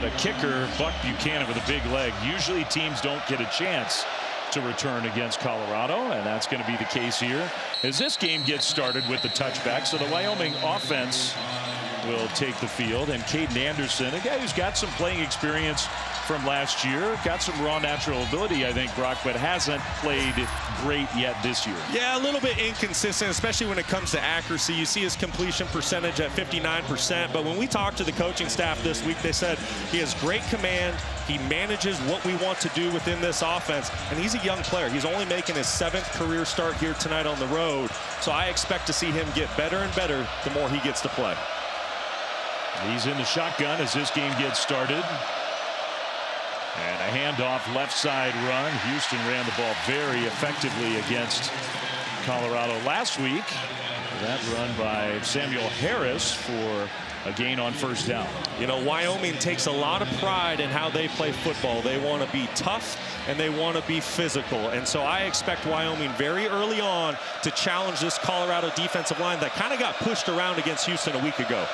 The kicker, Buck Buchanan, with a big leg. Usually teams don't get a chance to return against Colorado, and that's going to be the case here as this game gets started with the touchback. So the Wyoming offense will take the field, and Caden Anderson, a guy who's got some playing experience from last year, got some raw natural ability, I think, Brock, but hasn't played great yet this year. Yeah, a little bit inconsistent, especially when it comes to accuracy. You see his completion percentage at 59%, but when we talked to the coaching staff this week, they said he has great command. He manages what we want to do within this offense, and he's a young player. He's only making his 7th career start here tonight on the road, so I expect to see him get better and better the more he gets to play. He's in the shotgun as this game gets started. And a handoff left side run. Houston ran the ball very effectively against Colorado last week. That run by Samuel Harris for a gain on first down. You know, Wyoming takes a lot of pride in how they play football. They want to be tough and they want to be physical. And so I expect Wyoming very early on to challenge this Colorado defensive line that kind of got pushed around against Houston a week ago.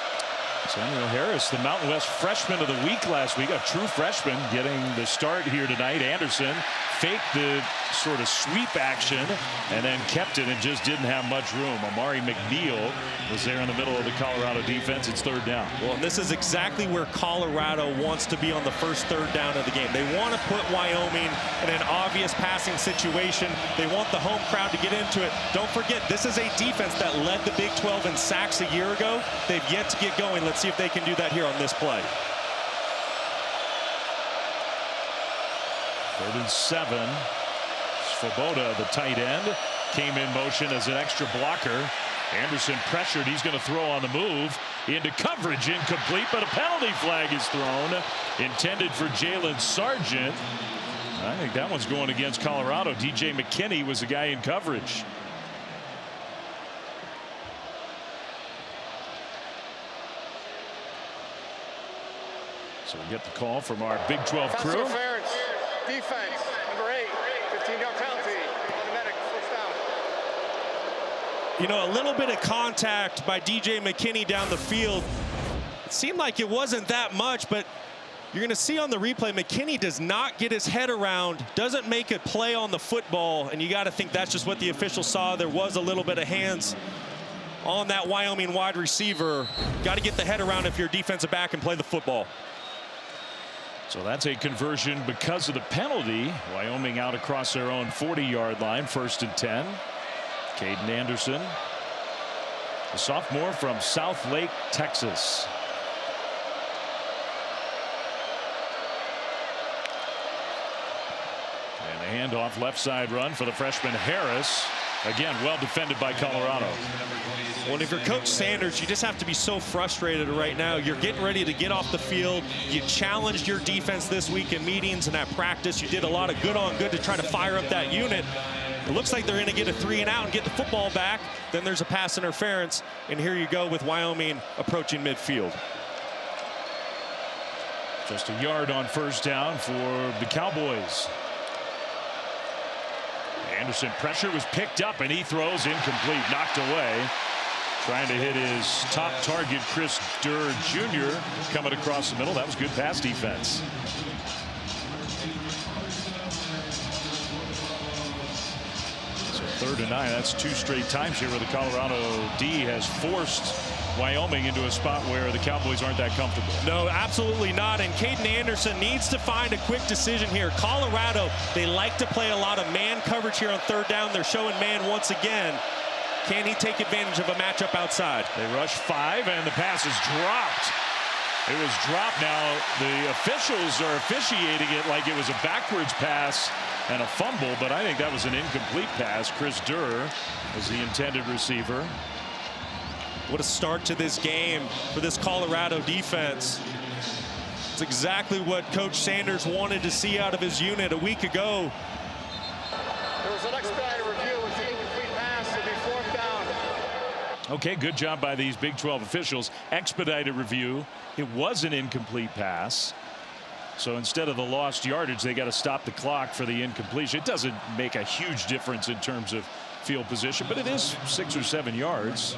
Samuel Harris, the Mountain West Freshman of the Week last week, a true freshman, getting the start here tonight. Anderson faked the sort of sweep action and then kept it and just didn't have much room. Amari McNeil was there in the middle of the Colorado defense. It's third down. Well, and this is exactly where Colorado wants to be on the first third down of the game. They want to put Wyoming in an obvious passing situation. They want the home crowd to get into it. Don't forget, this is a defense that led the Big 12 in sacks a year ago. They've yet to get going. Let's see if they can do that here on this play. 3rd and 7. Svoboda, the tight end, came in motion as an extra blocker. Anderson pressured. He's going to throw on the move into coverage. Incomplete, but a penalty flag is thrown, intended for Jalen Sargent. I think that one's going against Colorado. DJ McKinney was the guy in coverage. So we get the call from our Big 12 crew. Interference. Defense, number 8, 15-yard penalty. Automatic, first down. You know, a little bit of contact by DJ McKinney down the field. It seemed like it wasn't that much, but you're going to see on the replay, McKinney does not get his head around, doesn't make a play on the football, and you got to think that's just what the officials saw. There was a little bit of hands on that Wyoming wide receiver. Got to get the head around if you're a defensive back and play the football. So that's a conversion because of the penalty. Wyoming out across their own 40-yard line, 1st and 10. Caden Anderson, a sophomore from South Lake, Texas. And a handoff left side run for the freshman Harris. Again, well defended by Colorado. Well, and if you're Coach Sanders, you just have to be so frustrated right now. You're getting ready to get off the field. You challenged your defense this week in meetings and at practice. You did a lot of good on good to try to fire up that unit. It looks like they're going to get a 3 and out and get the football back. Then there's a pass interference, and here you go with Wyoming approaching midfield. Just a yard on first down for the Cowboys. Anderson pressure was picked up and he throws incomplete, knocked away. Trying to hit his top target, Chris Durr Jr. coming across the middle. That was good pass defense. So 3rd and 9. That's 2 straight times here where the Colorado D has forced Wyoming into a spot where the Cowboys aren't that comfortable. No, absolutely not. And Caden Anderson needs to find a quick decision here. Colorado, they like to play a lot of man coverage here on 3rd down. They're showing man once again. Can he take advantage of a matchup outside? They rush 5 and the pass is dropped. It was dropped. Now the officials are officiating it like it was a backwards pass and a fumble, but I think that was an incomplete pass. Chris Durr was the intended receiver. What a start to this game for this Colorado defense. It's exactly what Coach Sanders wanted to see out of his unit a week ago. There was an expedited review with the incomplete pass to be 4th down. Okay, good job by these Big 12 officials. Expedited review. It was an incomplete pass. So instead of the lost yardage, they got to stop the clock for the incompletion. It doesn't make a huge difference in terms of field position, but it is 6 or 7 yards.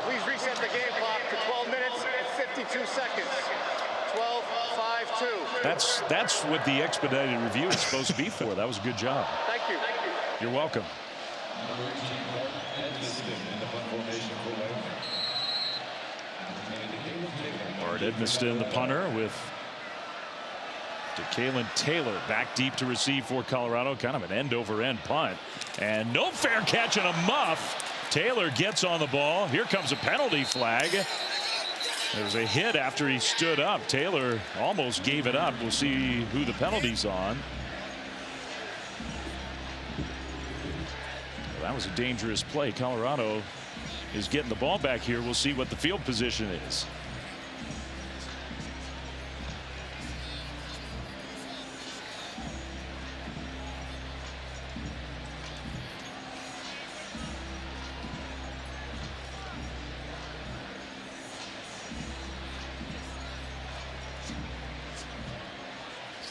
Please reset the game clock to 12 minutes and 52 seconds. 12, 5, That's what the expedited review is supposed to be for. That was a good job. Thank you. You're welcome. Art Edmiston, the punter, with DeKalen Taylor back deep to receive for Colorado. Kind of an end-over-end punt. And no fair catch and a muff. Taylor gets on the ball. Here comes a penalty flag. There's a hit after he stood up. Taylor almost gave it up. We'll see who the penalty's on. Well, that was a dangerous play. Colorado is getting the ball back here. We'll see what the field position is.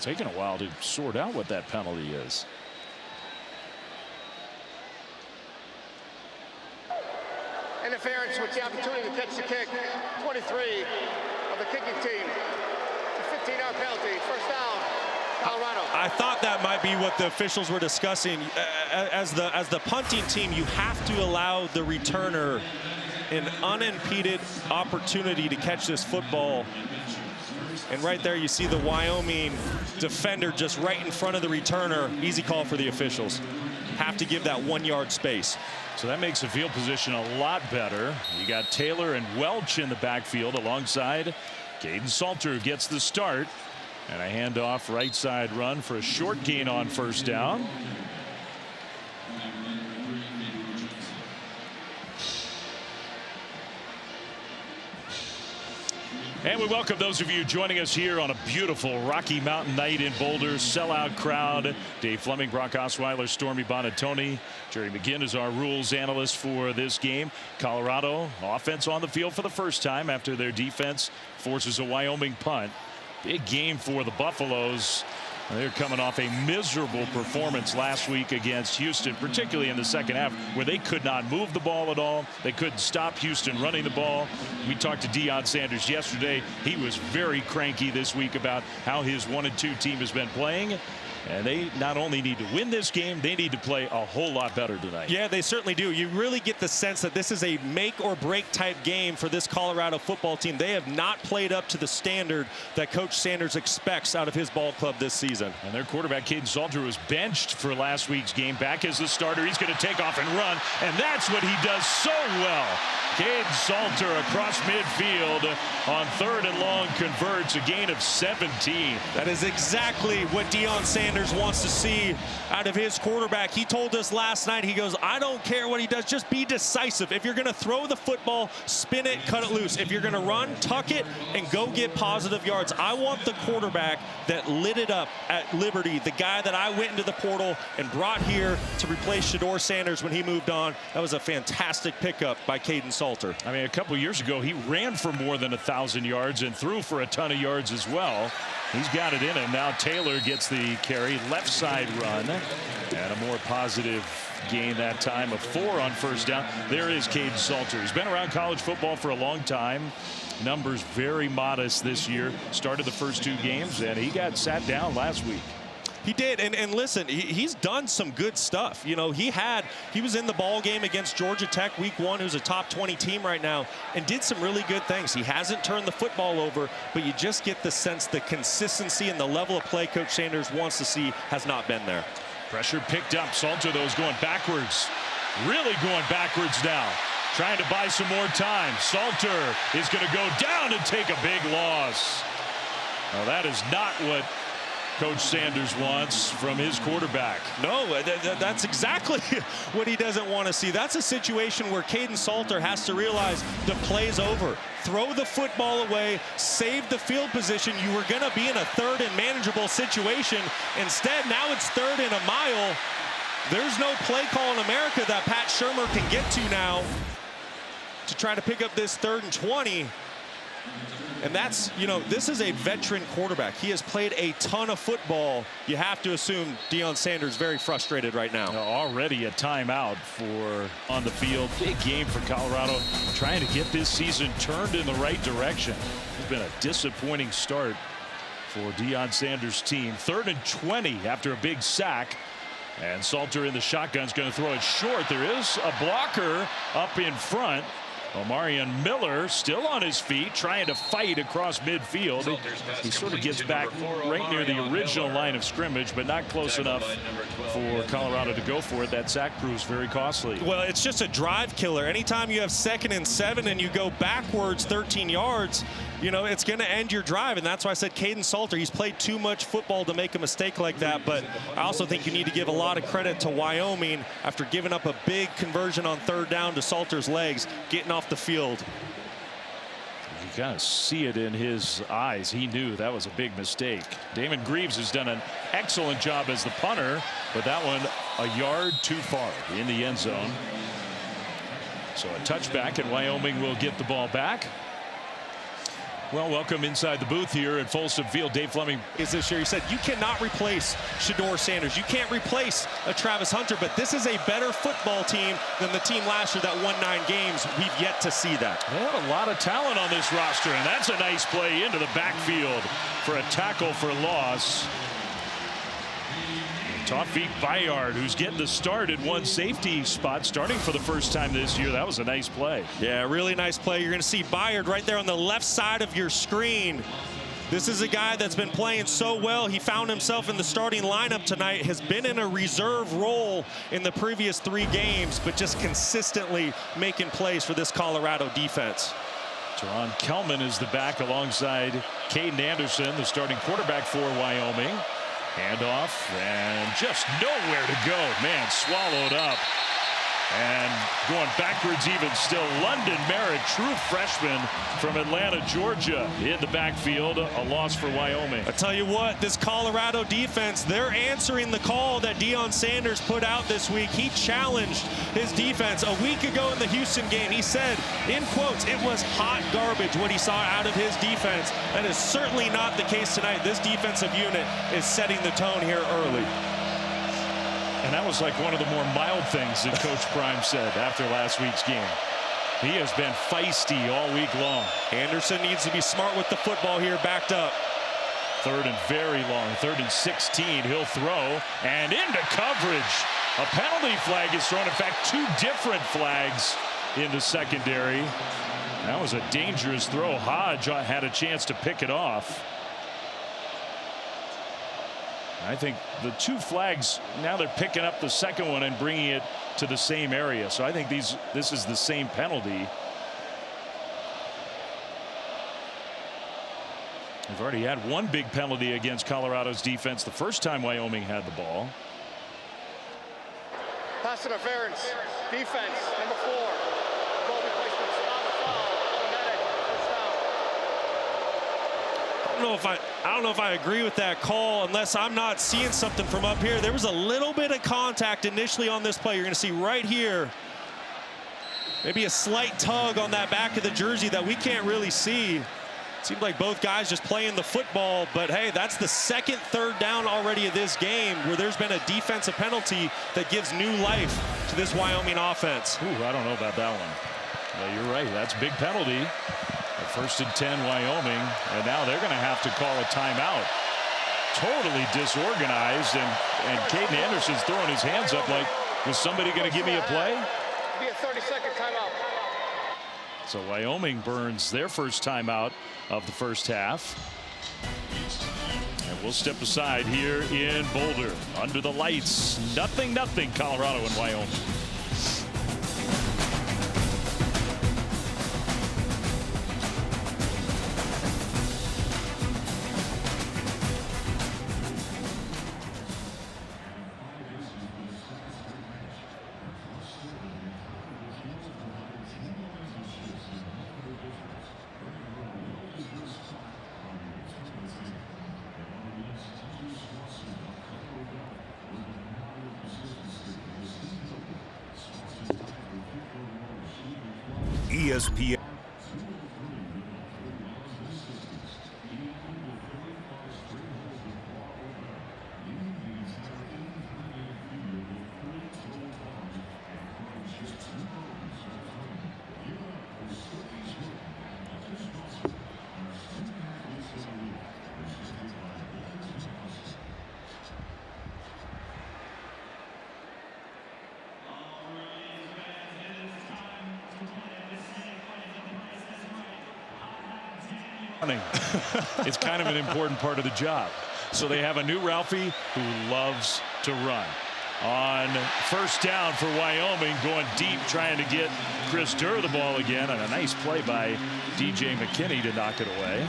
Taking a while to sort out what that penalty is. Interference with the opportunity to catch the kick. 23 of the kicking team. The 15-yard penalty. First down, Colorado. I thought that might be what the officials were discussing. As the punting team, you have to allow the returner an unimpeded opportunity to catch this football. And right there you see the Wyoming defender just right in front of the returner. Easy call for the officials. Have to give that 1 yard space. So that makes the field position a lot better. You got Taylor and Welch in the backfield alongside Caden Salter, who gets the start. And a handoff right side run for a short gain on first down. And we welcome those of you joining us here on a beautiful Rocky Mountain night in Boulder. Sellout crowd. Dave Fleming, Brock Osweiler, Stormy Bonatoni. Jerry McGinn is our rules analyst for this game. Colorado offense on the field for the first time after their defense forces a Wyoming punt. Big game for the Buffaloes. They're coming off a miserable performance last week against Houston, particularly in the second half, where they could not move the ball at all. They couldn't stop Houston running the ball. We talked to Deion Sanders yesterday. He was very cranky this week about how his 1-2 team has been playing. And they not only need to win this game, they need to play a whole lot better tonight. Yeah, they certainly do. You really get the sense that this is a make or break type game for this Colorado football team. They have not played up to the standard that Coach Sanders expects out of his ball club this season. And their quarterback, Caden Salter, was benched for last week's game. Back as the starter. He's going to take off and run. And that's what he does so well. Caden Salter across midfield on 3rd and long converts, a gain of 17. That is exactly what Deion Sanders wants to see out of his quarterback. He told us last night, he goes, I don't care what he does, just be decisive. If you're going to throw the football, spin it, cut it loose. If you're going to run, tuck it, and go get positive yards. I want the quarterback that lit it up at Liberty, the guy that I went into the portal and brought here to replace Shedeur Sanders when he moved on. That was a fantastic pickup by Caden Salter. I mean, a couple years ago, he ran for more than 1,000 yards and threw for a ton of yards as well. He's got it in him. Now Taylor gets the carry, left side run, and a more positive gain that time of 4 on first down. There is Caden Salter. He's been around college football for a long time. Numbers very modest this year. Started the first 2 games, and he got sat down last week. He did, and listen, he's done some good stuff. You know, he was in the ball game against Georgia Tech week 1, who's a top 20 team right now, and did some really good things. He hasn't turned the football over, but you just get the sense the consistency and the level of play Coach Sanders wants to see has not been there. Pressure picked up. Salter, though, is going backwards. Really going backwards now. Trying to buy some more time. Salter is going to go down and take a big loss. Well, that is not what Coach Sanders wants from his quarterback. No, that's exactly what he doesn't want to see. That's a situation where Caden Salter has to realize the play's over. Throw the football away, save the field position. You were going to be in a 3rd and manageable situation. Instead, now it's 3rd and a mile. There's no play call in America that Pat Shurmur can get to now to try to pick up this 3rd and 20. And that's, you know, this is a veteran quarterback. He has played a ton of football. You have to assume Deion Sanders very frustrated right now. Already a timeout for on the field. Big game for Colorado, trying to get this season turned in the right direction. It's been a disappointing start for Deion Sanders' team. 3rd and 20 after a big sack. And Salter in the shotgun is going to throw it short. There is a blocker up in front. Omarion Miller still on his feet, trying to fight across midfield. He sort of gets back right near the original line of scrimmage, but not close enough for Colorado to go for it. That sack proves very costly. Well, it's just a drive killer. Anytime you have 2nd and 7 and you go backwards 13 yards, you know, it's going to end your drive. And that's why I said Caden Salter, he's played too much football to make a mistake like that. But I also think you need to give a lot of credit to Wyoming after giving up a big conversion on 3rd down to Salter's legs, getting off the field. You gotta see it in his eyes. He knew that was a big mistake. Damon Greaves has done an excellent job as the punter, but that one a yard too far in the end zone. So a touchback, and Wyoming will get the ball back. Well, welcome inside the booth here at Folsom Field. Dave Fleming is this year. He said you cannot replace Shedeur Sanders. You can't replace a Travis Hunter, but this is a better football team than the team last year that won 9 games. We've yet to see that. They have a lot of talent on this roster, and that's a nice play into the backfield for a tackle for loss. Taufik Bayard, who's getting the start at one safety spot, starting for the first time this year. That was a nice play. Yeah, really nice play. You're going to see Bayard right there on the left side of your screen. This is a guy that's been playing so well. He found himself in the starting lineup tonight, has been in a reserve role in the previous 3 games, but just consistently making plays for this Colorado defense. Teron Kelman is the back alongside Caden Anderson, the starting quarterback for Wyoming. Handoff, and just nowhere to go. Man, swallowed up. And going backwards even still, London Merritt, true freshman from Atlanta, Georgia, in the backfield. A loss for Wyoming. I tell you what, this Colorado defense, they're answering the call that Deion Sanders put out this week. He challenged his defense a week ago in the Houston game. He said, in quotes, it was hot garbage what he saw out of his defense. That is certainly not the case tonight. This defensive unit is setting the tone here early. And that was like one of the more mild things that Coach Prime said after last week's game. He has been feisty all week long. Anderson needs to be smart with the football here, backed up. 3rd and very long, 3rd and 16. He'll throw and into coverage. A penalty flag is thrown. In fact, 2 different flags in the secondary. That was a dangerous throw. Hodge had a chance to pick it off. I think the 2 flags, now they're picking up the second one and bringing it to the same area. So I think this is the same penalty. We've already had 1 big penalty against Colorado's defense the first time Wyoming had the ball. Pass interference, defense, number 4. Ball replacement, stop, foul, automatic, first down. I don't know if I agree with that call unless I'm not seeing something from up here. There was a little bit of contact initially on this play. You're going to see right here maybe a slight tug on that back of the jersey that we can't really see. Seemed like both guys just playing the football, but hey, that's the 2nd 3rd down already of this game where there's been a defensive penalty that gives new life to this Wyoming offense. Ooh, I don't know about that one. Yeah, you're right. That's a big penalty. 1st and 10 Wyoming, and now they're going to have to call a timeout. Totally disorganized, and Caden Anderson's throwing his hands up like, was somebody going to give me a play? Be a 30-second timeout. So Wyoming burns their first timeout of the first half. And we'll step aside here in Boulder under the lights. 0-0 Colorado and Wyoming. ESPN. running. It's kind of an important part of the job. So they have a new Ralphie who loves to run. On first down for Wyoming, going deep, trying to get Chris Durr the ball again, and a nice play by DJ McKinney to knock it away.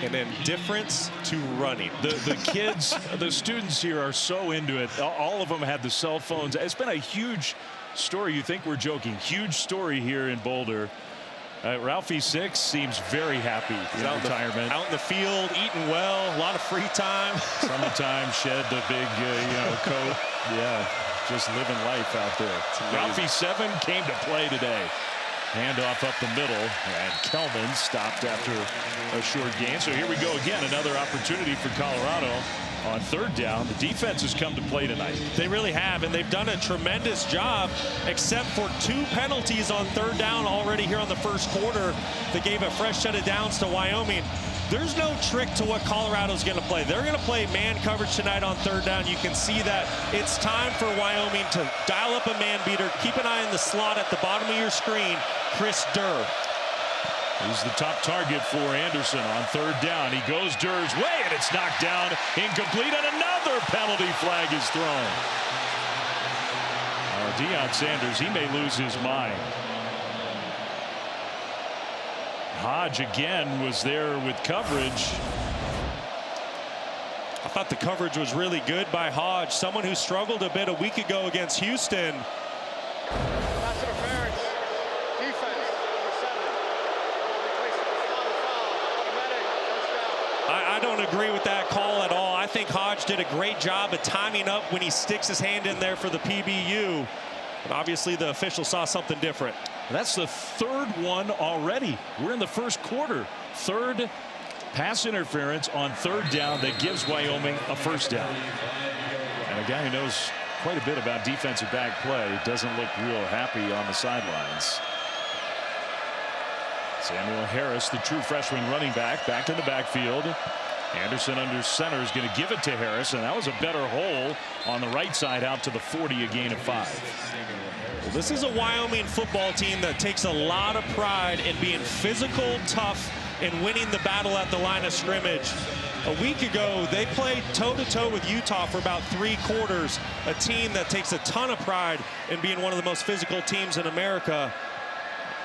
And then difference to running. The kids, the students here are so into it. All of them had the cell phones. It's been a huge story. You think we're joking. Huge story here in Boulder. Ralphie 6 seems very happy in retirement. Out in the field, eating well, a lot of free time. Summertime, shed the big coat. Yeah, just living life out there. Ralphie 7 came to play today. Handoff up the middle, and Kelman stopped after a short gain. So here we go again, another opportunity for Colorado on third down. The defense has come to play tonight. They really have, and they've done a tremendous job, except for 2 penalties on third down already here on the first quarter. They gave a fresh set of downs to Wyoming. There's no trick to what Colorado's going to play. They're going to play man coverage tonight on third down. You can see that it's time for Wyoming to dial up a man beater. Keep an eye on the slot at the bottom of your screen, Chris Durr. He's the top target for Anderson on third down. He goes Durr's way, and it's knocked down, incomplete, and another penalty flag is thrown. Deion Sanders, he may lose his mind. Hodge again was there with coverage. I thought the coverage was really good by Hodge, someone who struggled a bit a week ago against Houston. Pass interference. Defense, number 7. Automatic, first down. I don't agree with that call at all. I think Hodge did a great job of timing up when he sticks his hand in there for the PBU. But obviously the official saw something different. That's the third one already. We're in the first quarter. Third pass interference on third down that gives Wyoming a first down. And a guy who knows quite a bit about defensive back play doesn't look real happy on the sidelines. Samuel Harris, the true freshman running back in the backfield. Anderson under center is going to give it to Harris, and that was a better hole on the right side out to the 40, a gain of 5. Well, this is a Wyoming football team that takes a lot of pride in being physical, tough, and winning the battle at the line of scrimmage. A week ago, they played toe-to-toe with Utah for about 3 quarters, a team that takes a ton of pride in being one of the most physical teams in America.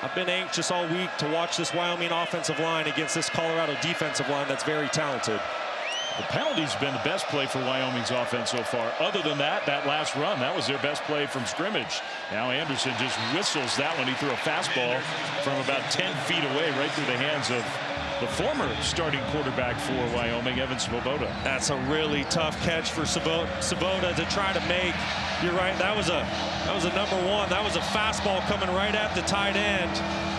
I've been anxious all week to watch this Wyoming offensive line against this Colorado defensive line that's very talented. The penalty's been the best play for Wyoming's offense so far. Other than that last run, that was their best play from scrimmage. Now Anderson just whistles that one. He threw a fastball from about 10 feet away right through the hands of the former starting quarterback for Wyoming, Evan Svoboda. That's a really tough catch for Svoboda to try to make. You're right, that was a number 1. That was a fastball coming right at the tight end.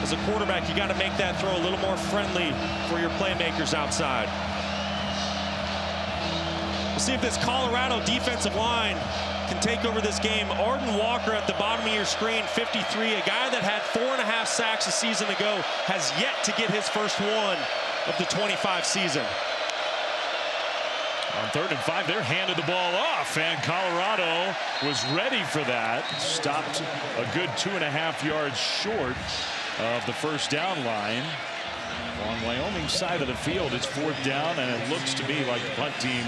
As a quarterback, you got to make that throw a little more friendly for your playmakers outside. We'll see if this Colorado defensive line can take over this game. Arden Walker at the bottom of your screen, 53, a guy that had 4.5 sacks a season ago, has yet to get his first one of the 25 season. On 3rd and 5, they're handed the ball off, and Colorado was ready for that. Stopped a good 2.5 yards short of the first down line. On Wyoming's side of the field, it's 4th down, and it looks to me like the punt team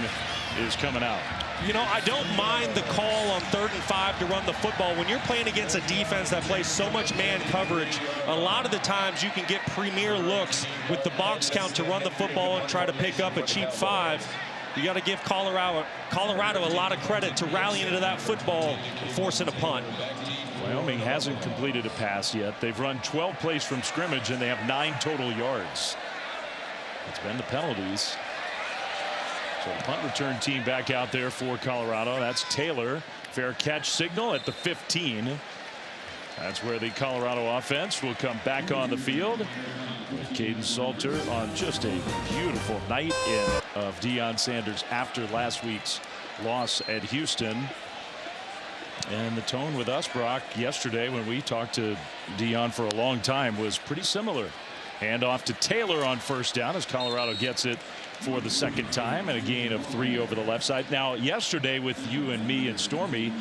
is coming out. You know, I don't mind the call on 3rd and 5 to run the football. When you're playing against a defense that plays so much man coverage, a lot of the times you can get premier looks with the box count to run the football and try to pick up a cheap 5. You got to give Colorado a lot of credit to rallying into that football and forcing a punt. Wyoming hasn't completed a pass yet. They've run 12 plays from scrimmage, and they have 9 total yards. It's been the penalties. So the punt return team back out there for Colorado. That's Taylor. Fair catch signal at the 15. That's where the Colorado offense will come back on the field with Caden Salter on just a beautiful night in of Deion Sanders after last week's loss at Houston. And the tone with us, Brock, yesterday when we talked to Deion for a long time was pretty similar. Hand off to Taylor on first down as Colorado gets it for the second time and a gain of 3 over the left side. Now, yesterday with you and me and Stormy,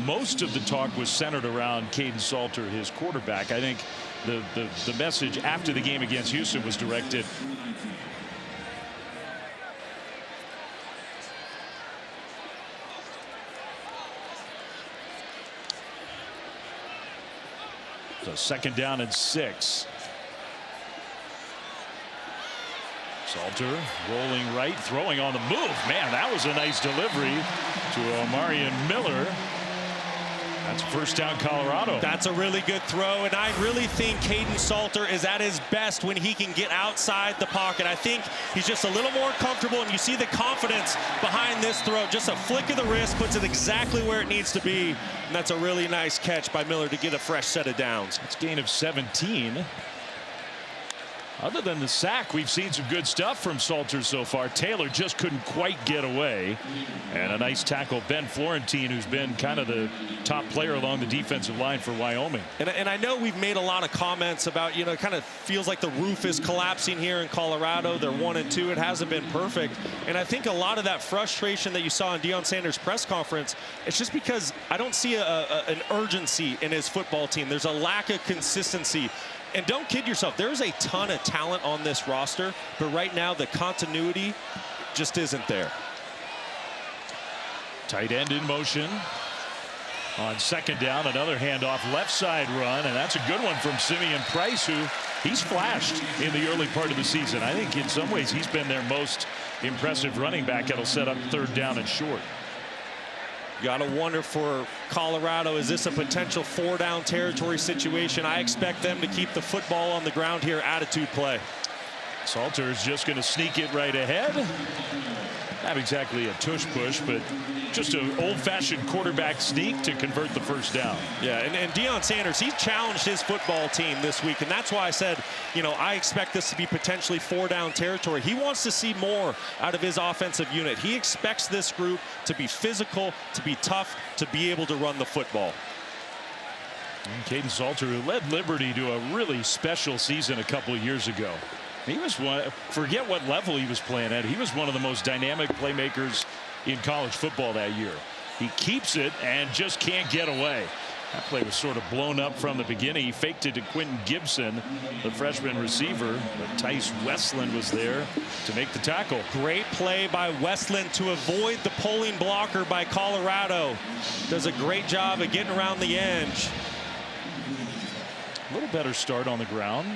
most of the talk was centered around Caden Salter, his quarterback. I think the message after the game against Houston was directed so 2nd down and 6. Salter rolling right, throwing on the move. Man, that was a nice delivery to Omarion Miller. That's 1st down Colorado. That's a really good throw, and I really think Caden Salter is at his best when he can get outside the pocket. I think he's just a little more comfortable, and you see the confidence behind this throw. Just a flick of the wrist puts it exactly where it needs to be, and that's a really nice catch by Miller to get a fresh set of downs. It's a gain of 17. Other than the sack, we've seen some good stuff from Salter so far. Taylor just couldn't quite get away. And a nice tackle, Ben Florentine, who's been kind of the top player along the defensive line for Wyoming. And I know we've made a lot of comments about, it kind of feels like the roof is collapsing here in Colorado. They're 1-2. It hasn't been perfect. And I think a lot of that frustration that you saw in Deion Sanders' press conference, it's just because I don't see an urgency in his football team. There's a lack of consistency. And don't kid yourself, there's a ton of talent on this roster, but right now the continuity just isn't there. Tight end in motion. On 2nd down, another handoff left side run, and that's a good one from Simeon Price, who he's flashed in the early part of the season. I think in some ways he's been their most impressive running back. It'll set up 3rd down and short. You got to wonder for Colorado, is this a potential 4-down territory situation? I expect them to keep the football on the ground here, attitude play. Salter is just going to sneak it right ahead. Not exactly a tush push, but just an old-fashioned quarterback sneak to convert the 1st down. Yeah, and Deion Sanders, he challenged his football team this week, and that's why I said, I expect this to be potentially 4-down territory. He wants to see more out of his offensive unit. He expects this group to be physical, to be tough, to be able to run the football. And Caden Salter, who led Liberty to a really special season a couple of years ago. He was one, forget what level he was playing at. He was one of the most dynamic playmakers in college football that year. He keeps it and just can't get away. That play was sort of blown up from the beginning. He faked it to Quentin Gibson, the freshman receiver, but Tice Westland was there to make the tackle. Great play by Westland to avoid the pulling blocker by Colorado. Does a great job of getting around the edge. A little better start on the ground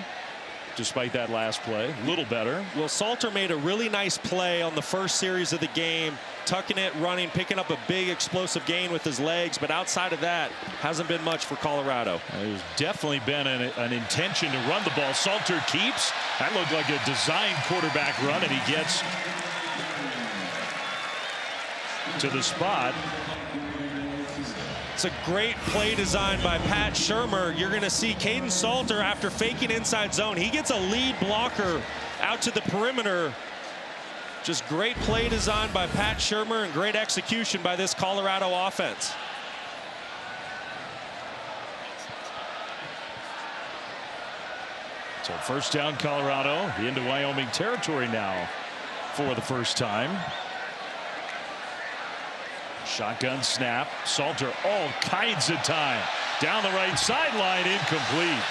despite that last play. A little better. Well, Salter made a really nice play on the first series of the game, tucking it, running, picking up a big explosive gain with his legs, but outside of that, hasn't been much for Colorado. There's definitely been an intention to run the ball. Salter keeps. That looked like a designed quarterback run, and he gets to the spot. It's a great play design by Pat Shermer. You're going to see Caden Salter, after faking inside zone, he gets a lead blocker out to the perimeter. Just great play design by Pat Shermer and great execution by this Colorado offense. So 1st down Colorado into Wyoming territory now for the first time. Shotgun snap. Salter all kinds of time. Down the right sideline, incomplete.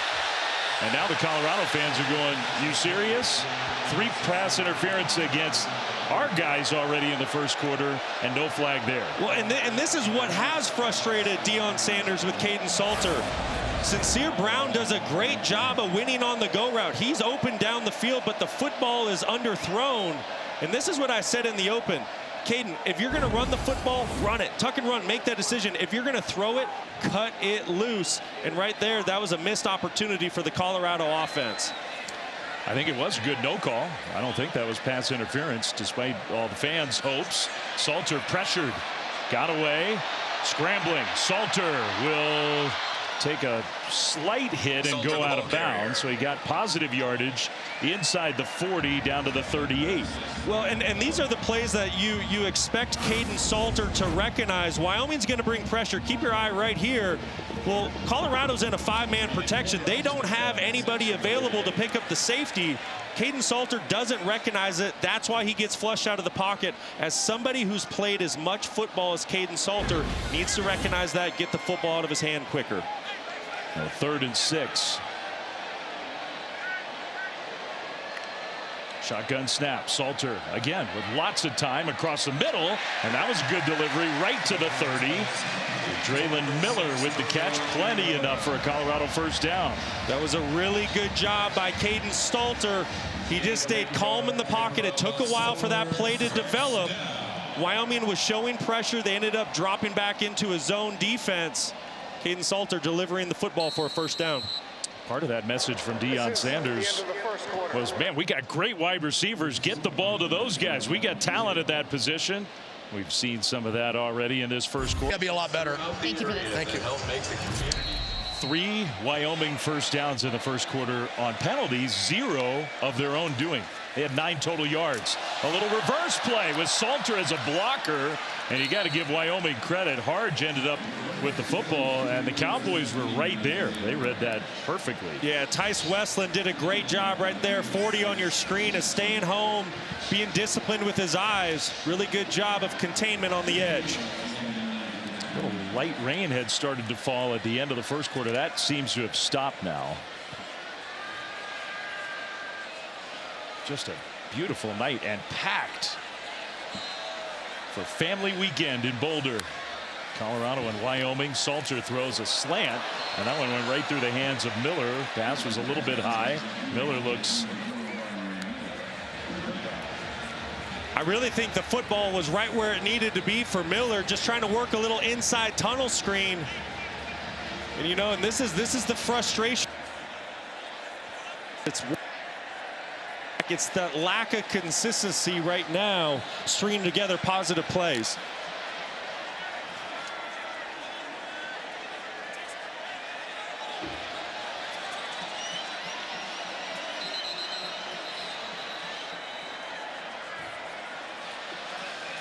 And now the Colorado fans are going, you serious? 3 pass interference against our guys already in the first quarter, and no flag there. Well, and this is what has frustrated Deion Sanders with Caden Salter. Sincere Brown does a great job of winning on the go route. He's open down the field, but the football is underthrown. And this is what I said in the open. Caden, if you're going to run the football, run it. Tuck and run, make that decision. If you're going to throw it, cut it loose. And right there, that was a missed opportunity for the Colorado offense. I think it was a good no call. I don't think that was pass interference, despite all the fans' hopes. Salter pressured, got away, scrambling. Salter will take a slight hit and go out of bounds, so he got positive yardage inside the 40 down to the 38. Well, and these are the plays that you expect Caden Salter to recognize. Wyoming's going to bring pressure. Keep your eye right here. Well, Colorado's in a 5-man protection. They don't have anybody available to pick up the safety. Caden Salter doesn't recognize it. That's why he gets flushed out of the pocket. As somebody who's played as much football as Caden Salter needs to recognize that, get the football out of his hand quicker. Well, 3rd and 6. Shotgun snap. Salter again with lots of time across the middle, and that was a good delivery right to the 30. Draylon Miller with the catch, plenty enough for a Colorado first down. That was a really good job by Caden Salter. He just stayed calm in the pocket. It took a while for that play to develop. Wyoming was showing pressure. They ended up dropping back into a zone defense. Caden Salter delivering the football for a first down. Part of that message from Deion Sanders was, man, we got great wide receivers. Get the ball to those guys. We got talent at that position. We've seen some of that already in this first quarter. Got to be a lot better. Thank you for this. Thank you. 3 Wyoming first downs in the first quarter on penalties, 0 of their own doing. They had 9 total yards. A little reverse play with Salter as a blocker, and you got to give Wyoming credit. Harge ended up with the football, and the Cowboys were right there. They read that perfectly. Yeah, Tice Westland did a great job right there. 40 on your screen, is staying home, being disciplined with his eyes. Really good job of containment on the edge. A little light rain had started to fall at the end of the first quarter. That seems to have stopped now. Just a beautiful night and packed for family weekend in Boulder. Colorado and Wyoming. Salter throws a slant, and that one went right through the hands of Miller. Pass was a little bit high. Miller looks. I really think the football was right where it needed to be for Miller, just trying to work a little inside tunnel screen. And you know, and this is the frustration. It's that lack of consistency right now, stringing together positive plays.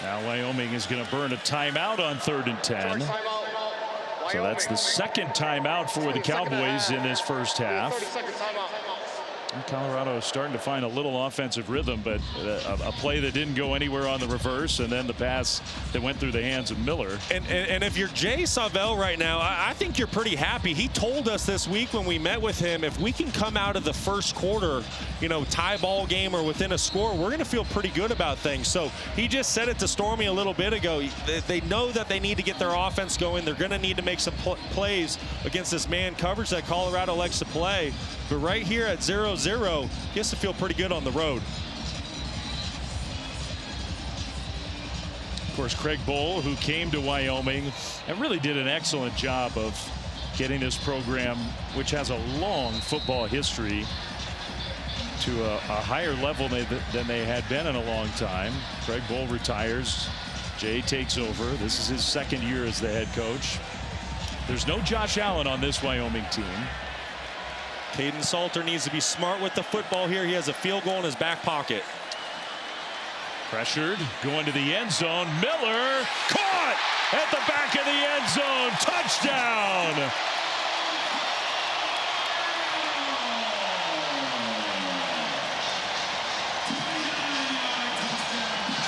Now Wyoming is going to burn a timeout on 3rd and 10. So that's the 2nd timeout for the Cowboys in this first half. Colorado is starting to find a little offensive rhythm, but a play that didn't go anywhere on the reverse, and then the pass that went through the hands of Miller. And if you're Jay Savell right now, I think you're pretty happy. He told us this week when we met with him, if we can come out of the first quarter, you know, tie ball game or within a score, we're going to feel pretty good about things. So he just said it to Stormy a little bit ago. They know that they need to get their offense going. They're going to need to make some plays against this man coverage that Colorado likes to play. But right here at 0-0, he has to feel pretty good on the road. Of course, Craig Bohl, who came to Wyoming and really did an excellent job of getting this program, which has a long football history, to a higher level than they had been in a long time. Craig Bohl retires. Jay takes over. This is his 2nd year as the head coach. There's no Josh Allen on this Wyoming team. Caden Salter needs to be smart with the football here. He has a field goal in his back pocket. Pressured, going to the end zone. Miller caught at the back of the end zone. Touchdown.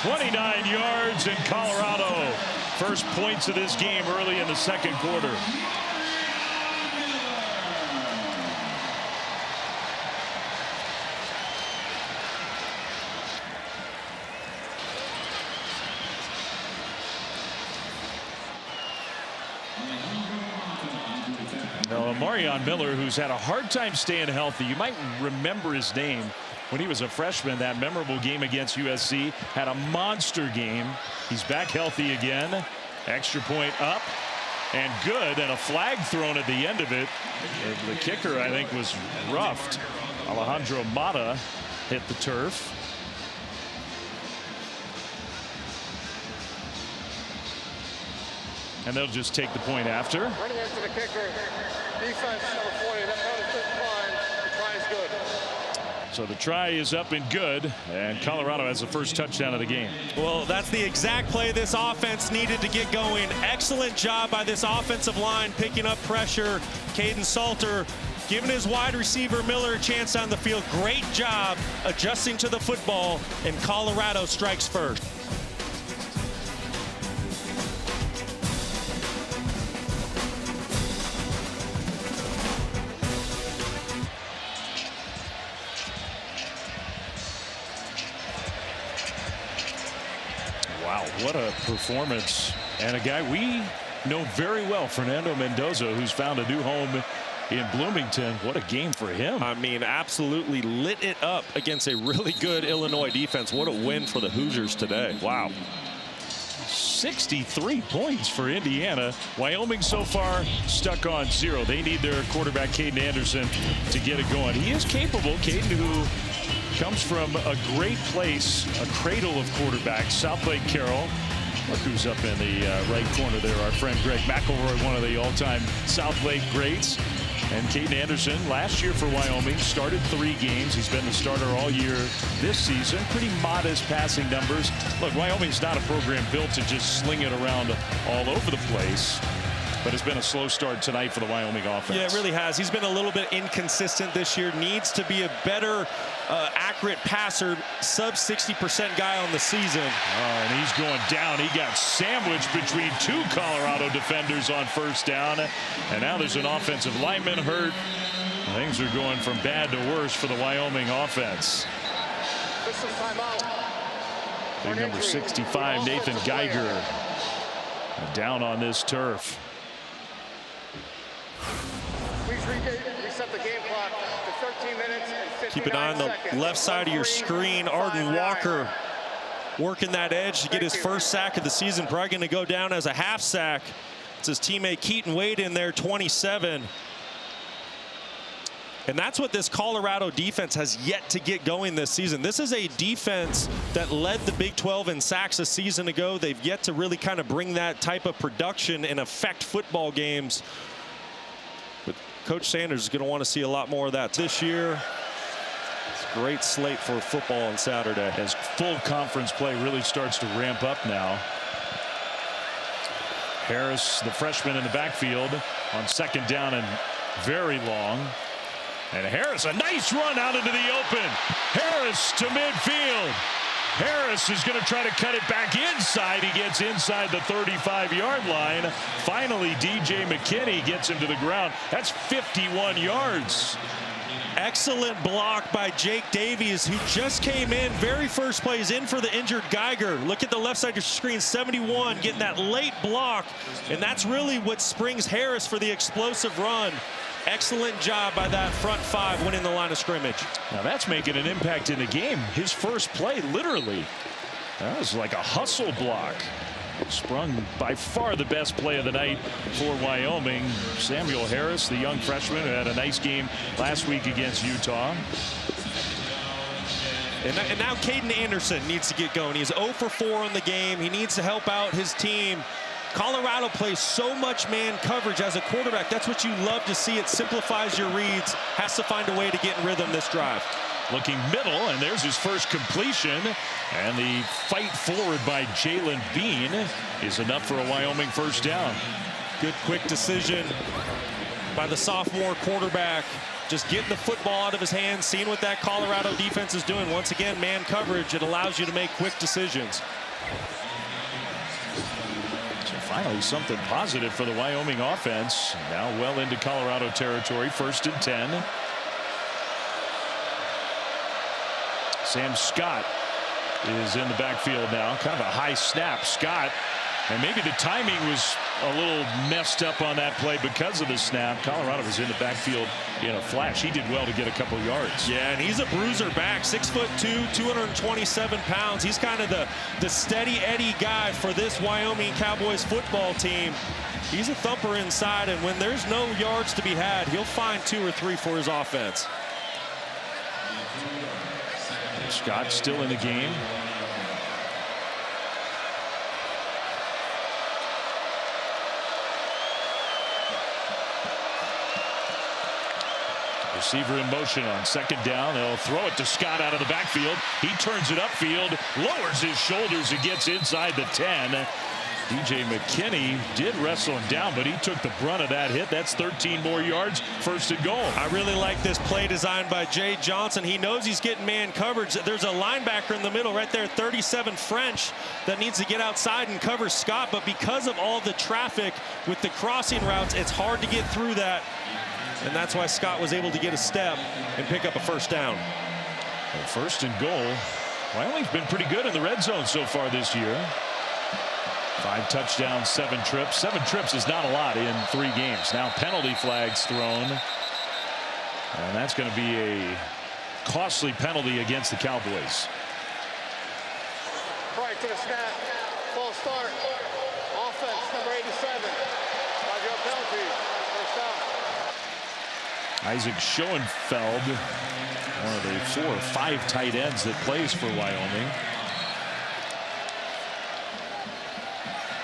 .29 yards, in Colorado. First points of this game early in the 2nd quarter. Now, Marion Miller, who's had a hard time staying healthy. You might remember his name when he was a freshman. That memorable game against USC, had a monster game. He's back healthy again. Extra point up and good, and a flag thrown at the end of it. The kicker, I think, was roughed. Alejandro Mata hit the turf. And they'll just take the point after. Running into the kicker. Defense, number 40. That penalty decline. The try is good. So the try is up and good, and Colorado has the first touchdown of the game. Well, that's the exact play this offense needed to get going. Excellent job by this offensive line picking up pressure. Caden Salter giving his wide receiver Miller a chance on the field. Great job adjusting to the football, and Colorado strikes first. Wow, what a performance. And a guy we know very well, Fernando Mendoza, who's found a new home in Bloomington. What a game for him. I mean, absolutely lit it up against a really good Illinois defense. What a win for the Hoosiers today. Wow. 63 points for Indiana. Wyoming so far stuck on 0. They need their quarterback, Caden Anderson, to get it going. He is capable. Caden, who comes from a great place, a cradle of quarterbacks, South Lake Carroll. Look who's up in the right corner there, our friend Greg McElroy, one of the all-time South Lake greats. And Caden Anderson, last year for Wyoming, started 3 games. He's been the starter all year this season. Pretty modest passing numbers. Look, Wyoming's not a program built to just sling it around all over the place. But it's been a slow start tonight for the Wyoming offense. Yeah, it really has. He's been a little bit inconsistent this year. Needs to be a better accurate passer, sub 60% guy on the season. Oh, and he's going down. He got sandwiched between 2 Colorado defenders on first down. And now there's an offensive lineman hurt. Things are going from bad to worse for the Wyoming offense. Big number 65, Nathan Geiger, down on this turf. Please reset the game clock to 13 minutes and 59 Keep an eye on the left side of your screen. Arden Walker working that edge to get his first sack of the season. Probably going to go down as a half sack. It's his teammate Keaton Wade in there, 27. And that's what this Colorado defense has yet to get going this season. This is a defense that led the Big 12 in sacks a season ago. They've yet to really kind of bring that type of production and affect football games. But Coach Sanders is going to want to see a lot more of that this year. It's a great slate for football on Saturday. As full conference play really starts to ramp up now. Harris, the freshman in the backfield, on second down and very long. And Harris, a nice run out into the open. Harris to midfield. Harris is going to try to cut it back inside. He gets inside the 35-yard line. Finally, DJ McKinney gets him to the ground. That's 51 yards. Excellent block by Jake Davies, who just came in. Very first play is in for the injured Geiger. Look at the left side of your screen, 71, getting that late block. And that's really what springs Harris for the explosive run. Excellent job by that front 5 winning the line of scrimmage. Now that's making an impact in the game. His first play, literally. That was like a hustle block. Sprung by far the best play of the night for Wyoming. Samuel Harris, the young freshman who had a nice game last week against Utah. And now Caden Anderson needs to get going. He's 0 for 4 on the game. He needs to help out his team. Colorado plays so much man coverage as a quarterback. That's what you love to see. It simplifies your reads. Has to find a way to get in rhythm this drive. Looking middle, and there's his first completion. And the fight forward by Jalen Bean is enough for a Wyoming first down. Good quick decision by the sophomore quarterback. Just getting the football out of his hands, seeing what that Colorado defense is doing. Once again, man coverage, it allows you to make quick decisions. Finally, something positive for the Wyoming offense. Now well into Colorado territory, 1st and 10. Sam Scott is in the backfield now. Kind of a high snap. Scott, and maybe the timing was a little messed up on that play because of the snap. Colorado was in the backfield in a flash. He did well to get a couple yards. Yeah, and he's a bruiser back, 6'2", 227 pounds. He's kind of the steady Eddie guy for this Wyoming Cowboys football team. He's a thumper inside, and when there's no yards to be had, he'll find 2 or 3 for his offense. Scott still in the game. Receiver in motion on second down. They'll throw it to Scott out of the backfield. He turns it upfield, lowers his shoulders and gets inside the 10. DJ McKinney did wrestle him down, but he took the brunt of that hit. That's 13 more yards, 1st and goal. I really like this play designed by Jay Johnson. He knows he's getting man coverage. There's a linebacker in the middle right there, 37 French, that needs to get outside and cover Scott. But because of all the traffic with the crossing routes, it's hard to get through that. And that's why Scott was able to get a step and pick up a 1st down. Well, 1st and goal. Wyoming's been pretty good in the red zone so far this year. 5 touchdowns, 7 trips. 7 trips is not a lot in 3 games. Now penalty flags thrown. And that's going to be a costly penalty against the Cowboys. Right to the snap. Full start. Offense, number 87. 5-yard penalty. 1st down. Isaac Schoenfeld, one of the 4 or 5 tight ends that plays for Wyoming.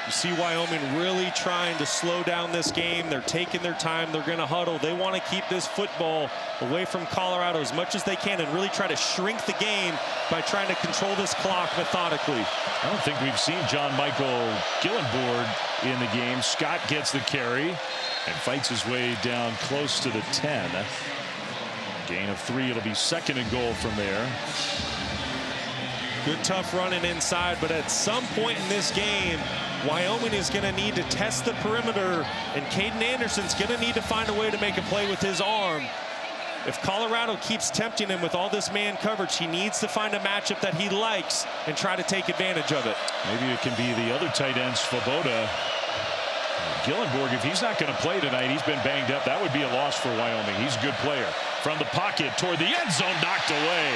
You see Wyoming really trying to slow down this game. They're taking their time. They're going to huddle. They want to keep this football away from Colorado as much as they can and really try to shrink the game by trying to control this clock methodically. I don't think we've seen John Michael Gillenborg in the game. Scott gets the carry and fights his way down close to the 10. Gain of 3. It'll be 2nd and goal from there. Good tough running inside, but at some point in this game, Wyoming is going to need to test the perimeter, and Caden Anderson's going to need to find a way to make a play with his arm. If Colorado keeps tempting him with all this man coverage, he needs to find a matchup that he likes and try to take advantage of it. Maybe it can be the other tight end, Svoboda. Gillenborg, if he's not going to play tonight, he's been banged up. That would be a loss for Wyoming. He's a good player. From the pocket toward the end zone, knocked away.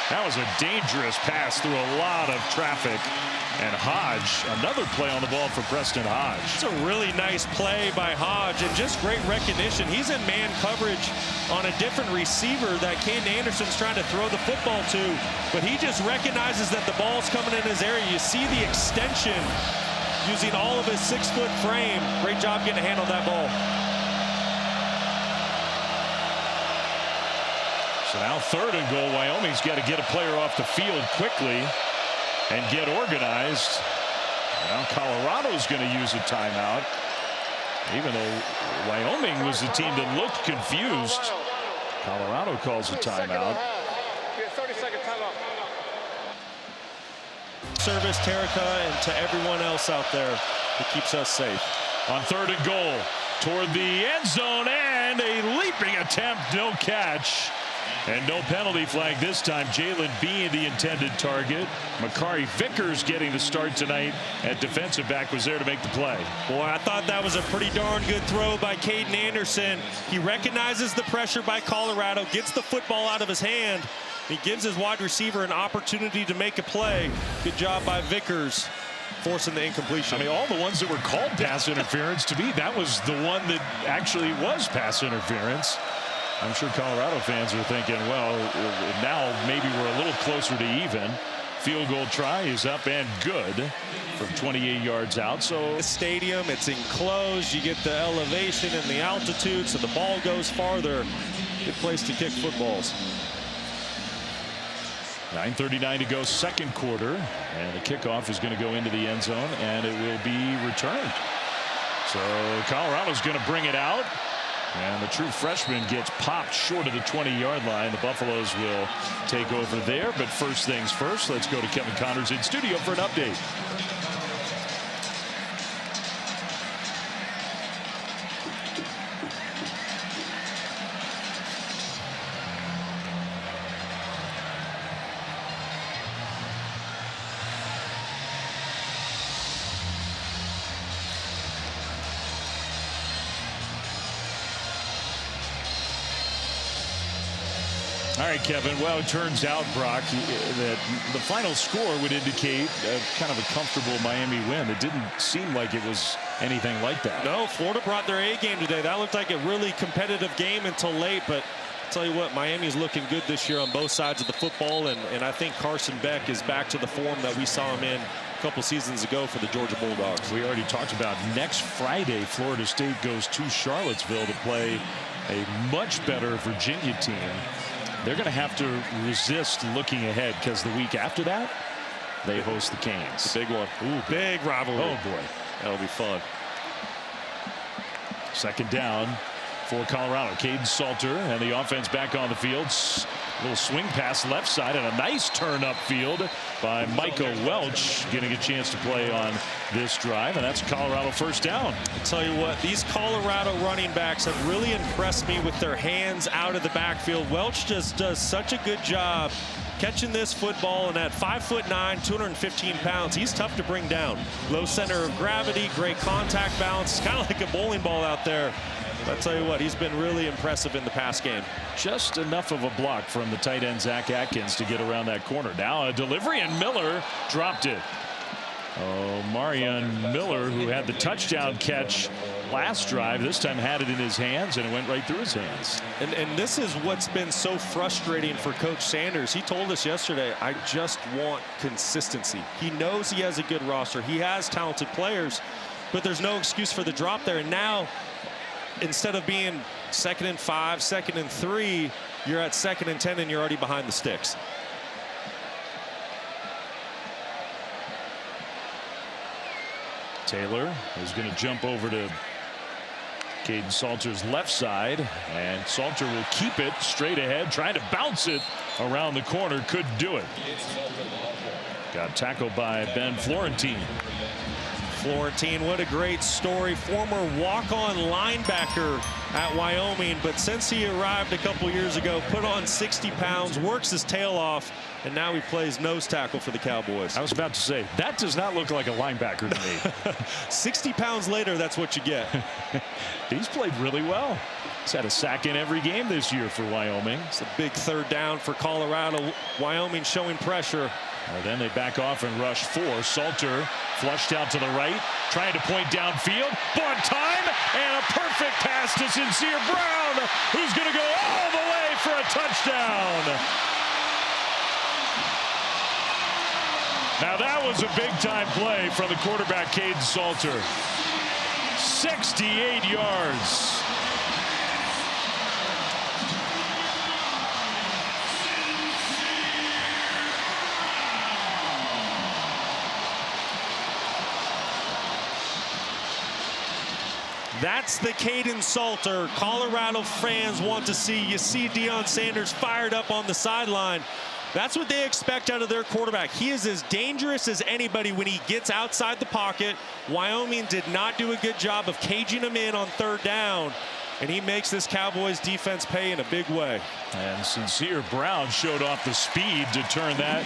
That was a dangerous pass through a lot of traffic. And Hodge, another play on the ball for Preston Hodge. It's a really nice play by Hodge and just great recognition. He's in man coverage on a different receiver that Caden Anderson's trying to throw the football to, but he just recognizes that the ball's coming in his area. You see the extension using all of his 6-foot frame. Great job getting a hand on that ball. So now 3rd and goal. Wyoming's got to get a player off the field quickly and get organized. Now Colorado's going to use a timeout, even though Wyoming was the team that looked confused. Colorado calls a timeout. 30-second timeout. Service, Terica, and to everyone else out there that keeps us safe. On 3rd and goal, toward the end zone, and a leaping attempt, no catch. And no penalty flag this time. Jalen being the intended target. Makari Vickers getting the start tonight at defensive back was there to make the play. Boy, I thought that was a pretty darn good throw by Caden Anderson. He recognizes the pressure by Colorado, gets the football out of his hand. He gives his wide receiver an opportunity to make a play. Good job by Vickers forcing the incompletion. I mean, all the ones that were called pass interference, to me, that was the one that actually was pass interference. I'm sure Colorado fans are thinking, well, now maybe we're a little closer to even. Field goal try is up and good from 28 yards out. So the stadium, it's enclosed. You get the elevation and the altitude, so the ball goes farther. Good place to kick footballs. 9:39 to go, 2nd quarter, and the kickoff is going to go into the end zone, and it will be returned. So Colorado's going to bring it out. And the true freshman gets popped short of the 20-yard line. The Buffaloes will take over there. But first things first, let's go to Kevin Connors in studio for an update. All right, Kevin. Well, it turns out, Brock, that the final score would indicate kind of a comfortable Miami win. It didn't seem like it was anything like that. No, Florida brought their A game today. That looked like a really competitive game until late. But I'll tell you what, Miami's looking good this year on both sides of the football. And I think Carson Beck is back to the form that we saw him in a couple seasons ago for the Georgia Bulldogs. We already talked about next Friday, Florida State goes to Charlottesville to play a much better Virginia team. They're going to have to resist looking ahead because the week after that, they host the Canes. It's a big one. Ooh, big rivalry. Oh, boy. That'll be fun. Second down for Colorado. Caden Salter and the offense back on the field. Little swing pass left side and a nice turn upfield by Micah Welch, getting a chance to play on this drive, and that's Colorado first down. I'll tell you what, these Colorado running backs have really impressed me with their hands out of the backfield. Welch just does such a good job catching this football, and at 5'9", 215 pounds, he's tough to bring down. Low center of gravity, great contact balance. It's kind of like a bowling ball out there. I'll tell you what, he's been really impressive in the pass game. Just enough of a block from the tight end Zach Atkins to get around that corner. Now a delivery, and Miller dropped it. Oh, Marion Miller, who had the touchdown catch last drive, this time had it in his hands, and it went right through his hands. And this is what's been so frustrating for Coach Sanders. He told us yesterday, I just want consistency. He knows he has a good roster. He has talented players, but there's no excuse for the drop there. And now, instead of being 2nd and 5, 2nd and 3, you're at 2nd and 10, and you're already behind the sticks. Taylor is going to jump over to Caden Salter's left side, and Salter will keep it straight ahead, trying to bounce it around the corner. Couldn't do it. Got tackled by Ben Florentine. Florentine, what a great story. Former walk-on linebacker at Wyoming, but since he arrived a couple years ago, put on 60 pounds, works his tail off, and now he plays nose tackle for the Cowboys. I was about to say, that does not look like a linebacker to me. 60 pounds later, that's what you get. He's played really well. He's had a sack in every game this year for Wyoming. It's a big third down for Colorado. Wyoming showing pressure. Then they back off and rush 4. Salter flushed out to the right, trying to point downfield. Bought time, and a perfect pass to Sincere Brown, who's going to go all the way for a touchdown. Now that was a big-time play from the quarterback, Caden Salter. 68 yards. That's the Caden Salter Colorado fans want to see. You see Deion Sanders fired up on the sideline. That's what they expect out of their quarterback. He is as dangerous as anybody when he gets outside the pocket. Wyoming did not do a good job of caging him in on third down, and he makes this Cowboys defense pay in a big way. And Sincere Brown showed off the speed to turn that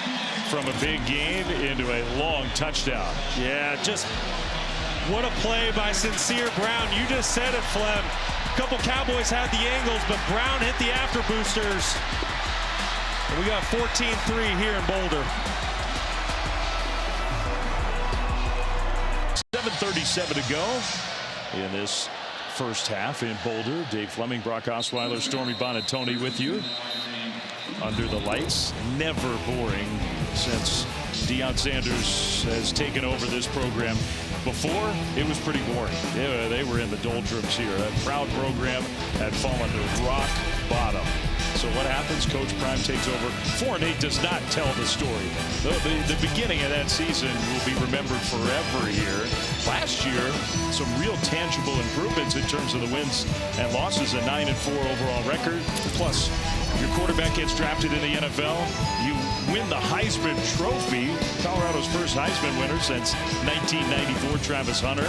from a big gain into a long touchdown. Yeah, just what a play by Sincere Brown. You just said it, Flem. A couple Cowboys had the angles, but Brown hit the after boosters. And we got 14-3 here in Boulder. 7:37 to go in this first half in Boulder. Dave Fleming, Brock Osweiler, Stormy Bonatoni with you under the lights. Never boring since Deion Sanders has taken over this program. Before, it was pretty boring. They were in the doldrums here. That proud program had fallen to rock bottom. So what happens? Coach Prime takes over. 4-8 does not tell the story. The beginning of that season will be remembered forever here. Last year, some real tangible improvements in terms of the wins and losses. A 9-4 overall record. Plus, your quarterback gets drafted in the NFL. You win the Heisman Trophy. Colorado's first Heisman winner since 1994, Travis Hunter.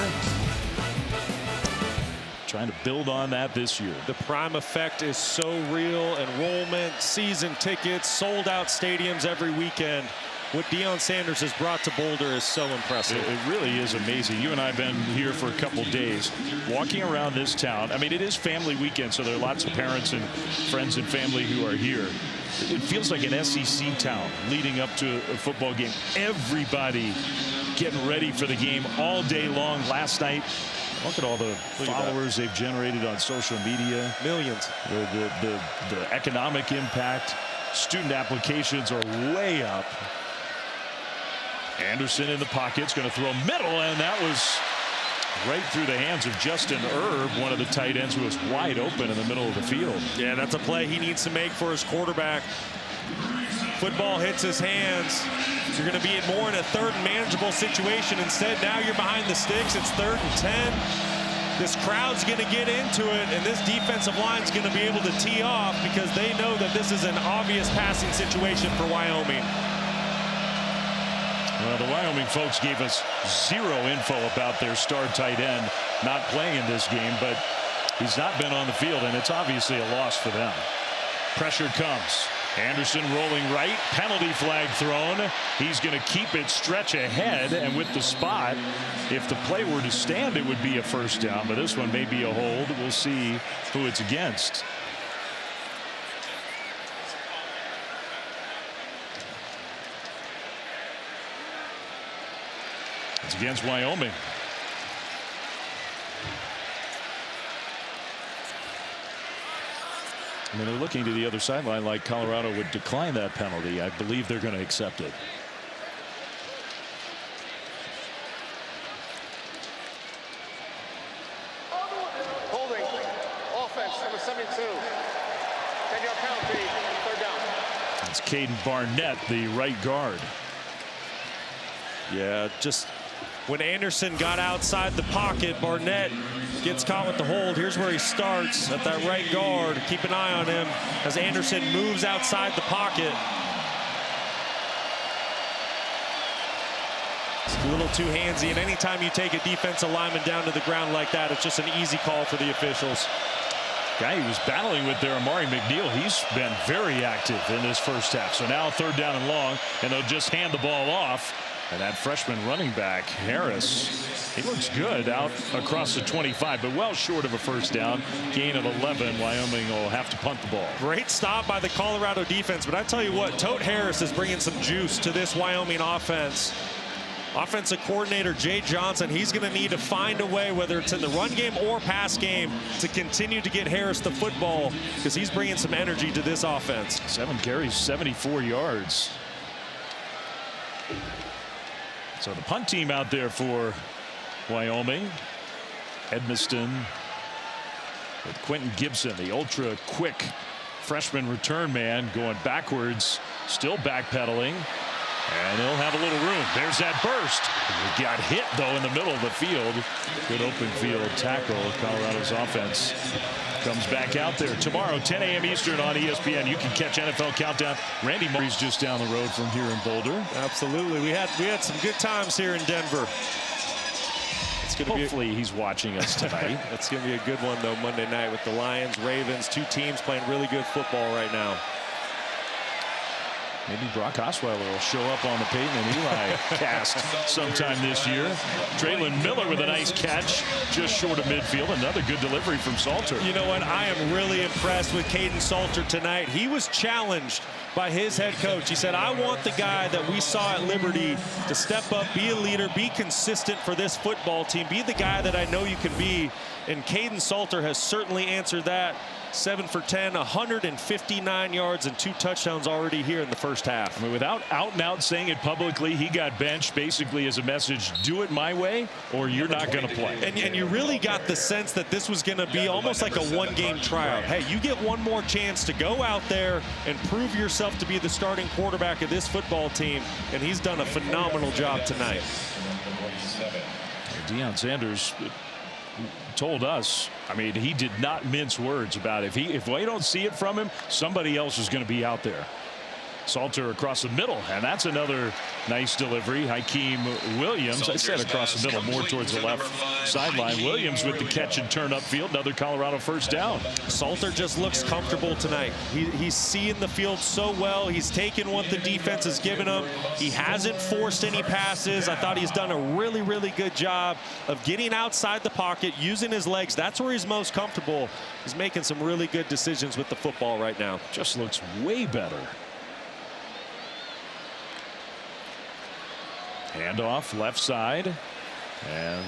Trying to build on that this year. The Prime effect is so real. Enrollment, season tickets, sold out stadiums every weekend. What Deion Sanders has brought to Boulder is so impressive. It really is amazing. You and I have been here for a couple days walking around this town. I mean, it is family weekend, so there are lots of parents and friends and family who are here. It feels like an SEC town leading up to a football game. Everybody getting ready for the game all day long. Last night, look at all the followers they've generated on social media. Millions. The economic impact. Student applications are way up. Anderson in the pocket's going to throw middle, and that was right through the hands of Justin Erb, one of the tight ends who was wide open in the middle of the field. Yeah, that's a play he needs to make for his quarterback. Football hits his hands. You're going to be more in a third and manageable situation. Instead, now you're behind the sticks. It's 3rd and 10. This crowd's going to get into it, and this defensive line's going to be able to tee off because they know that this is an obvious passing situation for Wyoming. Well, the Wyoming folks gave us 0 info about their star tight end not playing in this game, but he's not been on the field, and it's obviously a loss for them. Pressure comes. Anderson rolling right. Penalty flag thrown. He's going to keep it stretch ahead, and with the spot, if the play were to stand, it would be a first down, but this one may be a hold. We'll see who it's against. It's against Wyoming. I mean, they're looking to the other sideline like Colorado would decline that penalty. I believe they're going to accept it. Holding. Offense, number 72. 10-yard penalty, 3rd down. It's Caden Barnett, the right guard. Yeah, just when Anderson got outside the pocket, Barnett gets caught with the hold. Here's where he starts at that right guard. Keep an eye on him as Anderson moves outside the pocket. It's a little too handsy, and anytime you take a defensive lineman down to the ground like that, it's just an easy call for the officials. Guy he was battling with there, Amari McNeil, he's been very active in this first half. So now 3rd down and long, and they'll just hand the ball off. And that freshman running back, Harris, he looks good out across the 25, but well short of a first down. Gain of 11. Wyoming will have to punt the ball. Great stop by the Colorado defense, but I tell you what, Tote Harris is bringing some juice to this Wyoming offense. Offensive coordinator Jay Johnson, he's going to need to find a way, whether it's in the run game or pass game, to continue to get Harris the football because he's bringing some energy to this offense. 7 carries, 74 yards. So the punt team out there for Wyoming. Edmiston with Quentin Gibson, the ultra quick freshman return man, going backwards, still backpedaling. And he'll have a little room. There's that burst. He got hit, though, in the middle of the field. Good open field tackle. Colorado's offense comes back out there. Tomorrow, 10 a.m. Eastern on ESPN. You can catch NFL Countdown. Randy Murray's just down the road from here in Boulder. Absolutely. We had some good times here in Denver. It's gonna Hopefully he's watching us tonight. It's going to be a good one, though, Monday night with the Lions, Ravens, 2 teams playing really good football right now. Maybe Brock Osweiler will show up on the Peyton and Eli cast sometime this year. Traylon Miller with a nice catch just short of midfield. Another good delivery from Salter. You know what? I am really impressed with Caden Salter tonight. He was challenged by his head coach. He said, I want the guy that we saw at Liberty to step up, be a leader, be consistent for this football team, be the guy that I know you can be. And Caden Salter has certainly answered that. 7 for 10, 159 yards and 2 touchdowns already here in the first half. I mean, without out and out saying it publicly, he got benched basically as a message, do it my way or you're not going to play. And you really got the sense that this was going to be almost like a one-game tryout. Hey, you get one more chance to go out there and prove yourself to be the starting quarterback of this football team, and he's done a phenomenal job tonight. Deion Sanders told us, I mean, he did not mince words about it. If we don't see it from him, somebody else is going to be out there. Salter across the middle, and that's another nice delivery. Hakeem Williams, I said across the middle, more towards the left sideline. Williams with the catch and turn upfield, another Colorado first down. Salter just looks comfortable tonight. He's seeing the field so well. He's taken what the defense has given him. He hasn't forced any passes. I thought he's done a really, really good job of getting outside the pocket, using his legs. That's where he's most comfortable. He's making some really good decisions with the football right now. Just looks way better. Handoff left side and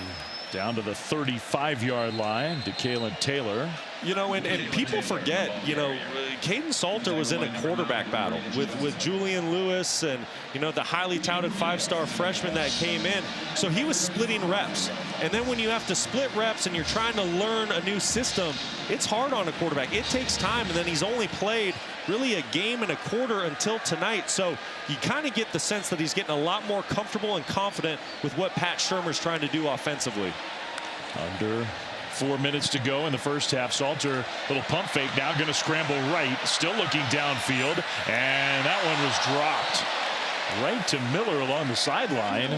down to the 35-yard line. DeKalen Taylor. You know, and people forget, you know, Caden Salter was in a quarterback battle with Julian Lewis and, you know, the highly touted 5-star freshman that came in. So he was splitting reps. And then when you have to split reps and you're trying to learn a new system, it's hard on a quarterback. It takes time, and then he's only played really a game and a quarter until tonight. So you kind of get the sense that he's getting a lot more comfortable and confident with what Pat Shurmur's trying to do offensively. Under 4 minutes to go in the first half. Salter, little pump fake, now going to scramble right, still looking downfield, and that one was dropped right to Miller along the sideline.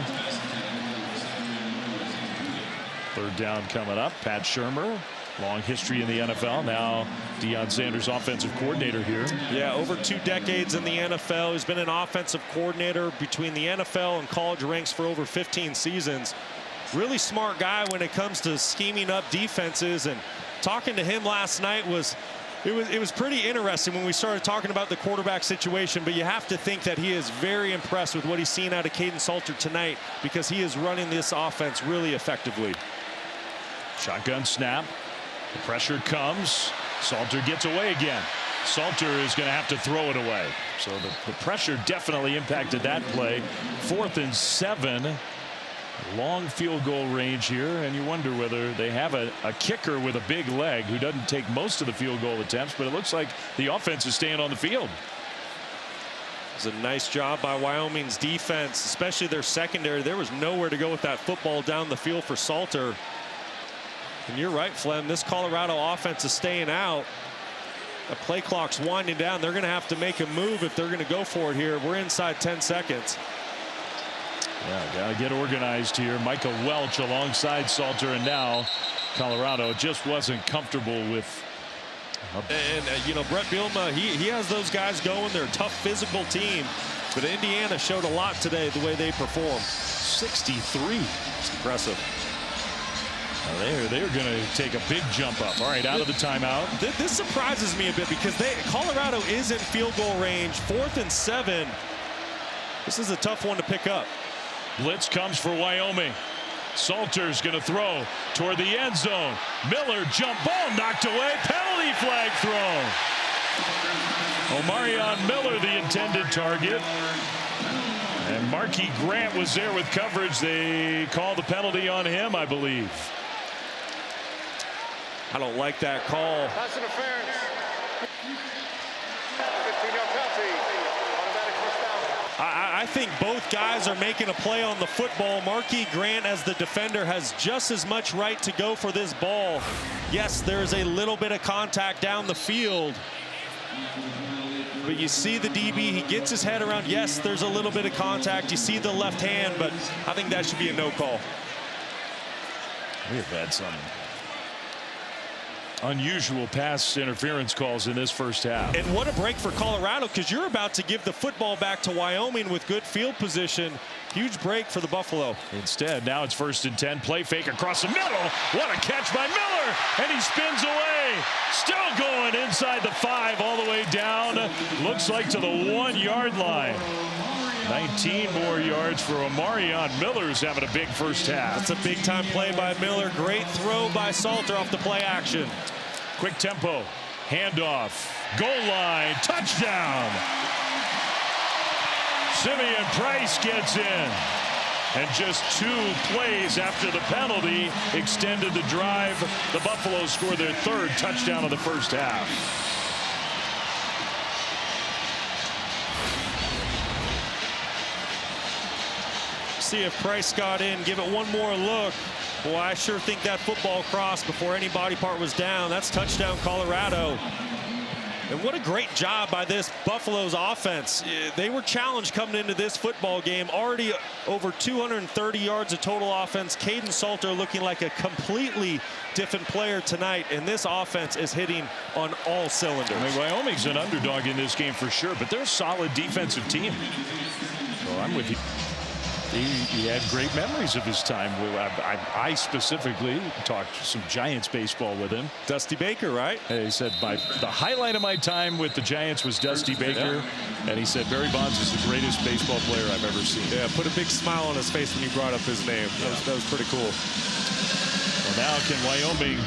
Third down coming up. Pat Shurmur, long history in the NFL. Now Deion Sanders, offensive coordinator here. Yeah, over 2 decades in the NFL. He's been an offensive coordinator between the NFL and college ranks for over 15 seasons. Really smart guy when it comes to scheming up defenses, and talking to him last night was pretty interesting when we started talking about the quarterback situation. But you have to think that he is very impressed with what he's seen out of Caden Salter tonight, because he is running this offense really effectively. Shotgun snap. The pressure comes. Salter gets away again. Salter is going to have to throw it away. So the pressure definitely impacted that play. 4th and 7. Long field goal range here, and you wonder whether they have a kicker with a big leg who doesn't take most of the field goal attempts, but it looks like the offense is staying on the field. It's a nice job by Wyoming's defense, especially their secondary. There was nowhere to go with that football down the field for Salter. And you're right, Flem, this Colorado offense is staying out. The play clock's winding down. They're going to have to make a move if they're going to go for it here. We're inside 10 seconds. Yeah, got to get organized here. Michael Welch alongside Salter, and now Colorado just wasn't comfortable with. And you know, Brett Bielema, he has those guys going. They're a tough physical team, but Indiana showed a lot today the way they performed. 63. It's impressive. They're going to take a big jump up. All right, out of the timeout. This surprises me a bit, because Colorado is in field goal range. 4th and 7. This is a tough one to pick up. Blitz comes for Wyoming. Salter's going to throw toward the end zone. Miller jump ball knocked away. Penalty flag thrown. Omarion Miller, the intended target. And Marquis Grant was there with coverage. They called the penalty on him, I believe. I don't like that call. Pass interference. 15-yard penalty. Automatic first down. I think both guys are making a play on the football. Marquis Grant, as the defender, has just as much right to go for this ball. Yes, there's a little bit of contact down the field, but you see the DB, he gets his head around. Yes, there's a little bit of contact. You see the left hand, but I think that should be a no call. We have had some unusual pass interference calls in this first half. And what a break for Colorado, because you're about to give the football back to Wyoming with good field position. Huge break for the Buffalo. Instead, now it's 1st and 10. Play fake across the middle. What a catch by Miller. And he spins away. Still going inside the 5 all the way down. Looks like to the 1-yard line. 19 more yards for Omarion Miller, who's having a big first half. That's a big time play by Miller. Great throw by Salter off the play action. Quick tempo. Handoff. Goal line. Touchdown. Simeon Price gets in. And just 2 plays after the penalty extended the drive. The Buffalo scored their 3rd touchdown of the first half. See if Price got in, give it one more look. Boy, I sure think that football crossed before any body part was down. That's touchdown Colorado. And what a great job by this Buffalo's offense. They were challenged coming into this football game. Already over 230 yards of total offense. Caden Salter looking like a completely different player tonight. And this offense is hitting on all cylinders. I mean, Wyoming's an underdog in this game for sure, but they're a solid defensive team. So I'm with you. He had great memories of his time. I specifically talked some Giants baseball with him. Dusty Baker, right? He said, the highlight of my time with the Giants was Dusty Baker. Yeah. And he said, Barry Bonds is the greatest baseball player I've ever seen. Yeah, put a big smile on his face when you brought up his name. That was pretty cool. Well, now can Wyoming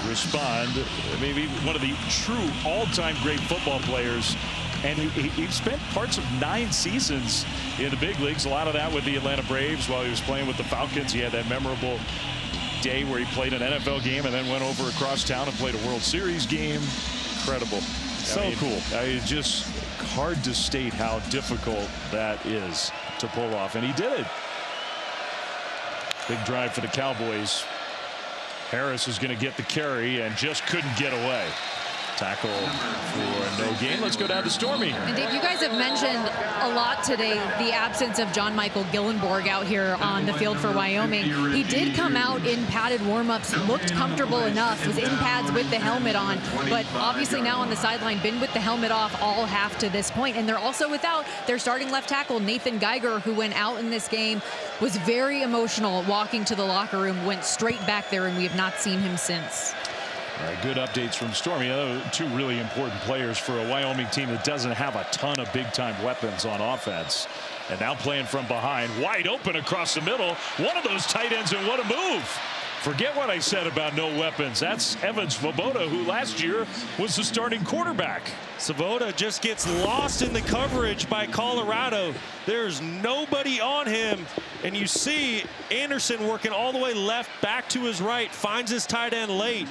respond. Maybe one of the true all-time great football players. And he spent parts of 9 seasons in the big leagues. A lot of that with the Atlanta Braves while he was playing with the Falcons. He had that memorable day where he played an NFL game and then went over across town and played a World Series game. Incredible. So cool. Just hard to state how difficult that is to pull off. And he did it. Big drive for the Cowboys. Harris is going to get the carry and just couldn't get away. Tackle for no gain. Let's go down to Stormy. And Dave, you guys have mentioned a lot today the absence of John Michael Gillenborg out here on the field for Wyoming. He did come out in padded warmups, looked comfortable enough, was in pads with the helmet on, but obviously now on the sideline, been with the helmet off all half to this point. And they're also without their starting left tackle, Nathan Geiger, who went out in this game, was very emotional walking to the locker room, went straight back there, and we have not seen him since. All right, good updates from Stormy. Two really important players for a Wyoming team that doesn't have a ton of big-time weapons on offense. And now playing from behind, wide open across the middle. One of those tight ends, and what a move. Forget what I said about no weapons. That's Evan Svoboda, who last year was the starting quarterback. Svoboda just gets lost in the coverage by Colorado. There's nobody on him. And you see Anderson working all the way left back to his right, finds his tight end late.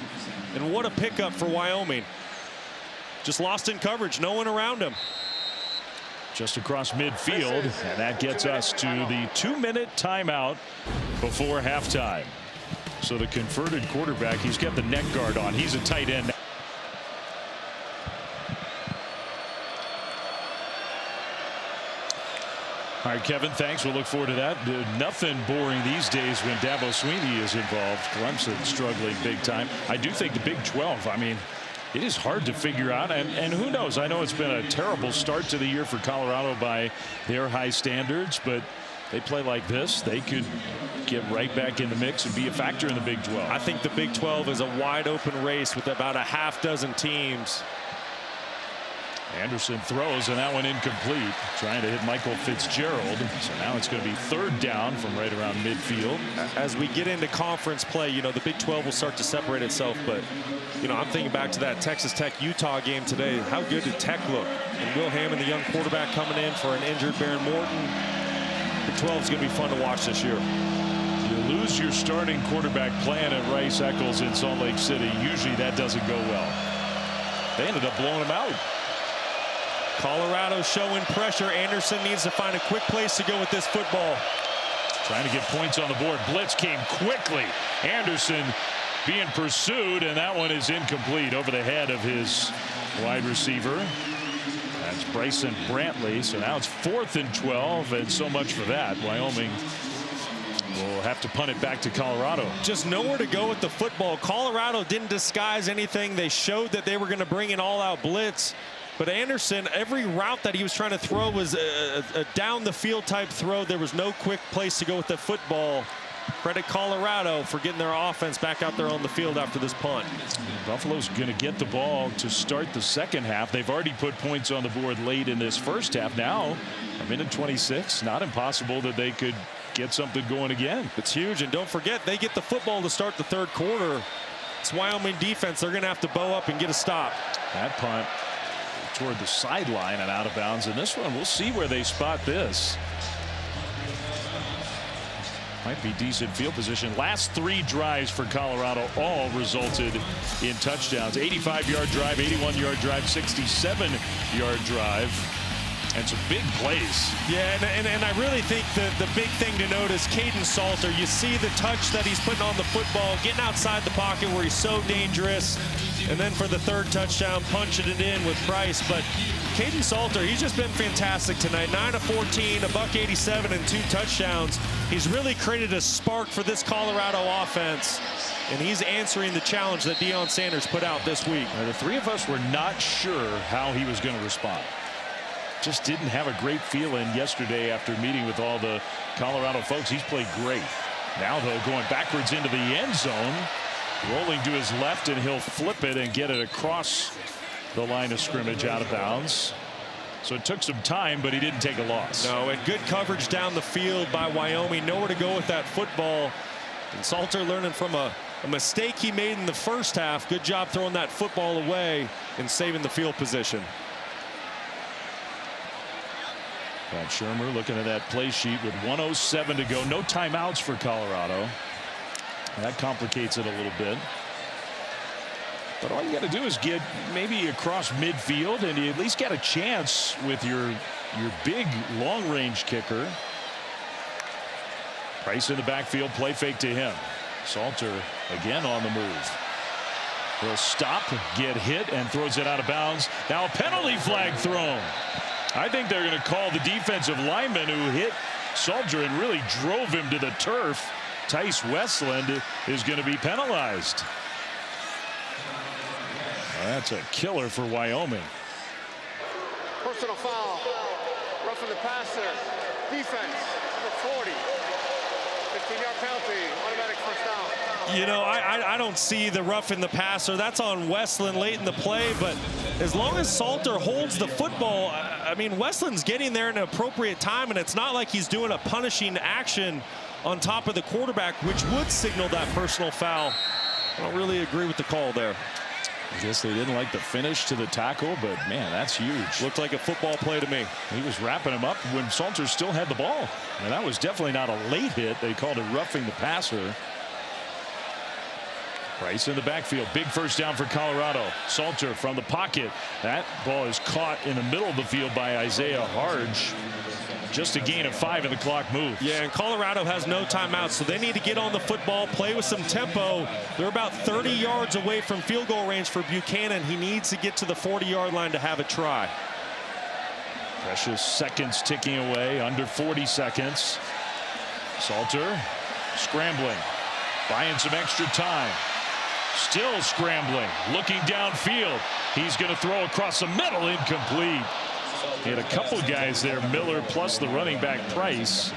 And what a pickup for Wyoming. Just lost in coverage, no one around him. Just across midfield, and that gets us to the 2-minute timeout before halftime. So the converted quarterback, he's got the neck guard on. He's a tight end. All right, Kevin, thanks. We'll look forward to that. Nothing boring these days when Dabo Swinney is involved. Clemson struggling big time. I do think the Big 12, I mean, it is hard to figure out. And who knows? I know it's been a terrible start to the year for Colorado by their high standards, but they play like this, they could get right back in the mix and be a factor in the Big 12. I think the Big 12 is a wide open race with about a half dozen teams. Anderson throws, and that one incomplete. Trying to hit Michael Fitzgerald. So now it's going to be 3rd down from right around midfield. As we get into conference play, you know, the Big 12 will start to separate itself. But, you know, I'm thinking back to that Texas Tech-Utah game today. How good did Tech look? And Will Hammond, the young quarterback, coming in for an injured Baron Morton. Big 12 is going to be fun to watch this year. You lose your starting quarterback playing at Rice Eccles in Salt Lake City. Usually that doesn't go well. They ended up blowing him out. Colorado showing pressure. Anderson needs to find a quick place to go with this football. Trying to get points on the board. Blitz came quickly. Anderson being pursued, and that one is incomplete over the head of his wide receiver. That's Bryson Brantley. So now it's 4th and 12, and so much for that. Wyoming will have to punt it back to Colorado. Just nowhere to go with the football. Colorado didn't disguise anything. They showed that they were going to bring an all-out blitz. But Anderson, every route that he was trying to throw was a down the field type throw. There was no quick place to go with the football. Credit Colorado for getting their offense back out there on the field after this punt. Buffalo's going to get the ball to start the second half. They've already put points on the board late in this first half. Now, a minute 26, not impossible that they could get something going again. It's huge. And don't forget, they get the football to start the 3rd quarter. It's Wyoming defense. They're going to have to bow up and get a stop. That punt toward the sideline and out of bounds. And this one, we'll see where they spot this. Might be decent field position. Last 3 drives for Colorado all resulted in touchdowns. 85-yard drive, 81-yard drive, 67-yard drive. And some big plays. Yeah, and I really think the big thing to note is Caden Salter. You see the touch that he's putting on the football, getting outside the pocket where he's so dangerous. And then for the 3rd touchdown, punching it in with Price. But Caden Salter, he's just been fantastic tonight. 9 of 14, a $187, and 2 touchdowns. He's really created a spark for this Colorado offense. And he's answering the challenge that Deion Sanders put out this week. The 3 of us were not sure how he was going to respond. Just didn't have a great feeling yesterday after meeting with all the Colorado folks. He's played great. Now, though, going backwards into the end zone, rolling to his left, and he'll flip it and get it across the line of scrimmage out of bounds. So it took some time, but he didn't take a loss. No, and good coverage down the field by Wyoming. Nowhere to go with that football. And Salter learning from a a mistake he made in the first half. Good job throwing that football away and saving the field position. Pat Shermer looking at that play sheet with 1:07 to go. No timeouts for Colorado. That complicates it a little bit. But all you got to do is get maybe across midfield, and you at least get a chance with your big long-range kicker. Price in the backfield, play fake to him. Salter again on the move. He'll stop, get hit, and throws it out of bounds. Now a penalty flag thrown. I think they're going to call the defensive lineman who hit Salter and really drove him to the turf. Tice Westland is going to be penalized. That's a killer for Wyoming. Personal foul. Roughing the passer. Defense. Number 40. 15-yard penalty. Automatic first down. You know, I don't see the roughing the passer. That's on Westland late in the play. But as long as Salter holds the football, I mean, Westland's getting there in an appropriate time. And it's not like he's doing a punishing action on top of the quarterback, which would signal that personal foul. I don't really agree with the call there. I guess they didn't like the finish to the tackle, but man, that's huge. Looked like a football play to me. He was wrapping him up when Salter still had the ball. And that was definitely not a late hit. They called it roughing the passer. Price in the backfield. Big first down for Colorado. Salter from the pocket. That ball is caught in the middle of the field by Isaiah Harge. Just a gain of 5 and the clock moves. Yeah, and Colorado has no timeouts, so they need to get on the football, play with some tempo. They're about 30 yards away from field goal range for Buchanan. He needs to get to the 40-yard line to have a try. Precious seconds ticking away, under 40 seconds. Salter scrambling, buying some extra time. Still scrambling, looking downfield. He's going to throw across the middle, incomplete. He had a couple guys there, Miller plus the running back Price.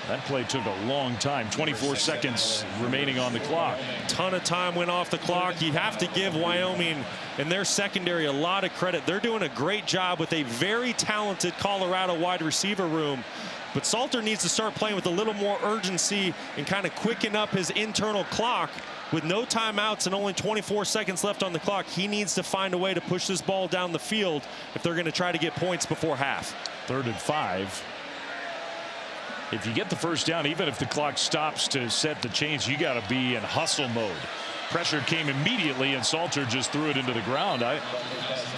That play took a long time. 24 seconds remaining on the clock. Ton of time went off the clock. You have to give Wyoming and their secondary a lot of credit. They're doing a great job with a very talented Colorado wide receiver room. But Salter needs to start playing with a little more urgency and kind of quicken up his internal clock. With no timeouts and only 24 seconds left on the clock, he needs to find a way to push this ball down the field if they're going to try to get points before half. 3rd and 5. If you get the first down, even if the clock stops to set the chains, you got to be in hustle mode. Pressure came immediately, and Salter just threw it into the ground. I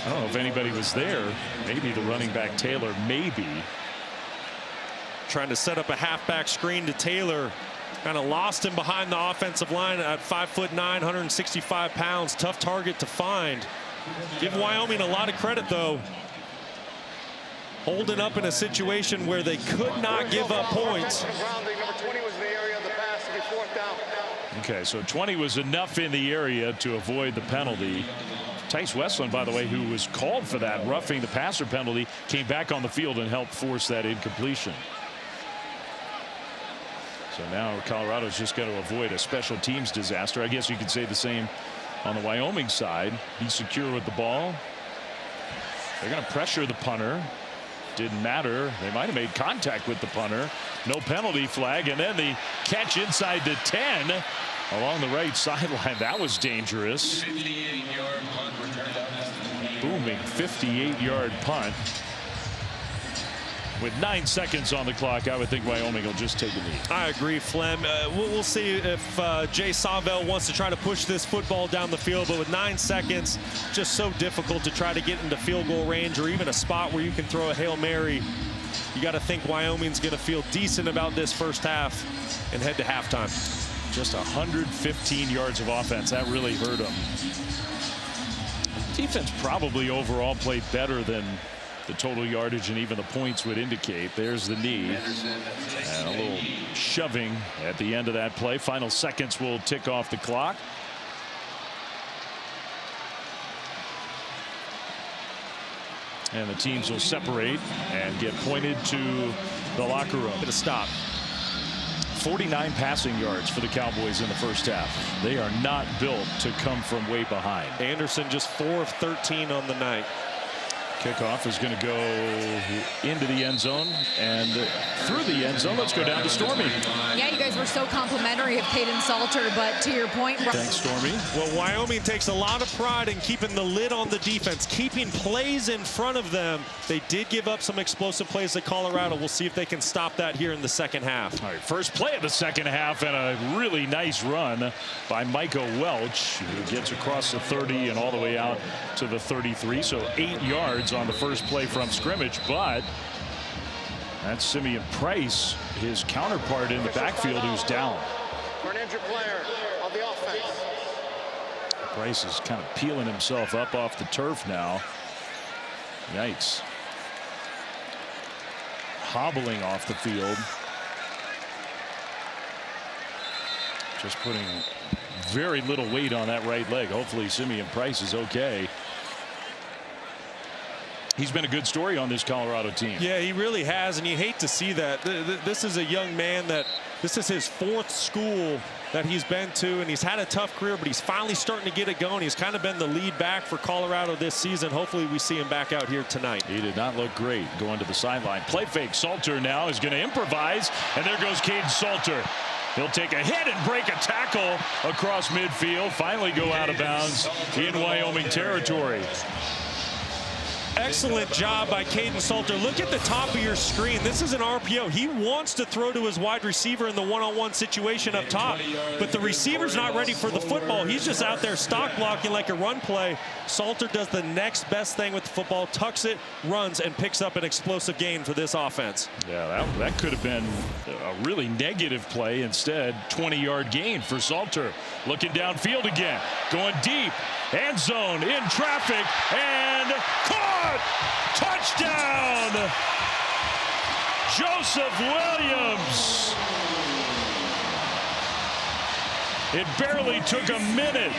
don't know if anybody was there. Maybe the running back Taylor, maybe. Trying to set up a halfback screen to Taylor. Kind of lost him behind the offensive line at 5'9", 165 pounds. Tough target to find. Give Wyoming a lot of credit, though. Holding up in a situation where they could not give up points. Okay, so 20 was enough in the area to avoid the penalty. Tice Westland, by the way, who was called for that roughing the passer penalty, came back on the field and helped force that incompletion. So now Colorado's just got to avoid a special teams disaster. I guess you could say the same on the Wyoming side. Be secure with the ball. They're going to pressure the punter. Didn't matter. They might have made contact with the punter. No penalty flag. And then the catch inside the 10 along the right sideline. That was dangerous. 58-yard punt return. Booming 58-yard punt. With 9 seconds on the clock, I would think Wyoming will just take a knee. I agree, Flem. We'll see if Jay Sawvell wants to try to push this football down the field, but with 9 seconds, just so difficult to try to get into field goal range or even a spot where you can throw a Hail Mary. You got to think Wyoming's going to feel decent about this first half and head to halftime. Just 115 yards of offense. That really hurt them. Defense probably overall played better than the total yardage and even the points would indicate. There's the knee. And a little shoving at the end of that play. Final seconds will tick off the clock. And the teams will separate and get pointed to the locker room. Gonna stop. 49 passing yards for the Cowboys in the first half. They are not built to come from way behind. Anderson just 4 of 13 on the night. Kickoff is going to go into the end zone and through the end zone. Let's go down to Stormy. Yeah, you guys were so complimentary of Caden Salter, but to your point, thanks, Stormy. Well, Wyoming takes a lot of pride in keeping the lid on the defense, keeping plays in front of them. They did give up some explosive plays to Colorado. We'll see if they can stop that here in the second half. All right, first play of the second half, and a really nice run by Micah Welch, who gets across the 30 and all the way out to the 33. So 8 yards on the first play from scrimmage, but that's Simeon Price, his counterpart in the backfield, who's down. For an injured player on the offense. Price is kind of peeling himself up off the turf now. Yikes. Hobbling off the field. Just putting very little weight on that right leg. Hopefully Simeon Price is okay. He's been a good story on this Colorado team. Yeah, he really has, and you hate to see that. This is a young man that this is his 4th school that he's been to, and he's had a tough career, but he's finally starting to get it going. He's kind of been the lead back for Colorado this season. Hopefully we see him back out here tonight. He did not look great going to the sideline. Play fake. Salter now is going to improvise, and there goes Caden Salter. He'll take a hit and break a tackle across midfield, finally go out of bounds in Wyoming territory. Excellent job by Caden Salter. Look at the top of your screen. This is an RPO. He wants to throw to his wide receiver in the one-on-one situation up top, but the receiver's not ready for the football. He's just out there stock blocking like a run play. Salter does the next best thing with the football, tucks it, runs, and picks up an explosive gain for this offense. Yeah, that could have been a really negative play. Instead, 20-yard gain for Salter. Looking downfield again, going deep, end zone, in traffic, and caught! Touchdown! Joseph Williams. It barely took a minute,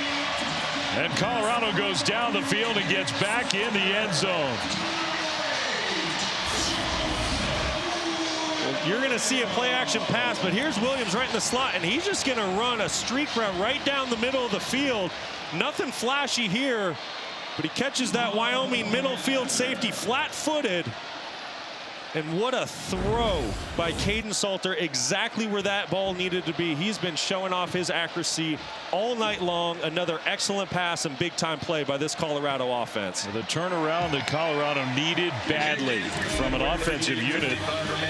and Colorado goes down the field and gets back in the end zone. You're going to see a play action pass, but here's Williams right in the slot, and he's just going to run a streak route right down the middle of the field. Nothing flashy here, but he catches that Wyoming middle field safety flat-footed. And what a throw by Caden Salter, exactly where that ball needed to be. He's been showing off his accuracy all night long. Another excellent pass and big-time play by this Colorado offense. The turnaround that Colorado needed badly from an offensive unit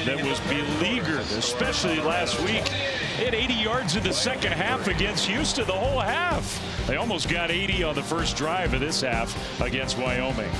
that was beleaguered, especially last week. They had 80 yards in the second half against Houston the whole half. They almost got 80 on the first drive of this half against Wyoming.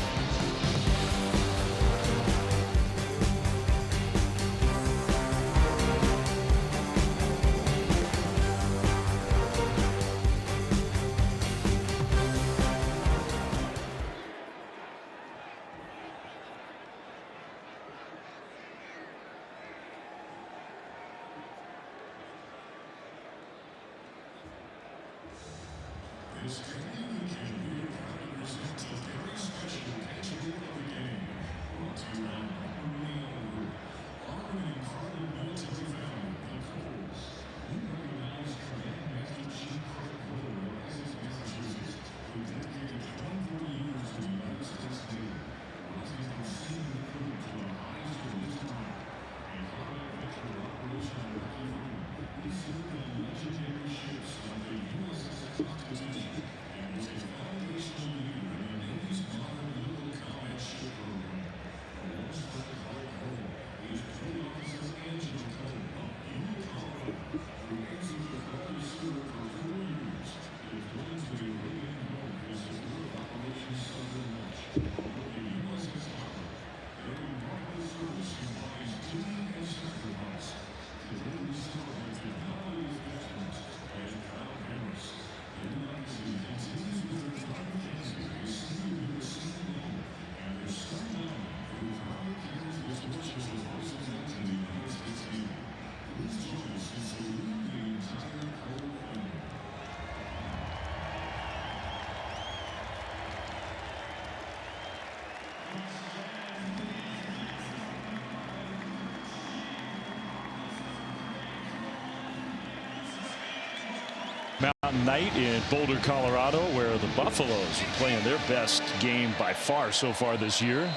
Mountain Night in Boulder, Colorado, where the Buffaloes are playing their best game by far so far this year.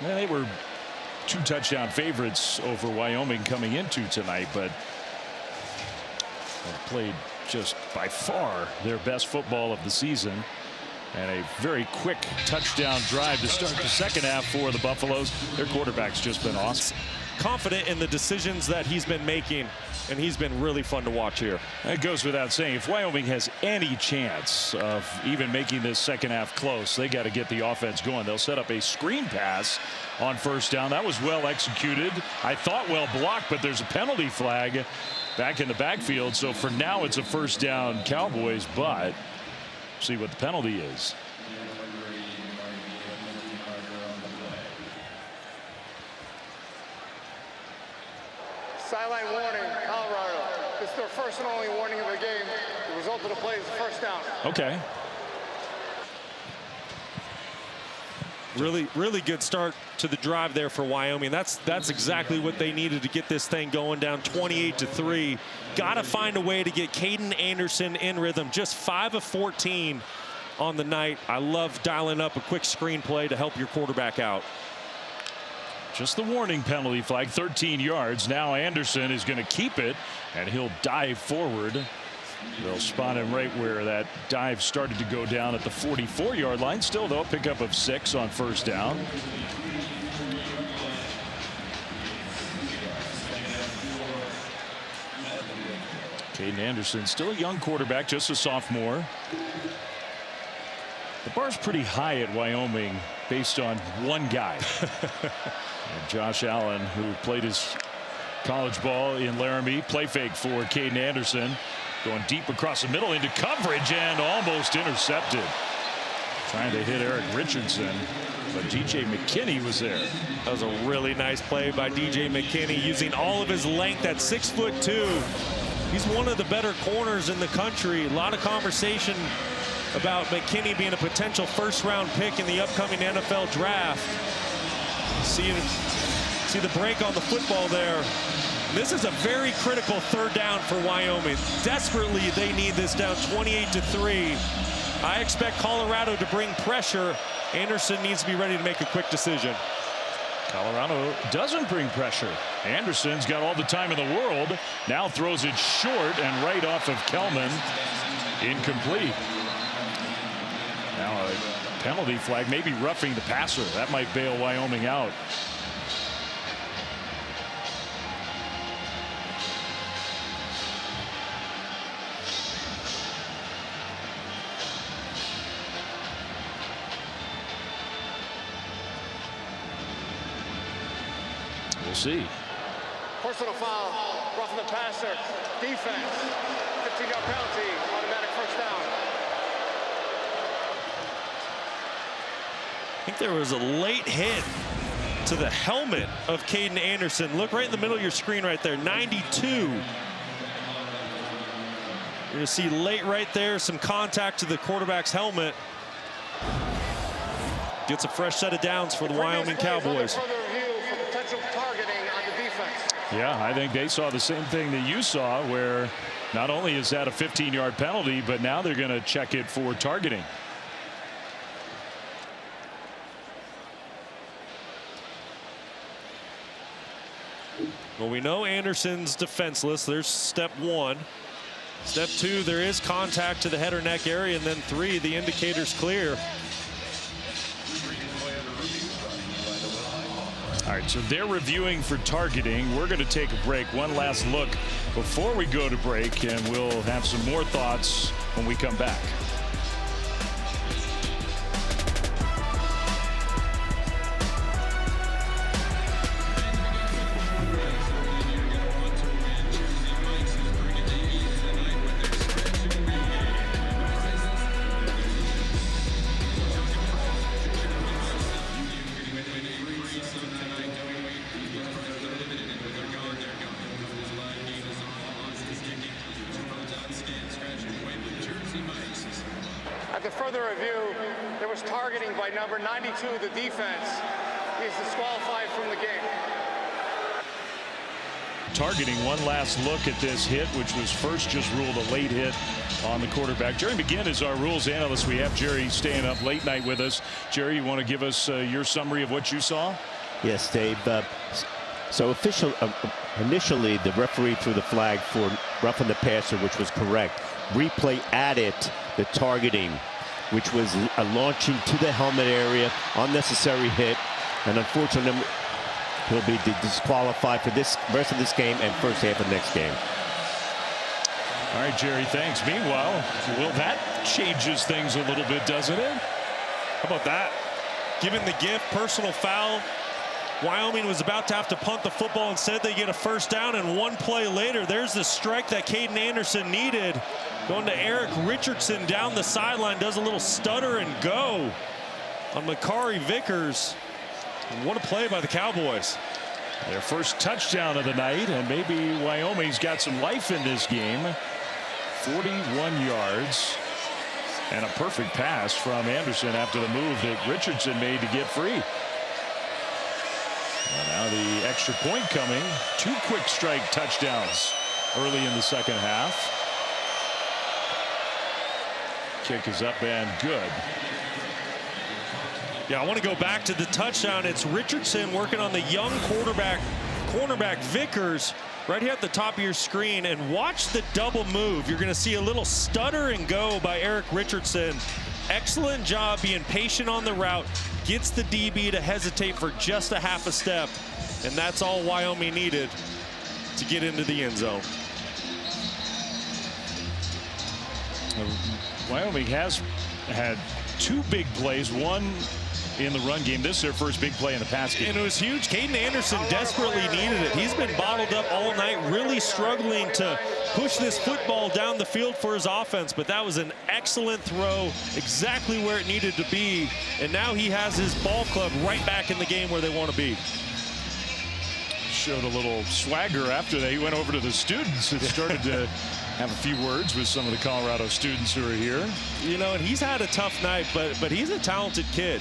And they were 2 touchdown favorites over Wyoming coming into tonight, but they played just by far their best football of the season. And a very quick touchdown drive to start the second half for the Buffaloes. Their quarterback's just been awesome. Confident in the decisions that he's been making, and he's been really fun to watch here. That goes without saying. If Wyoming has any chance of even making this second half close, they got to get the offense going. They'll set up a screen pass on first down. That was well executed. I thought well blocked, but there's a penalty flag back in the backfield. So for now, it's a first down Cowboys, but see what the penalty is. Sideline warning, Colorado. This is their first and only warning of the game. The result of the play is a first down. Okay. Really good start to the drive there for Wyoming. That's exactly what they needed to get this thing going, down 28-3. Got to find a way to get Caden Anderson in rhythm. Just 5 of 14 on the night. I love dialing up a quick screen play to help your quarterback out. Just the warning penalty flag, 13 yards. Now Anderson is going to keep it, and he'll dive forward. They'll spot him right where that dive started to go down at the 44-yard line. Still, though, pickup of 6 on first down. Caden Anderson, still a young quarterback, just a sophomore. The bar's pretty high at Wyoming based on one guy. Josh Allen, who played his college ball in Laramie. Play fake for Caden Anderson. Going deep across the middle into coverage and almost intercepted. Trying to hit Eric Richardson, but DJ McKinney was there. That was a really nice play by DJ McKinney, using all of his length at 6'2". He's one of the better corners in the country. A lot of conversation about McKinney being a potential first-round pick in the upcoming NFL draft. See the break on the football there. This is a very critical third down for Wyoming. Desperately, they need this down 28-3. I expect Colorado to bring pressure. Anderson needs to be ready to make a quick decision. Colorado doesn't bring pressure. Anderson's got all the time in the world. Now throws it short and right off of Kelman. Incomplete. Now a penalty flag, maybe roughing the passer. That might bail Wyoming out. We'll see. Personal foul, roughing the passer, defense, 15-yard penalty, automatic first down. I think there was a late hit to the helmet of Caden Anderson. Look right in the middle of your screen right there, 92. You're going to see late right there, some contact to the quarterback's helmet. Gets a fresh set of downs for the Wyoming Cowboys. Yeah, I think they saw the same thing that you saw, where not only is that a 15-yard penalty, but now they're going to check it for targeting. Well, we know Anderson's defenseless. There's step 1. Step 2, there is contact to the head or neck area, and then 3, the indicator's clear. All right, so they're reviewing for targeting. We're going to take a break. One last look before we go to break, and we'll have some more thoughts when we come back. After further review, there was targeting by number 92 of the defense. He is disqualified from the game. targeting. One last look at this hit, which was first just ruled a late hit on the quarterback. Jerry McGinn is our rules analyst. We have Jerry staying up late night with us. Jerry, you want to give us your summary of what you saw? Yes, Dave. So initially, the referee threw the flag for roughing the passer, which was correct. Replay added the targeting, which was a launching to the helmet area, unnecessary hit, and unfortunately, he'll be disqualified for this rest of this game and first half of next game. All right, Jerry, thanks. Meanwhile, well, that changes things a little bit, doesn't it? How about that? Given the gift, personal foul. Wyoming was about to have to punt the football. Instead, they get a first down, and one play later, there's the strike that Caden Anderson needed. Going to Eric Richardson down the sideline, does a little stutter and go on Makari Vickers. And what a play by the Cowboys. Their first touchdown of the night, and maybe Wyoming's got some life in this game. 41 yards and a perfect pass from Anderson after the move that Richardson made to get free. Well, now the extra point coming. 2 quick strike touchdowns early in the second half. Kick is up and good. Yeah, I want to go back to the touchdown. It's Richardson working on the young cornerback Vickers right here at the top of your screen, and watch the double move. You're going to see a little stutter and go by Eric Richardson. Excellent job being patient on the route, gets the DB to hesitate for just a half a step, and that's all Wyoming needed to get into the end zone. Wyoming has had 2 big plays, one in the run game. This is their first big play in the pass game. And it was huge. Caden Anderson desperately needed it. He's been bottled up all night, really struggling to push this football down the field for his offense. But that was an excellent throw, exactly where it needed to be. And now he has his ball club right back in the game where they want to be. Showed a little swagger after that. He went over to the students and started to have a few words with some of the Colorado students who are here. You know, and he's had a tough night, but he's a talented kid.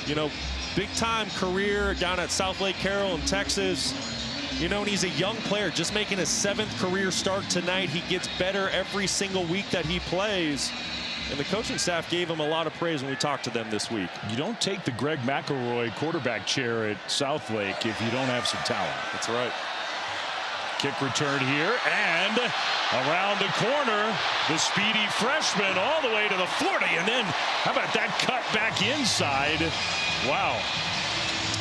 You know, big-time career down at South Lake Carroll in Texas. You know, and he's a young player, just making his 7th career start tonight. He gets better every single week that he plays. And the coaching staff gave him a lot of praise when we talked to them this week. You don't take the Greg McElroy quarterback chair at South Lake if you don't have some talent. That's right. Kick return here, and around the corner, the speedy freshman all the way to the 40, and then how about that cut back inside? Wow.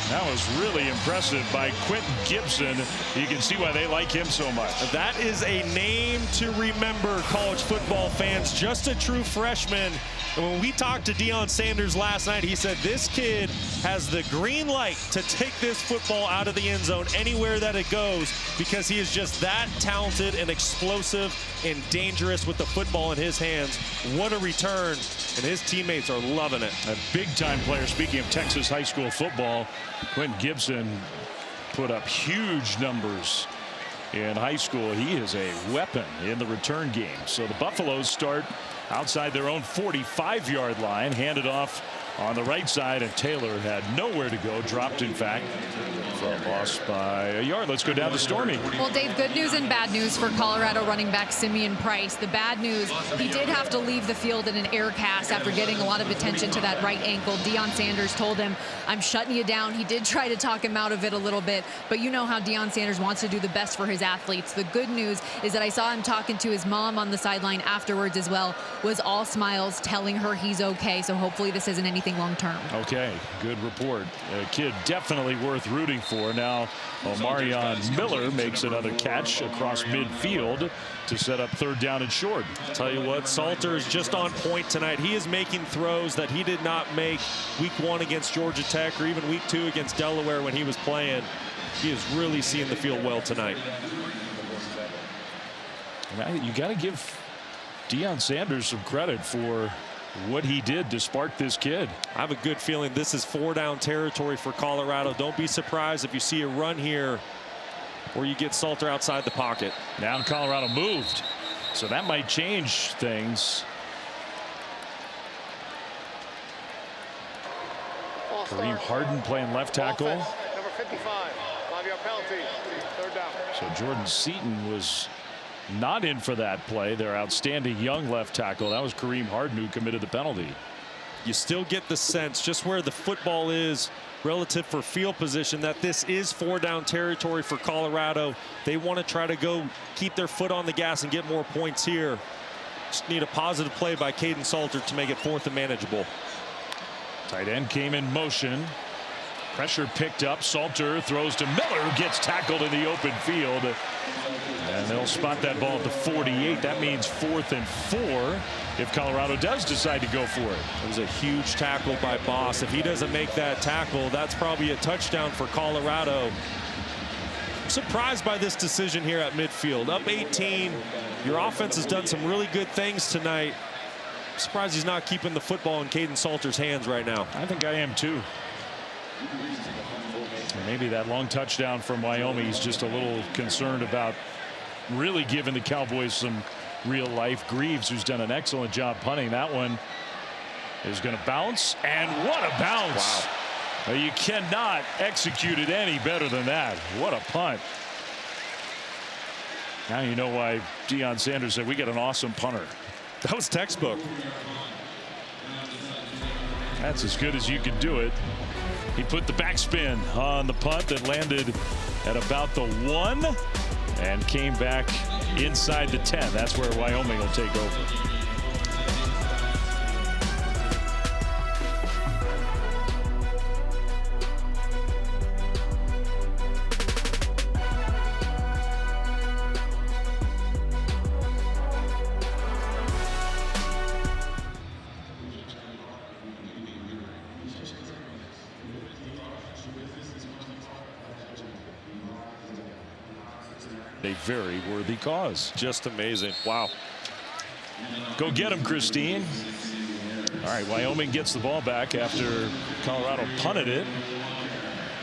That was really impressive by Quentin Gibson. You can see why they like him so much. That is a name to remember, college football fans. Just a true freshman. And when we talked to Deion Sanders last night, he said this kid has the green light to take this football out of the end zone anywhere that it goes, because he is just that talented and explosive and dangerous with the football in his hands. What a return, and his teammates are loving it. A big-time player. Speaking of Texas high school football, Quentin Gibson put up huge numbers in high school. He is a weapon in the return game. So the Buffaloes start outside their own 45-yard line, handed off on the right side, and Taylor had nowhere to go, dropped in fact, lost by a yard. Let's go down to Stormy. Well, Dave, good news and bad news for Colorado running back Simeon Price. The bad news, he did have to leave the field in an air cast after getting a lot of attention to that right ankle. Deion Sanders told him, I'm shutting you down. He did try to talk him out of it a little bit, but you know how Deion Sanders wants to do the best for his athletes. The good news is that I saw him talking to his mom on the sideline afterwards as well, was all smiles, telling her he's okay. So hopefully this isn't anything long term. Okay, good report. A kid definitely worth rooting for. Now Omarion Miller makes another catch across midfield to set up 3rd down and short. Tell you what, Salter is just on point tonight. He is making throws that he did not make week 1 against Georgia Tech or even week 2 against Delaware when he was playing. He is really seeing the field well tonight. You got to give Deion Sanders some credit for what he did to spark this kid. I have a good feeling this is 4-down territory for Colorado. Don't be surprised if you see a run here or you get Salter outside the pocket. Now Colorado moved, so that might change things. Kareem Harden playing left tackle. Offense, number 55, 5-yard penalty, 3rd down. So Jordan Seaton was not in for that play. Their outstanding young left tackle. That was Kareem Harden who committed the penalty. You still get the sense just where the football is relative for field position that this is 4-down territory for Colorado. They want to try to go keep their foot on the gas and get more points here. Just need a positive play by Caden Salter to make it 4th and manageable. Tight end came in motion. Pressure picked up. Salter throws to Miller, who gets tackled in the open field. And they'll spot that ball at the 48. That means 4th and 4 if Colorado does decide to go for it. It was a huge tackle by Boss. If he doesn't make that tackle, that's probably a touchdown for Colorado. I'm surprised by this decision here at midfield. Up 18. Your offense has done some really good things tonight. I'm surprised he's not keeping the football in Caden Salter's hands right now. I think I am too. And maybe that long touchdown from Wyoming, he's just a little concerned about really giving the Cowboys some real life. Greaves, who's done an excellent job punting, that one is going to bounce, and what a bounce. Wow. You cannot execute it any better than that. What a punt. Now you know why Deion Sanders said we got an awesome punter. That was textbook. That's as good as you could do it. He put the backspin on the punt that landed at about the 1 and came back inside the 10. That's where Wyoming will take over. A very worthy cause. Just amazing. Wow. Go get him, Christine. All right, Wyoming gets the ball back after Colorado punted it.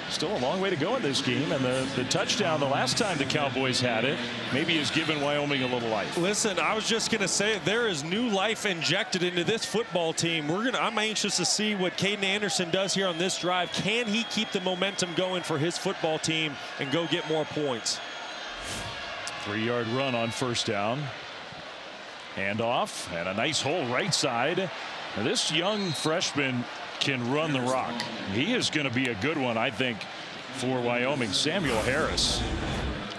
Still a long way to go in this game, and the touchdown the last time the Cowboys had it maybe has given Wyoming a little life. Listen, I was just going to say there is new life injected into this football team. I'm anxious to see what Caden Anderson does here on this drive. Can he keep the momentum going for his football team and go get more points? 3-yard run on 1st down. Handoff and a nice hole right side. Now, this young freshman can run the rock. He is going to be a good one, I think, for Wyoming. Samuel Harris.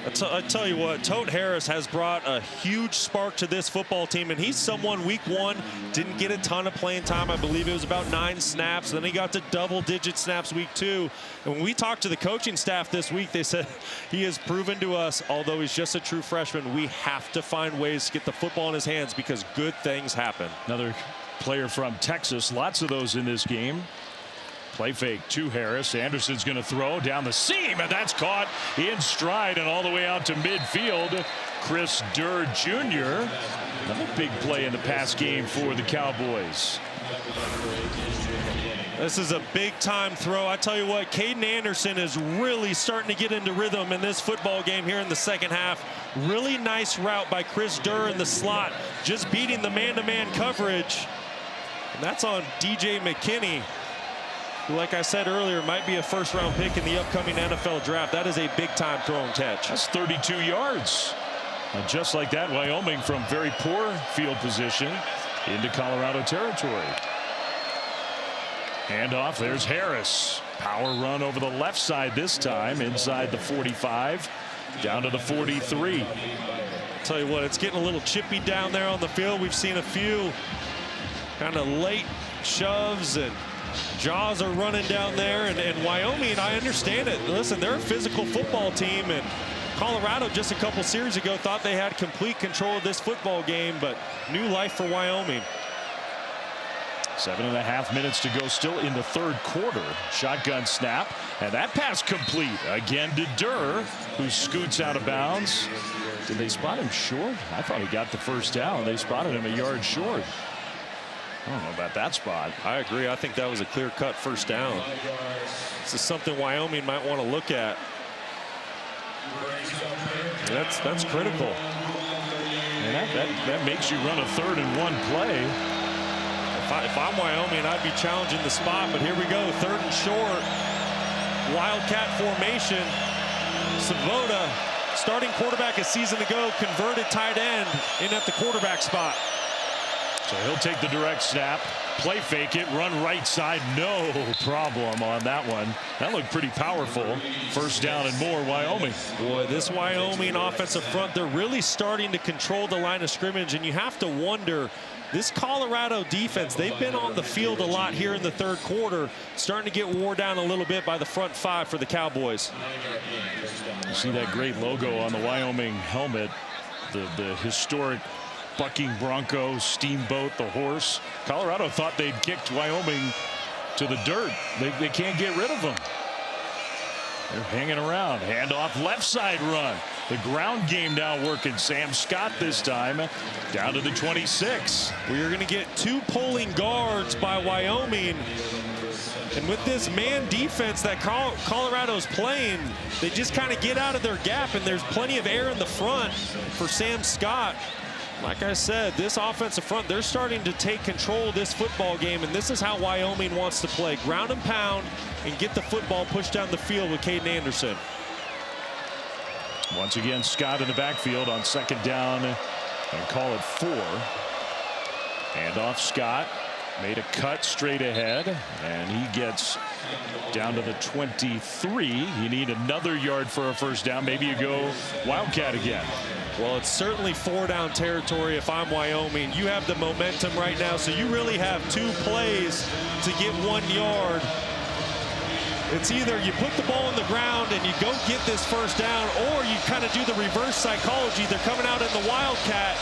I tell you what, Tote Harris has brought a huge spark to this football team, and he's someone week 1 didn't get a ton of playing time. I believe it was about 9 snaps. Then he got to double-digit snaps week 2. And when we talked to the coaching staff this week, they said he has proven to us, although he's just a true freshman, we have to find ways to get the football in his hands because good things happen. Another player from Texas, lots of those in this game. Play fake to Harris. Anderson's going to throw down the seam, and that's caught in stride and all the way out to midfield. Chris Durr Jr. Another big play in the pass game for the Cowboys. This is a big-time throw. I tell you what, Caden Anderson is really starting to get into rhythm in this football game here in the second half. Really nice route by Chris Durr in the slot, just beating the man-to-man coverage. And that's on DJ McKinney, who, like I said earlier, might be a first-round pick in the upcoming NFL draft. That is a big-time throw and catch. That's 32 yards. And just like that, Wyoming from very poor field position into Colorado territory. Handoff, there's Harris. Power run over the left side this time, inside the 45, down to the 43. Tell you what, it's getting a little chippy down there on the field. We've seen a few kind of late shoves, and jaws are running down there. And Wyoming, I understand it. Listen, they're a physical football team, and Colorado just a couple series ago thought they had complete control of this football game, but new life for Wyoming. 7.5 minutes to go still in the 3rd quarter. Shotgun snap, and that pass complete again to Durr, who scoots out of bounds. Did they spot him short? I thought he got the first down. They spotted him a yard short. I don't know about that spot. I agree. I think that was a clear-cut first down. This is something Wyoming might want to look at. That's critical. And that makes you run a 3rd and 1 play. If I'm Wyoming, I'd be challenging the spot, but here we go, 3rd and short. Wildcat formation. Svoboda starting quarterback a season ago, converted tight end in at the quarterback spot. So he'll take the direct snap, play fake it, run right side, no problem on that one. That looked pretty powerful. First down and more, Wyoming. Boy, this Wyoming offensive front, they're really starting to control the line of scrimmage, and you have to wonder, this Colorado defense, they've been on the field a lot here in the third quarter, starting to get wore down a little bit by the front five for the Cowboys. You see that great logo on the Wyoming helmet, the historic bucking bronco, steamboat, the horse. Colorado thought they'd kicked Wyoming to the dirt. They can't get rid of them. They're hanging around. Handoff, left side run. The ground game now working. Sam Scott this time down to the 26. We're going to get two pulling guards by Wyoming. And with this man defense that Colorado's playing, they just kind of get out of their gap, and there's plenty of air in the front for Sam Scott. Like I said, this offensive front, they're starting to take control of this football game, and this is how Wyoming wants to play. Ground and pound and get the football pushed down the field with Caden Anderson. Once again, Scott in the backfield on second down and call it 4. Handoff, Scott made a cut straight ahead, and he gets down to the 23. You need another yard for a first down. Maybe you go Wildcat again. Well, it's certainly 4-down territory if I'm Wyoming. You have the momentum right now, so you really have 2 plays to get 1 yard. It's either you put the ball on the ground and you go get this first down, or you kind of do the reverse psychology. They're coming out in the Wildcat.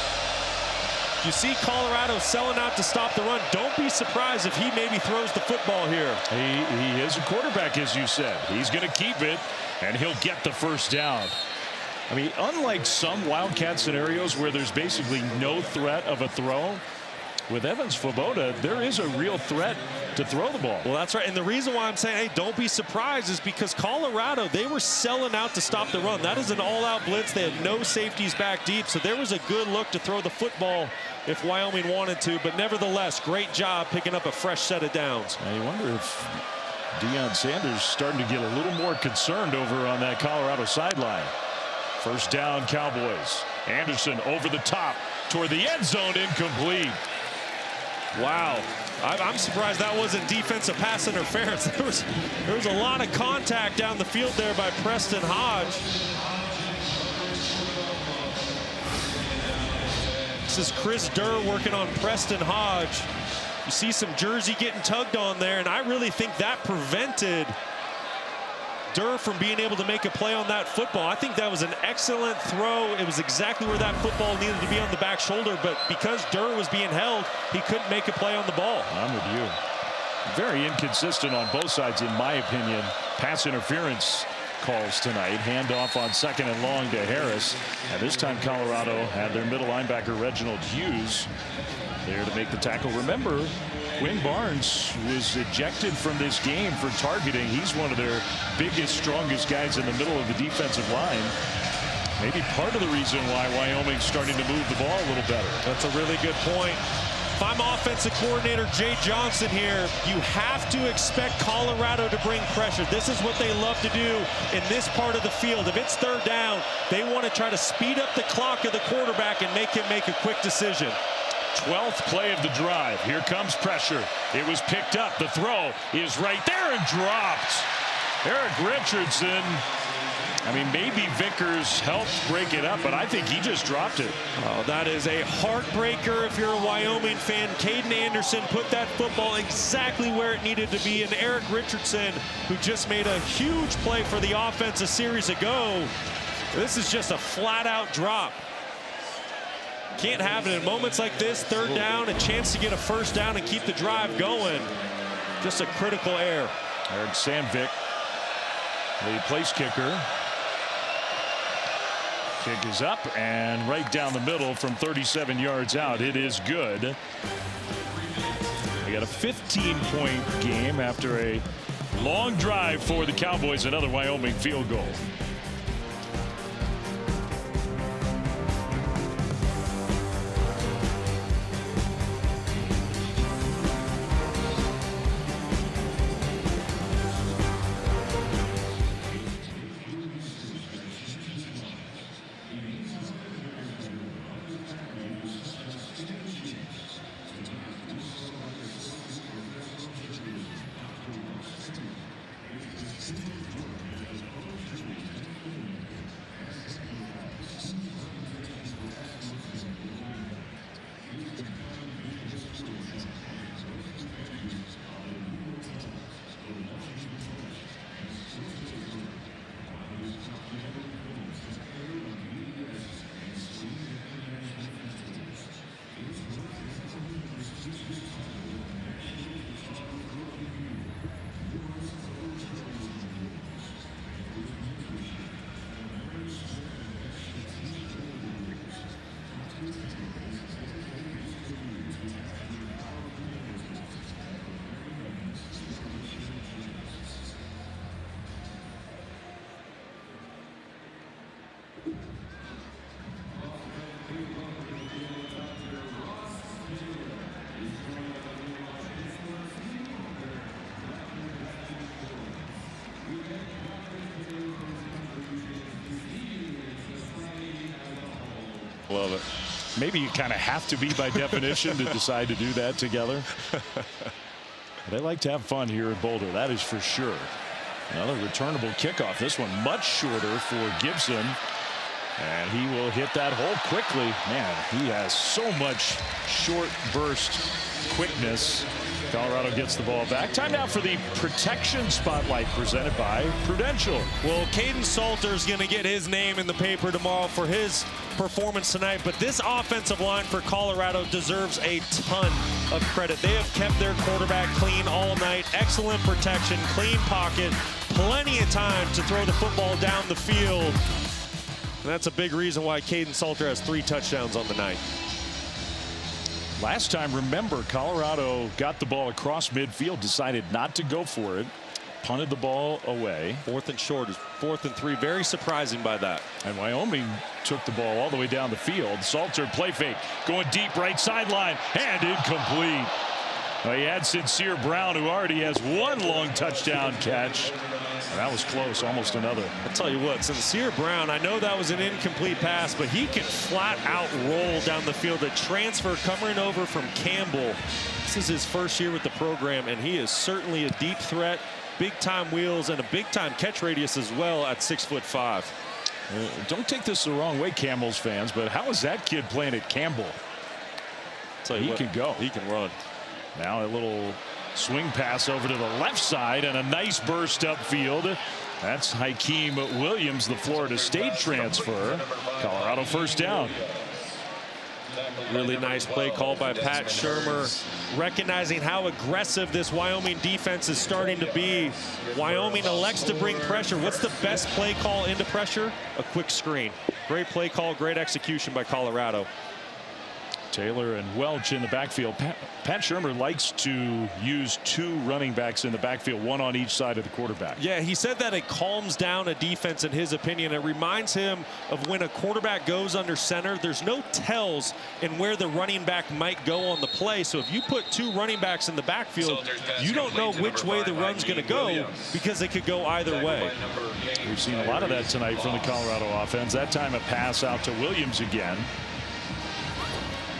You see Colorado selling out to stop the run. Don't be surprised if he maybe throws the football here. He is a quarterback, as you said. He's going to keep it, and he'll get the first down. I mean, unlike some Wildcat scenarios where there's basically no threat of a throw, with Evans Svoboda, there is a real threat to throw the ball. Well, that's right. And the reason why I'm saying, hey, don't be surprised is because Colorado, they were selling out to stop the run. That is an all-out blitz. They had no safeties back deep, so there was a good look to throw the football if Wyoming wanted to. But nevertheless, great job picking up a fresh set of downs. Now you wonder if Deion Sanders starting to get a little more concerned over on that Colorado sideline. First down, Cowboys. Anderson over the top toward the end zone, incomplete. Wow. I'm surprised that wasn't defensive pass interference. There was a lot of contact down the field there by Preston Hodge. This is Chris Durr working on Preston Hodge. You see some jersey getting tugged on there, and I really think that prevented Durr from being able to make a play on that football. I think that was an excellent throw. It was exactly where that football needed to be on the back shoulder, but because Durr was being held, he couldn't make a play on the ball. I'm with you. Very inconsistent on both sides, in my opinion. Pass interference calls tonight. Handoff on second and long to Harris. And this time Colorado had their middle linebacker Reginald Hughes there to make the tackle. Remember, Quinn Barnes was ejected from this game for targeting. He's one of their biggest, strongest guys in the middle of the defensive line. Maybe part of the reason why Wyoming's starting to move the ball a little better. That's a really good point. If I'm offensive coordinator Jay Johnson here, you have to expect Colorado to bring pressure. This is what they love to do in this part of the field. If it's third down, they want to try to speed up the clock of the quarterback and make him make a quick decision. 12th play of the drive. Here comes pressure. It was picked up. The throw is right there and dropped. Eric Richardson. I mean, maybe Vickers helped break it up, but I think he just dropped it. Oh, that is a heartbreaker if you're a Wyoming fan. Caden Anderson put that football exactly where it needed to be, and Eric Richardson, who just made a huge play for the offense a series ago, this is just a flat-out drop. Can't have it in moments like this. Third down, a chance to get a first down and keep the drive going. Just a critical error. Eric Sandvik, the place kicker. Kick is up and right down the middle from 37 yards out. It is good. We got a 15-point game after a long drive for the Cowboys. Another Wyoming field goal. Love it. Maybe you kind of have to be by definition to decide to do that together. They like to have fun here in Boulder, that is for sure. Another returnable kickoff. This one much shorter for Gibson. And he will hit that hole quickly. Man, he has so much short burst quickness. Colorado gets the ball back. Time now for the protection spotlight presented by Prudential. Well, Caden Salter's going to get his name in the paper tomorrow for his performance tonight, but this offensive line for Colorado deserves a ton of credit. They have kept their quarterback clean all night. Excellent protection, clean pocket, plenty of time to throw the football down the field. And that's a big reason why Caden Salter has 3 touchdowns on the night. Last time, remember, Colorado got the ball across midfield, decided not to go for it, punted the ball away. 4th and short is 4th and 3. Very surprising by that. And Wyoming took the ball all the way down the field. Salter play fake, going deep right sideline, and incomplete. Well, he had Sincere Brown, who already has 1 long touchdown catch. And that was close, almost another. I'll tell you what, Sincere Brown, I know that was an incomplete pass, but he can flat out roll down the field. A transfer coming over from Campbell. This is his first year with the program, and he is certainly a deep threat, big time wheels, and a big time catch radius as well at 6'5". Don't take this the wrong way, Campbell's fans, but how is that kid playing at Campbell? He can go. He can run. Now a little swing pass over to the left side and a nice burst upfield. That's Hakeem Williams, the Florida State transfer. Colorado first down. Really nice play call by Pat Shurmur, recognizing how aggressive this Wyoming defense is starting to be. Wyoming elects to bring pressure. What's the best play call into pressure? A quick screen. Great play call, great execution by Colorado. Taylor and Welch in the backfield. Pat Shurmur likes to use 2 running backs in the backfield, 1 on each side of the quarterback. Yeah, he said that it calms down a defense in his opinion. It reminds him of when a quarterback goes under center, there's no tells in where the running back might go on the play. So if you put 2 running backs in the backfield, you don't know which way the run's going to go because it could go either way. We've seen a lot of that tonight from the Colorado offense. That time a pass out to Williams again.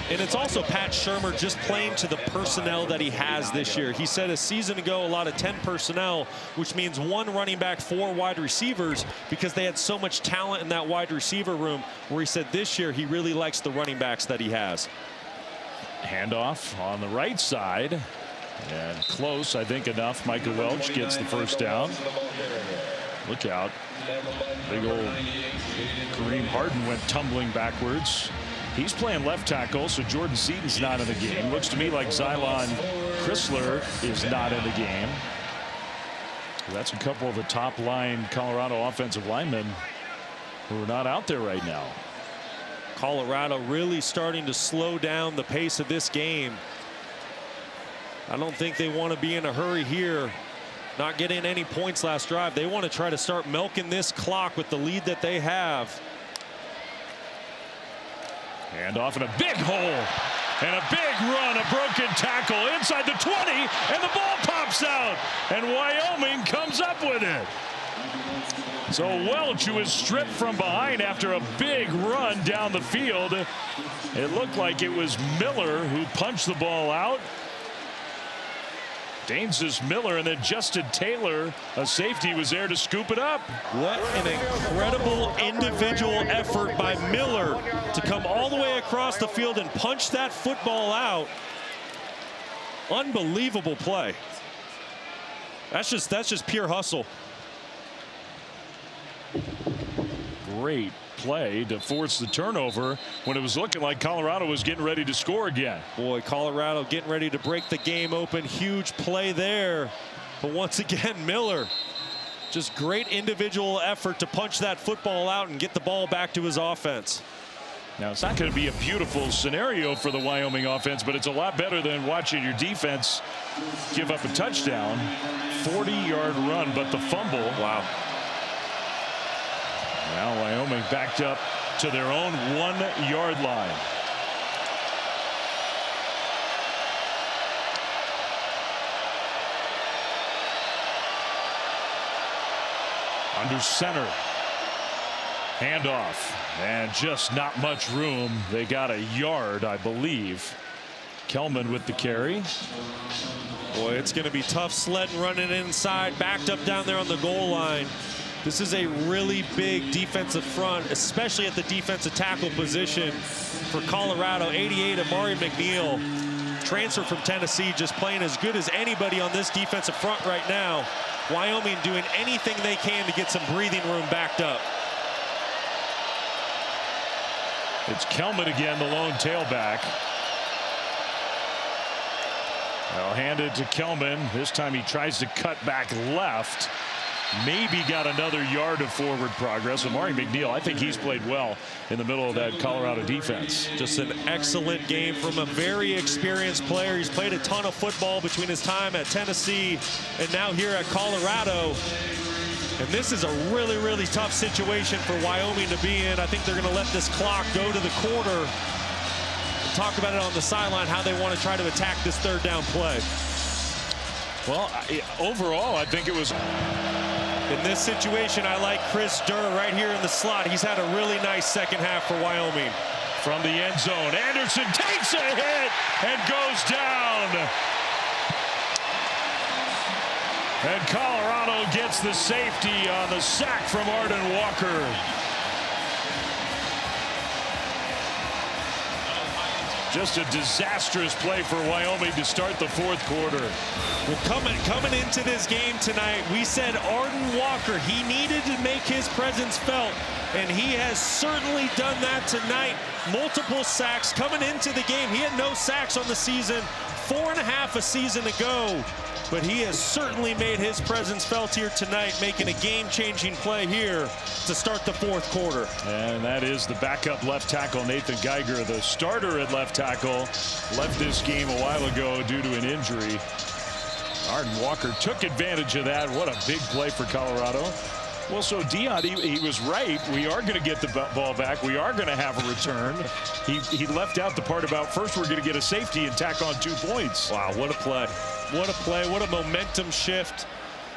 And it's also Pat Shurmur just playing to the personnel that he has this year. He said a season ago a lot of 10 personnel, which means 1 running back, 4 wide receivers, because they had so much talent in that wide receiver room, where he said this year he really likes the running backs that he has. Handoff on the right side. And close, I think enough. Michael Welch gets the first down. Look out. Big old Kareem Harden went tumbling backwards. He's playing left tackle, so Jordan Seaton's not in the game. Looks to me like Xylon Chrysler is not in the game. That's a couple of the top line Colorado offensive linemen who are not out there right now. Colorado really starting to slow down the pace of this game. I don't think they want to be in a hurry here. Not getting any points last drive. They want to try to start milking this clock with the lead that they have. And off in a big hole and a big run, a broken tackle inside the 20, and the ball pops out, and Wyoming comes up with it. So Welch, who was stripped from behind after a big run down the field, it looked like it was Miller who punched the ball out. Daines Miller, and then Justin Taylor, a safety, was there to scoop it up. What an incredible individual effort by Miller to come all the way across the field and punch that football out. Unbelievable play. That's just pure hustle. Great play to force the turnover when it was looking like Colorado was getting ready to score again. Boy, Colorado getting ready to break the game open. Huge play there. But once again, Miller, just great individual effort to punch that football out and get the ball back to his offense. Now, it's not going to be a beautiful scenario for the Wyoming offense, but it's a lot better than watching your defense give up a touchdown. 40-yard run, but the fumble. Wow. Now Wyoming backed up to their own 1-yard line. under center. Handoff, and just not much room. They got a yard, I believe. Kelman with the carry. Boy, it's going to be tough sledding, running inside, backed up down there on the goal line. This is a really big defensive front, especially at the defensive tackle position for Colorado. 88, Amari McNeil, transfer from Tennessee, just playing as good as anybody on this defensive front right now. Wyoming doing anything they can to get some breathing room backed up. It's Kelman again, the lone tailback. They'll hand it to Kelman. This time he tries to cut back left. Maybe got another yard of forward progress. Amari McNeil, I think he's played well in the middle of that Colorado defense. Just an excellent game from a very experienced player. He's played a ton of football between his time at Tennessee and now here at Colorado. And this is a really, really tough situation for Wyoming to be in. I think they're going to let this clock go to the quarter. We'll talk about it on the sideline, how they want to try to attack this third down play. Well, overall, I think it was... In this situation, I like Chris Durr right here in the slot. He's had a really nice second half for Wyoming. From the end zone, Anderson takes a hit and goes down. And Colorado gets the safety on the sack from Arden Walker. Just a disastrous play for Wyoming to start the fourth quarter. Well, coming into this game tonight, we said Arden Walker, he needed to make his presence felt, and he has certainly done that tonight. Multiple sacks coming into the game. He had no sacks on the season, 4.5 a season ago. But he has certainly made his presence felt here tonight, making a game-changing play here to start the fourth quarter. And that is the backup left tackle, Nathan Geiger. The starter at left tackle left this game a while ago due to an injury. Arden Walker took advantage of that. What a big play for Colorado. Well, so Dion, he was right. We are going to get the ball back. We are going to have a return. He left out the part about first we're going to get a safety and tack on 2 points. Wow, what a play. What a play, what a momentum shift.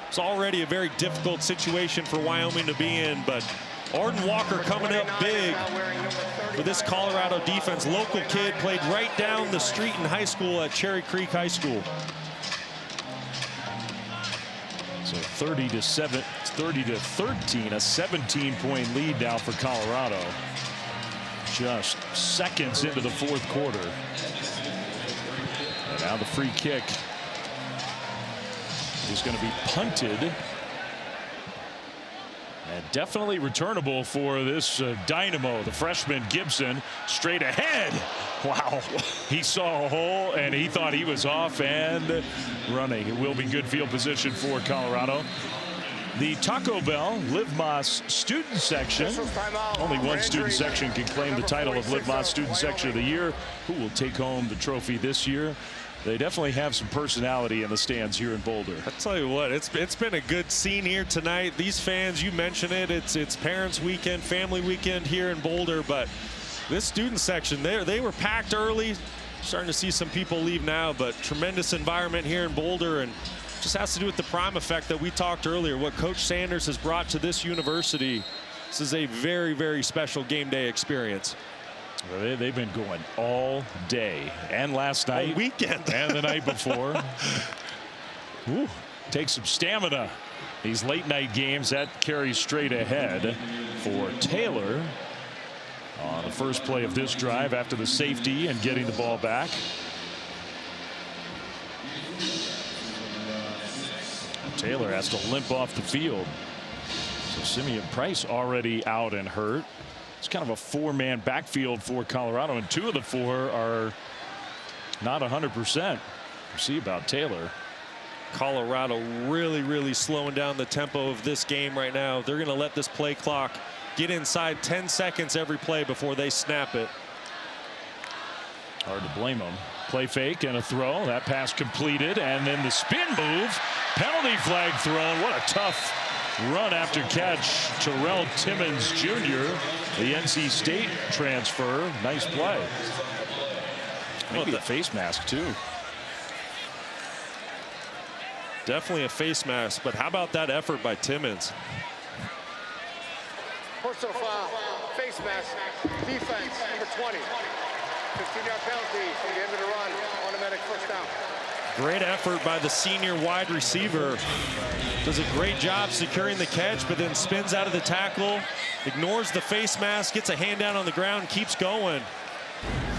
It's already a very difficult situation for Wyoming to be in, but Arden Walker coming up big for this Colorado defense. Local kid, played right down the street in high school at Cherry Creek High School. So 30 to 13, a 17-point lead now for Colorado. Just seconds into the fourth quarter. And now the free kick is going to be punted. And definitely returnable for this dynamo, the freshman Gibson, straight ahead. Wow. He saw a hole and he thought he was off and running. It will be good field position for Colorado. The Taco Bell Live Más student section. Only one student section can claim the title of Live Más student section of the year. Who will take home the trophy this year? They definitely have some personality in the stands here in Boulder. I tell you what, it's been a good scene here tonight. These fans, you mentioned it, it's parents weekend, family weekend here in Boulder, but this student section, they were packed early. Starting to see some people leave now, but tremendous environment here in Boulder, and just has to do with the prime effect that we talked earlier, what Coach Sanders has brought to this university. This is a very, very special game day experience. Well, they've been going all day and last night, all weekend, and the night before. Ooh, takes some stamina. These late night games, that carries straight ahead for Taylor on the first play of this drive after the safety and getting the ball back. Taylor has to limp off the field. So Simeon Price already out and hurt. It's kind of a 4-man backfield for Colorado, and 2 of the 4 are not 100%. We'll see about Taylor. Colorado really, really slowing down the tempo of this game right now. They're going to let this play clock get inside 10 seconds every play before they snap it. Hard to blame them. Play fake and a throw. That pass completed, and then the spin move. Penalty flag thrown. What a tough run after catch. Terrell Timmons Jr., the NC State transfer. Nice play. Maybe a face mask too. Definitely a face mask, but how about that effort by Timmons? Personal foul, face mask, defense, number 20. 15-yard penalty from the end of the run, automatic first down. Great effort by the senior wide receiver. Does a great job securing the catch, but then spins out of the tackle, ignores the face mask, gets a hand down on the ground, keeps going.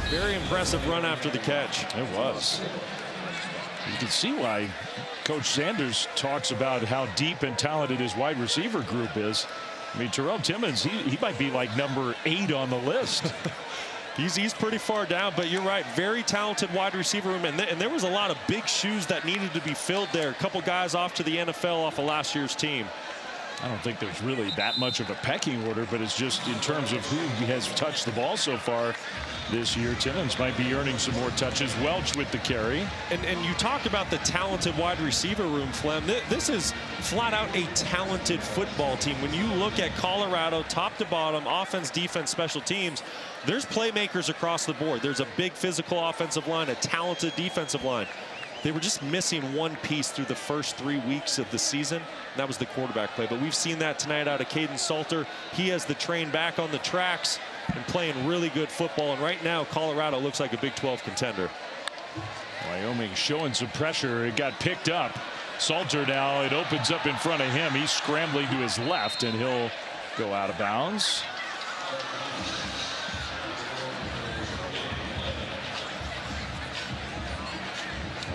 Very impressive run after the catch. It was. You can see why Coach Sanders talks about how deep and talented his wide receiver group is. I mean, Terrell Timmons, he might be like number 8 on the list. He's pretty far down, but you're right. Very talented wide receiver room, and there was a lot of big shoes that needed to be filled there. A couple guys off to the NFL off of last year's team. I don't think there's really that much of a pecking order, but it's just in terms of who has touched the ball so far this year. Timmons might be earning some more touches. Welch with the carry. And you talk about the talented wide receiver room, Flem. This is flat out a talented football team. When you look at Colorado, top to bottom, offense, defense, special teams, there's playmakers across the board. There's a big physical offensive line, a talented defensive line. They were just missing one piece through the first 3 weeks of the season, and that was the quarterback play. But we've seen that tonight out of Caden Salter. He has the train back on the tracks and playing really good football. And right now, Colorado looks like a Big 12 contender. Wyoming showing some pressure. It got picked up. Salter now, it opens up in front of him. He's scrambling to his left, and he'll go out of bounds.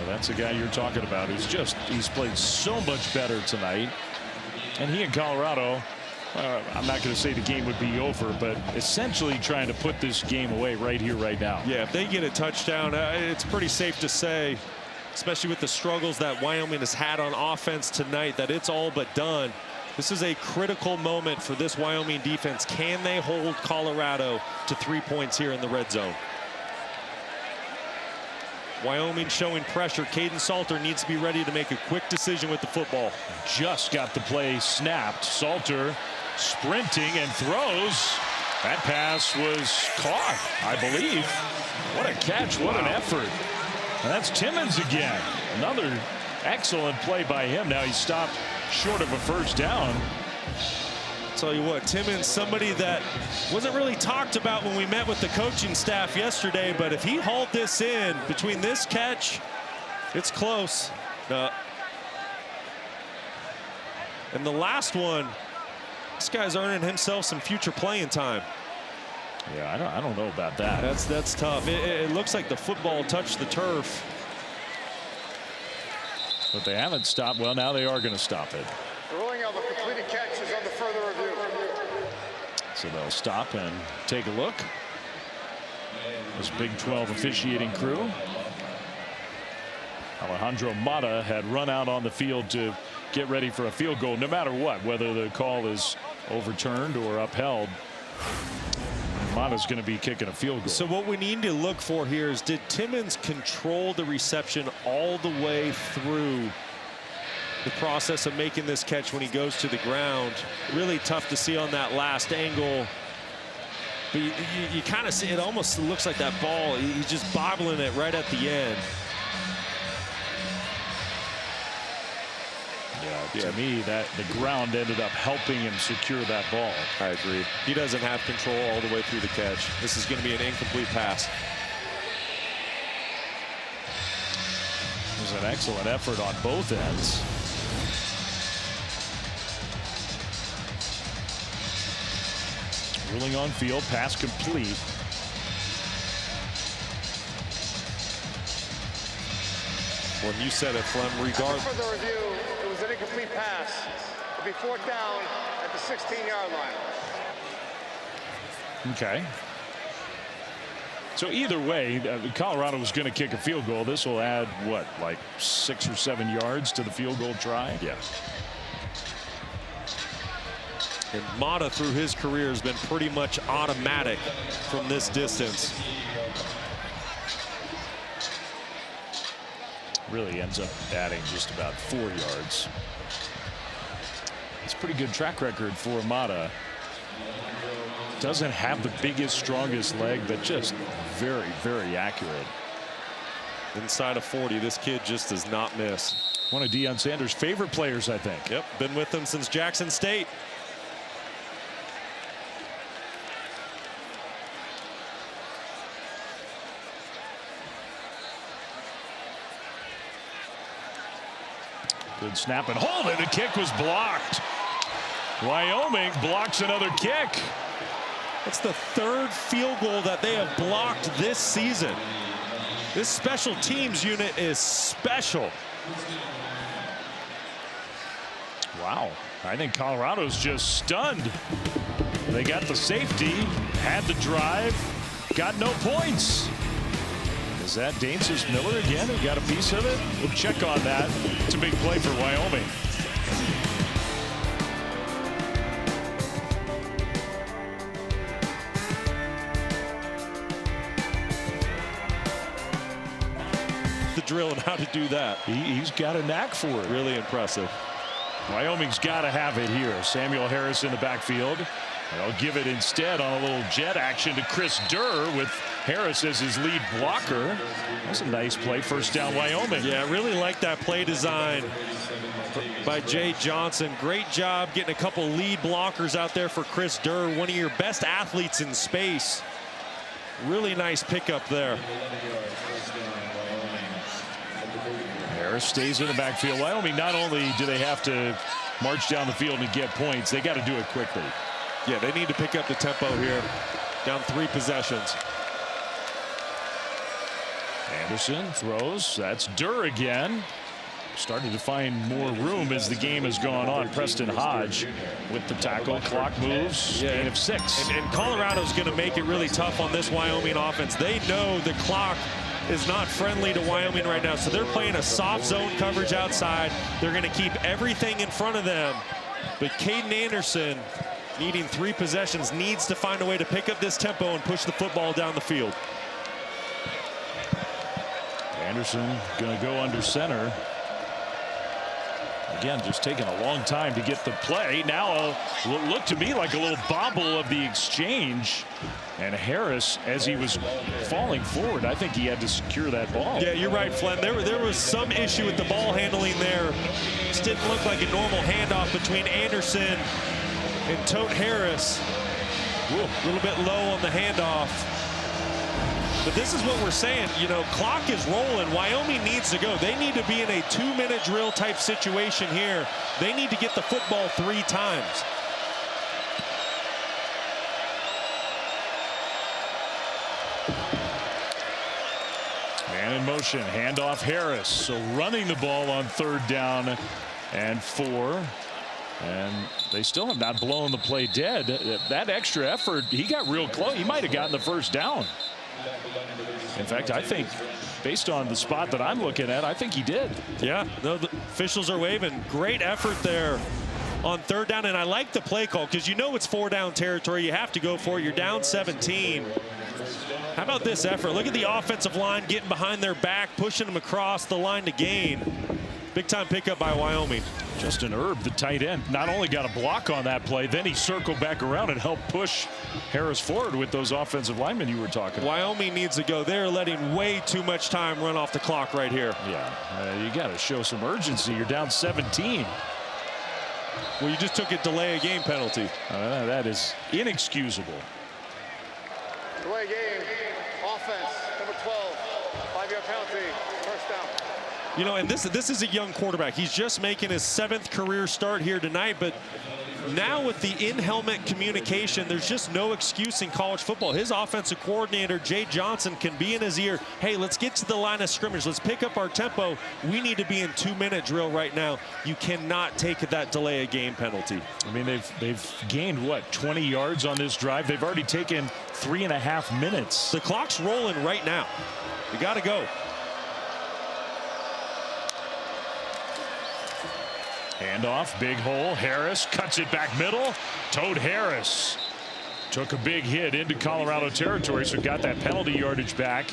That's the guy you're talking about he's played so much better tonight. And he and Colorado, I'm not going to say the game would be over, but essentially trying to put this game away right here, right now. Yeah, if they get a touchdown, it's pretty safe to say, especially with the struggles that Wyoming has had on offense tonight, that it's all but done. This is a critical moment for this Wyoming defense. Can they hold Colorado to 3 points here in the red zone? Wyoming showing pressure. Caden Salter needs to be ready to make a quick decision with the football. Just got the play snapped. Salter sprinting and throws. That pass was caught, I believe. What a catch, what an effort. And that's Timmons again. Another excellent play by him. Now he's stopped short of a first down. Tell you what, Timmons, somebody that wasn't really talked about when we met with the coaching staff yesterday, but if he hauled this in between this catch, it's close. And the last one, this guy's earning himself some future playing time. Yeah, I don't know about that. That's tough. It looks like the football touched the turf. But they haven't stopped. Well, now they are going to stop it. The ruling of a completed catch is under further review. So they'll stop and take a look. This Big 12 officiating crew. Alejandro Mata had run out on the field to get ready for a field goal, no matter what, whether the call is overturned or upheld. Mata's going to be kicking a field goal. So what we need to look for here is, did Timmons control the reception all the way through the process of making this catch when he goes to the ground? Really tough to see on that last angle. But you kind of see it, almost looks like that ball, he's just bobbling it right at the end. Yeah, to me, that the ground ended up helping him secure that ball. I agree. He doesn't have control all the way through the catch. This is going to be an incomplete pass. It was an excellent effort on both ends. Ruling on field, pass complete. Well, you said it, Flem, regardless. For the review, it was an incomplete pass. It'll be 4th down at the 16-yard line. Okay. So either way, Colorado was going to kick a field goal. This will add, what, like 6 or 7 yards to the field goal try? Yeah. And Mata, through his career, has been pretty much automatic from this distance. Really ends up adding just about 4 yards. It's a pretty good track record for Mata. Doesn't have the biggest, strongest leg, but just very, very accurate. Inside of 40, this kid just does not miss. One of Deion Sanders' favorite players, I think. Yep, been with him since Jackson State. Good snap and hold, and the kick was blocked. Wyoming blocks another kick. It's the third field goal that they have blocked this season. This special teams unit is special. Wow, I think Colorado's just stunned. They got the safety, had the drive, got no points. Is that Dainces Miller again who got a piece of it? We'll check on that. It's a big play for Wyoming. The drill and how to do that. He's got a knack for it. Really impressive. Wyoming's got to have it here. Samuel Harris in the backfield. And I'll give it instead on a little jet action to Chris Durr with Harris as his lead blocker. That's a nice play. First down, Wyoming. Yeah, I really like that play design by Jay Johnson. Great job getting a couple lead blockers out there for Chris Durr, one of your best athletes in space. Really nice pickup there. Harris stays in the backfield. Wyoming, not only do they have to march down the field and get points, they got to do it quickly. Yeah, they need to pick up the tempo here. Down 3 possessions. Anderson throws. That's Durr again. Starting to find more room as the game has gone on. Preston Hodge with the tackle. Clock moves. Yeah. Gain of 6. And Colorado's going to make it really tough on this Wyoming offense. They know the clock is not friendly to Wyoming right now, so they're playing a soft zone coverage outside. They're going to keep everything in front of them. But Caden Anderson, needing 3 possessions, needs to find a way to pick up this tempo and push the football down the field. Anderson going to go under center. Again, just taking a long time to get the play. Now look to me like a little bobble of the exchange. And Harris, as he was falling forward, I think he had to secure that ball. Yeah, you're right, Flynn. There was some issue with the ball handling there. This didn't look like a normal handoff between Anderson and Tote Harris. A little bit low on the handoff. But this is what we're saying, you know, clock is rolling. Wyoming needs to go. They need to be in a 2-minute drill type situation here. They need to get the football 3 times. Man in motion, handoff Harris. So running the ball on 3rd down and 4. And they still have not blown the play dead. That extra effort, he got real close. He might have gotten the 1st down. In fact, I think based on the spot that I'm looking at, I think he did. Yeah, no, the officials are waving. Great effort there on 3rd down. And I like the play call because you know it's 4-down territory. You have to go for it. You're down 17. How about this effort? Look at the offensive line getting behind their back, pushing them across the line to gain. Big time pickup by Wyoming. Justin Erb, the tight end, not only got a block on that play, then he circled back around and helped push Harris forward with those offensive linemen you were talking about. Wyoming needs to go. They're letting way too much time run off the clock right here. Yeah, you got to show some urgency. You're down 17. Well, you just took a delay of game penalty. That is inexcusable. Delay game, offense, number 12, 5-yard penalty, 1st down. You know, and this is a young quarterback. He's just making his 7th career start here tonight, but now with the in-helmet communication, there's just no excuse in college football. His offensive coordinator, Jay Johnson, can be in his ear. Hey, let's get to the line of scrimmage. Let's pick up our tempo. We need to be in 2-minute drill right now. You cannot take that delay of game penalty. I mean, they've gained, what, 20 yards on this drive? They've already taken 3.5 minutes. The clock's rolling right now. You got to go. Handoff, big hole. Harris cuts it back middle. Tote Harris took a big hit into Colorado territory, so got that penalty yardage back.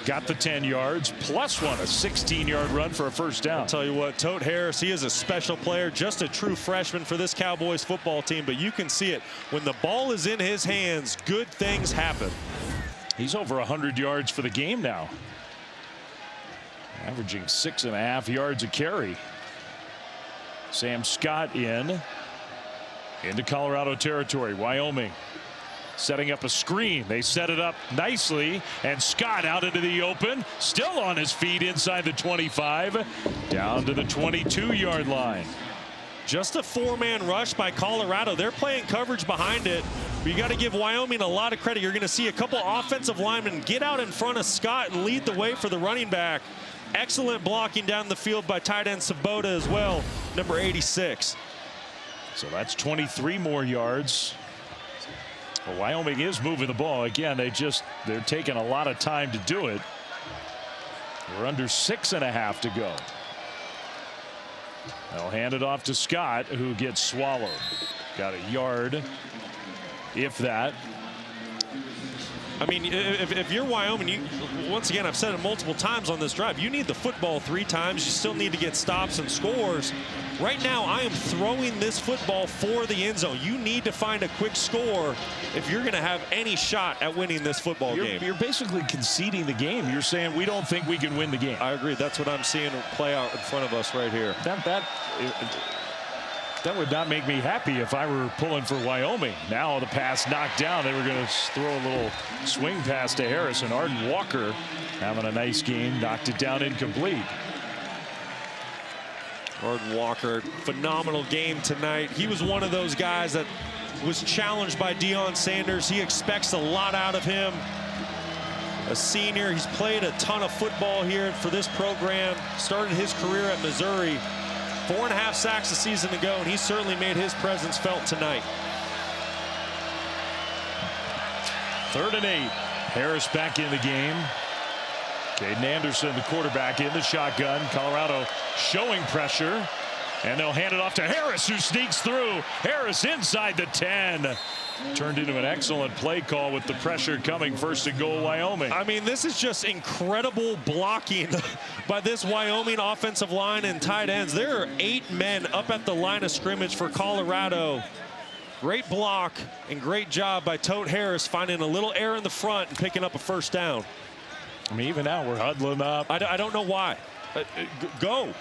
Got the 10 yards, plus 1, a 16-yard run for a 1st down. I'll tell you what, Tote Harris, he is a special player, just a true freshman for this Cowboys football team, but you can see it. When the ball is in his hands, good things happen. He's over 100 yards for the game now. Averaging 6.5 yards a carry. Sam Scott into Colorado territory. Wyoming setting up a screen. They set it up nicely, and Scott out into the open, still on his feet inside the 25, down to the 22-yard line. Just a 4-man rush by Colorado. They're playing coverage behind it. But you got to give Wyoming a lot of credit. You're going to see a couple offensive linemen get out in front of Scott and lead the way for the running back. Excellent blocking down the field by tight end Sabota as well, number 86. So that's 23 more yards. Well, Wyoming is moving the ball. Again, they're taking a lot of time to do it. We're under 6.5 to go. They'll hand it off to Scott, who gets swallowed. Got a yard, if that. I mean, if you're Wyoming, once again, I've said it multiple times on this drive, you need the football 3 times. You still need to get stops and scores. Right now, I am throwing this football for the end zone. You need to find a quick score if you're going to have any shot at winning this football game. You're basically conceding the game. You're saying we don't think we can win the game. I agree. That's what I'm seeing play out in front of us right here. That would not make me happy if I were pulling for Wyoming. Now the pass knocked down. They were going to throw a little swing pass to Harris, and Arden Walker having a nice game, knocked it down incomplete. Arden Walker, phenomenal game tonight. He was one of those guys that was challenged by Deion Sanders. He expects a lot out of him. A senior, he's played a ton of football here for this program. Started his career at Missouri. 4.5 sacks a season ago, and he certainly made his presence felt tonight. 3rd and 8. Harris back in the game. Caden Anderson, the quarterback, in the shotgun. Colorado showing pressure, and they'll hand it off to Harris, who sneaks through. Harris inside the 10. Turned into an excellent play call with the pressure coming. 1st and goal, Wyoming. I mean, this is just incredible blocking by this Wyoming offensive line and tight ends. There are 8 men up at the line of scrimmage for Colorado. Great block and great job by Tote Harris, finding a little air in the front and picking up a 1st down. I mean, even now we're huddling up. I don't know why. Go.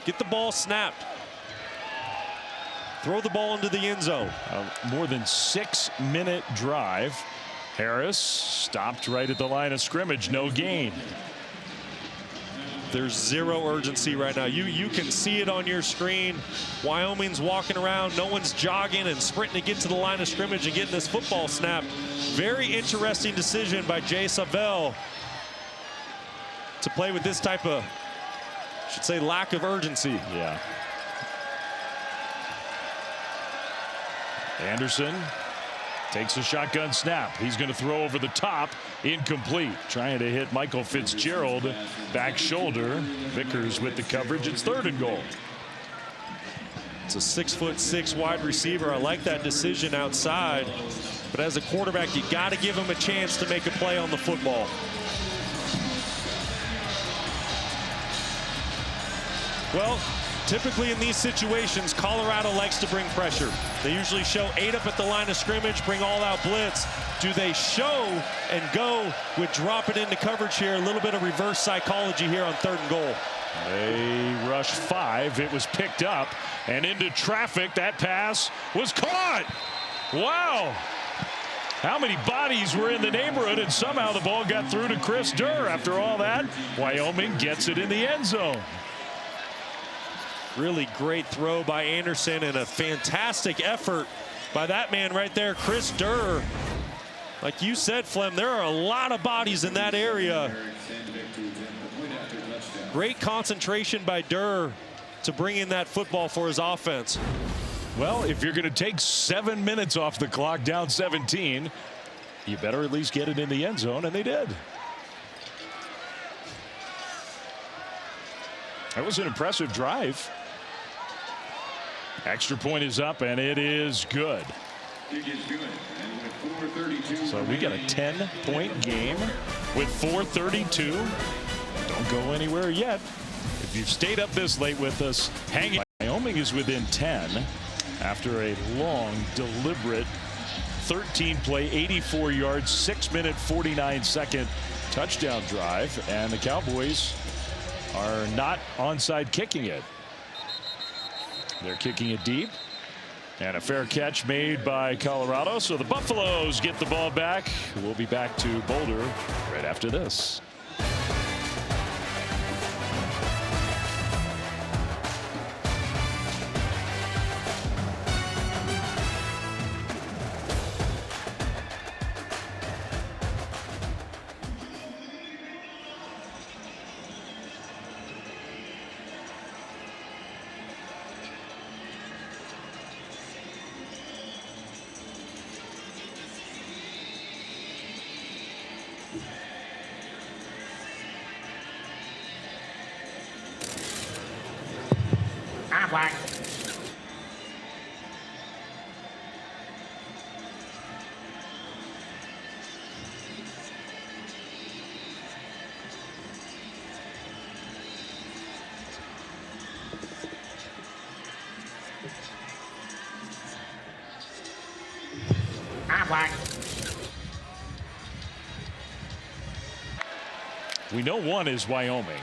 Get the ball snapped. Throw the ball into the end zone. More than 6-minute drive. Harris stopped right at the line of scrimmage. No gain. There's zero urgency right now. You can see it on your screen. Wyoming's walking around. No one's jogging and sprinting to get to the line of scrimmage and getting this football snapped. Very interesting decision by Jay Savell to play with this type of, I should say, lack of urgency. Yeah. Anderson takes a shotgun snap. He's going to throw over the top. Incomplete. Trying to hit Michael Fitzgerald. Back shoulder. Vickers with the coverage. It's 3rd and goal. It's a 6'6" wide receiver. I like that decision outside. But as a quarterback, you got to give him a chance to make a play on the football. Well, typically in these situations, Colorado likes to bring pressure. They usually show 8 up at the line of scrimmage, bring all-out blitz. Do they show and go with drop it into coverage here? A little bit of reverse psychology here on 3rd and goal. They rush 5. It was picked up and into traffic. That pass was caught. Wow. How many bodies were in the neighborhood, and somehow the ball got through to Chris Durr. After all that, Wyoming gets it in the end zone. Really great throw by Anderson and a fantastic effort by that man right there, Chris Durr. Like you said, Flem, there are a lot of bodies in that area. Great concentration by Durr to bring in that football for his offense. Well, if you're going to take 7 minutes off the clock, down 17, you better at least get it in the end zone, and they did. That was an impressive drive. Extra point is up, and it is good. So we got a 10-point game with 4:32. Don't go anywhere yet. If you've stayed up this late with us, hang in. Wyoming is within 10 after a long, deliberate 13-play, 84-yard, 6-minute, 49-second touchdown drive, and the Cowboys are not onside kicking it. They're kicking it deep. And a fair catch made by Colorado. So the Buffaloes get the ball back. We'll be back to Boulder right after this. We know one is Wyoming.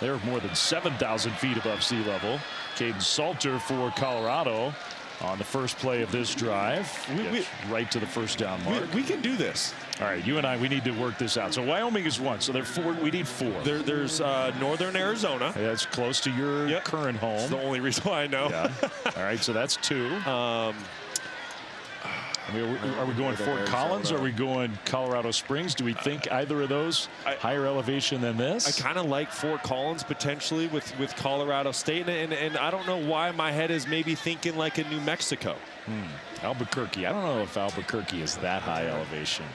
They're more than 7,000 feet above sea level. Caden Salter for Colorado on the first play of this drive. Right to the first down mark. We can do this. All right, you and I, we need to work this out. So Wyoming is one. So they're four. We need four. There's Northern Arizona. That's close to your current home. That's the only reason why I know. Yeah. All right, so that's two. I mean, are we going Fort Collins? Or are we going Colorado Springs? Do we think either of those higher elevation than this? I kind of like Fort Collins potentially with Colorado State, and I don't know why my head is maybe thinking like a New Mexico. Albuquerque. I don't know if Albuquerque is that high elevation.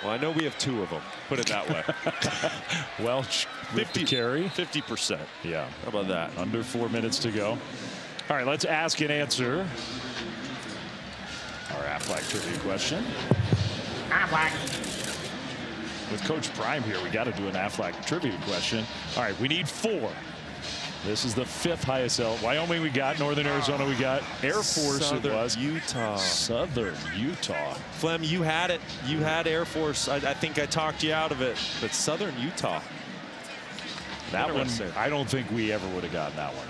Well, I know we have two of them. Put it that way. Welch 50 carry. 50%. Yeah. How about that? Under 4 minutes to go. All right, let's ask and answer our Aflac trivia question. With Coach Prime here, we got to do an Aflac trivia question. All right, we need four. This is the fifth highest Wyoming we got, Northern Arizona we got, Air Force Southern it was. Utah. Southern Utah. Flem, you had it. You had Air Force. I think I talked you out of it, but Southern Utah. That one, I don't think we ever would have gotten that one.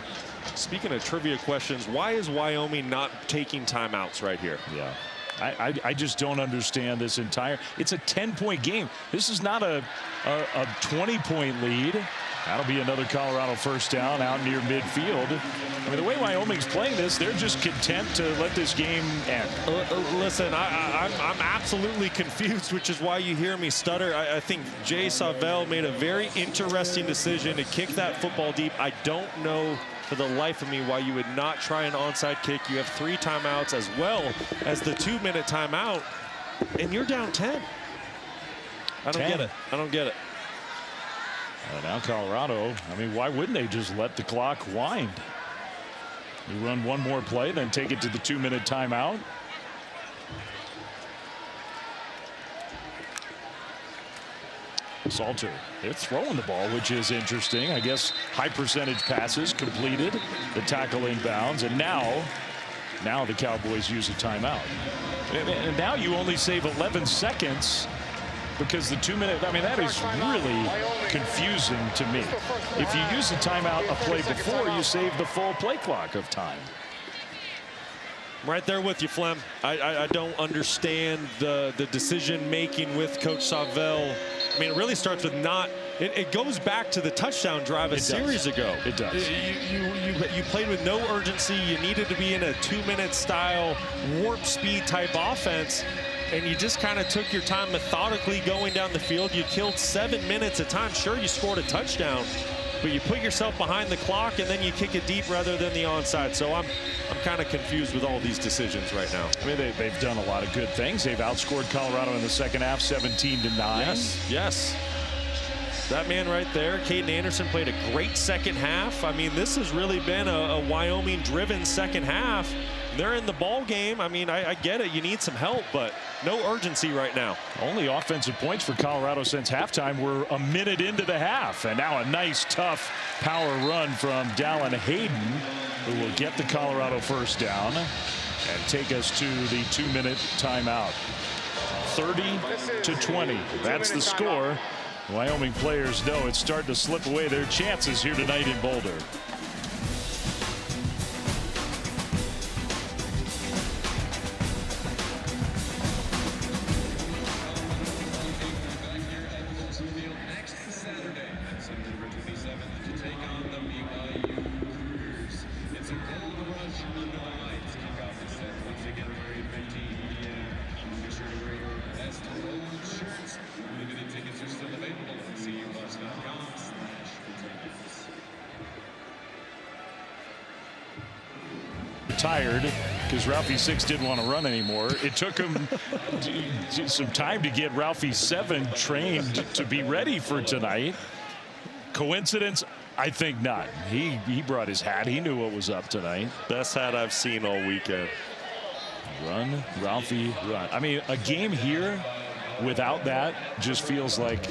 Speaking of trivia questions, why is Wyoming not taking timeouts right here? Yeah. I just don't understand this entire. It's a 10-point game. This is not a 20-point lead. That'll be another Colorado first down out near midfield. I mean, the way Wyoming's playing this, they're just content to let this game end. Listen, I'm absolutely confused, which is why you hear me stutter. I think Jay Savell made a very interesting decision to kick that football deep. I don't know for the life of me why you would not try an onside kick. You have 3 timeouts as well as the 2-minute timeout, and you're down 10. I don't get it. I don't get it. Now Colorado, I mean, why wouldn't they just let the clock wind? You run one more play, then take it to the 2-minute timeout. Salter, they're throwing the ball, which is interesting. I guess high percentage passes completed, the tackle inbounds, and now the Cowboys use a timeout. And now you only save 11 seconds because the 2-minute, I mean, that is really confusing to me. If you use a timeout a play before, you save the full play clock of time. I'm right there with you, Flem. I don't understand the decision making with Coach Savell. I mean, it really starts with it goes back to the touchdown drive a series ago. It does. You played with no urgency. You needed to be in a 2-minute style warp speed type offense, and you just kind of took your time methodically going down the field. You killed 7 minutes at time. Sure, you scored a touchdown, but you put yourself behind the clock and then you kick it deep rather than the onside. So I'm kind of confused with all these decisions right now. I mean, they've done a lot of good things. They've outscored Colorado in the second half 17-9. Yes. That man right there, Caden Anderson, played a great second half. I mean, this has really been a Wyoming-driven second half. They're in the ball game. I mean, I get it. You need some help, but no urgency right now. Only offensive points for Colorado since halftime were a minute into the half. And now a nice, tough power run from Dallin Hayden, who will get the Colorado first down and take us to the 2-minute timeout. 30-20. That's the score. Wyoming players know it's starting to slip away their chances here tonight in Boulder. tired because Ralphie 6 didn't want to run anymore. It took him some time to get Ralphie 7 trained to be ready for tonight. Coincidence? I think not. He brought his hat. He knew what was up tonight. Best hat I've seen all weekend. Run, Ralphie, run. I mean, a game here without that just feels like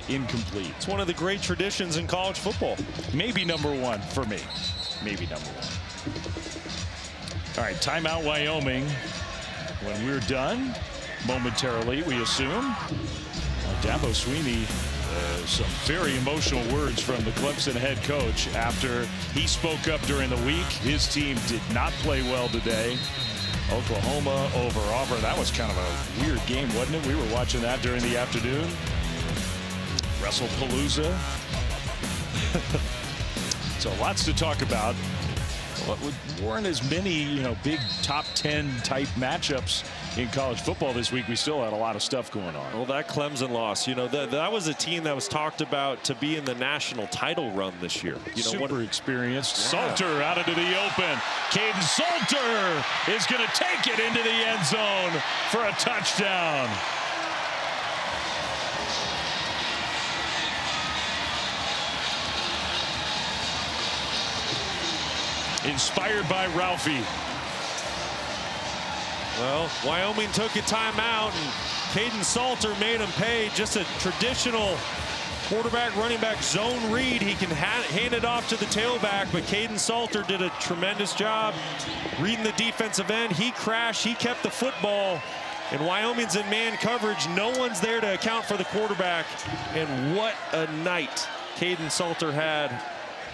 incomplete. It's one of the great traditions in college football. Maybe number one for me. Maybe number one. All right, timeout Wyoming. When we're done, momentarily, we assume. Dabo Sweeney, some very emotional words from the Clemson head coach after he spoke up during the week. His team did not play well today. Oklahoma over Auburn. That was kind of a weird game, wasn't it? We were watching that during the afternoon. WrestlePalooza. So lots to talk about. What weren't as many, big top 10 type matchups in college football this week. We still had a lot of stuff going on. Well, that Clemson loss, that was a team that was talked about to be in the national title run this year. Super experienced. Yeah. Salter out into the open. Caden Salter is going to take it into the end zone for a touchdown. Inspired by Ralphie. Well, Wyoming took a timeout, and Caden Salter made him pay. Just a traditional quarterback, running back zone read. He can hand it off to the tailback, but Caden Salter did a tremendous job reading the defensive end. He crashed. He kept the football. And Wyoming's in man coverage. No one's there to account for the quarterback. And what a night Caden Salter had.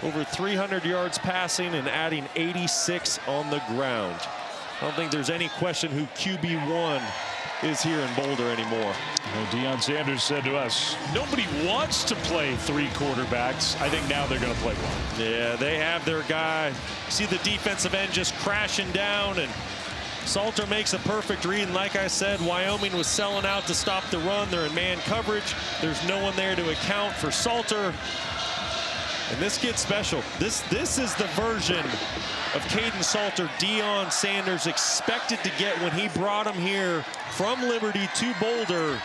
Over 300 yards passing and adding 86 on the ground. I don't think there's any question who QB1 is here in Boulder anymore. Deion Sanders said to us, nobody wants to play 3 quarterbacks. I think now they're going to play one. Yeah, they have their guy. See the defensive end just crashing down, and Salter makes a perfect read. And like I said, Wyoming was selling out to stop the run. They're in man coverage. There's no one there to account for Salter. And this gets special. This is the version of Caden Salter Deion Sanders expected to get when he brought him here from Liberty to Boulder.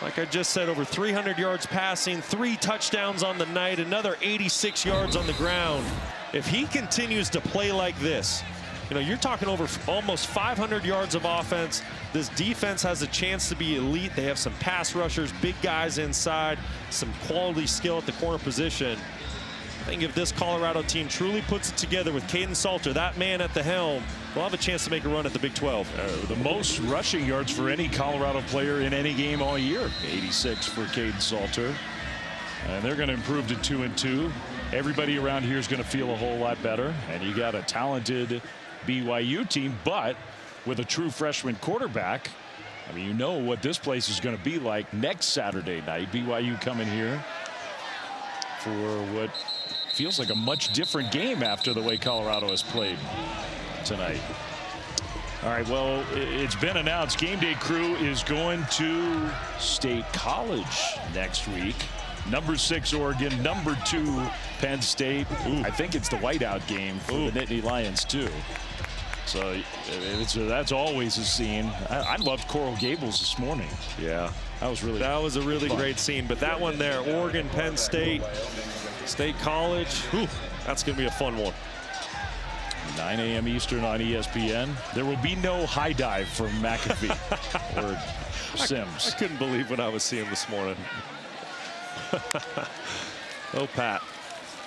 Like I just said, over 300 yards passing, 3 touchdowns on the night, another 86 yards on the ground. If he continues to play like this, you're talking over almost 500 yards of offense. This defense has a chance to be elite. They have some pass rushers, big guys inside, some quality skill at the corner position. I think if this Colorado team truly puts it together with Caden Salter, that man at the helm, they'll have a chance to make a run at the Big 12. The most rushing yards for any Colorado player in any game all year. 86 for Caden Salter. And they're going to improve to 2-2. Everybody around here is going to feel a whole lot better. And you got a talented BYU team, but with a true freshman quarterback. I mean, you know what this place is going to be like next Saturday night. BYU coming here for what feels like a much different game after the way Colorado has played tonight. All right, well, it's been announced game day crew is going to State College next week. Number 6 Oregon, number 2 Penn State. Ooh. I think it's the whiteout game for the Nittany Lions too. So that's always a scene. I loved Coral Gables this morning. Yeah, that was a really great scene. But that one there, Oregon, Penn State, State College. Ooh, that's going to be a fun one. 9 a.m. Eastern on ESPN. There will be no high dive from McAfee or Sims. I couldn't believe what I was seeing this morning. Oh, Pat.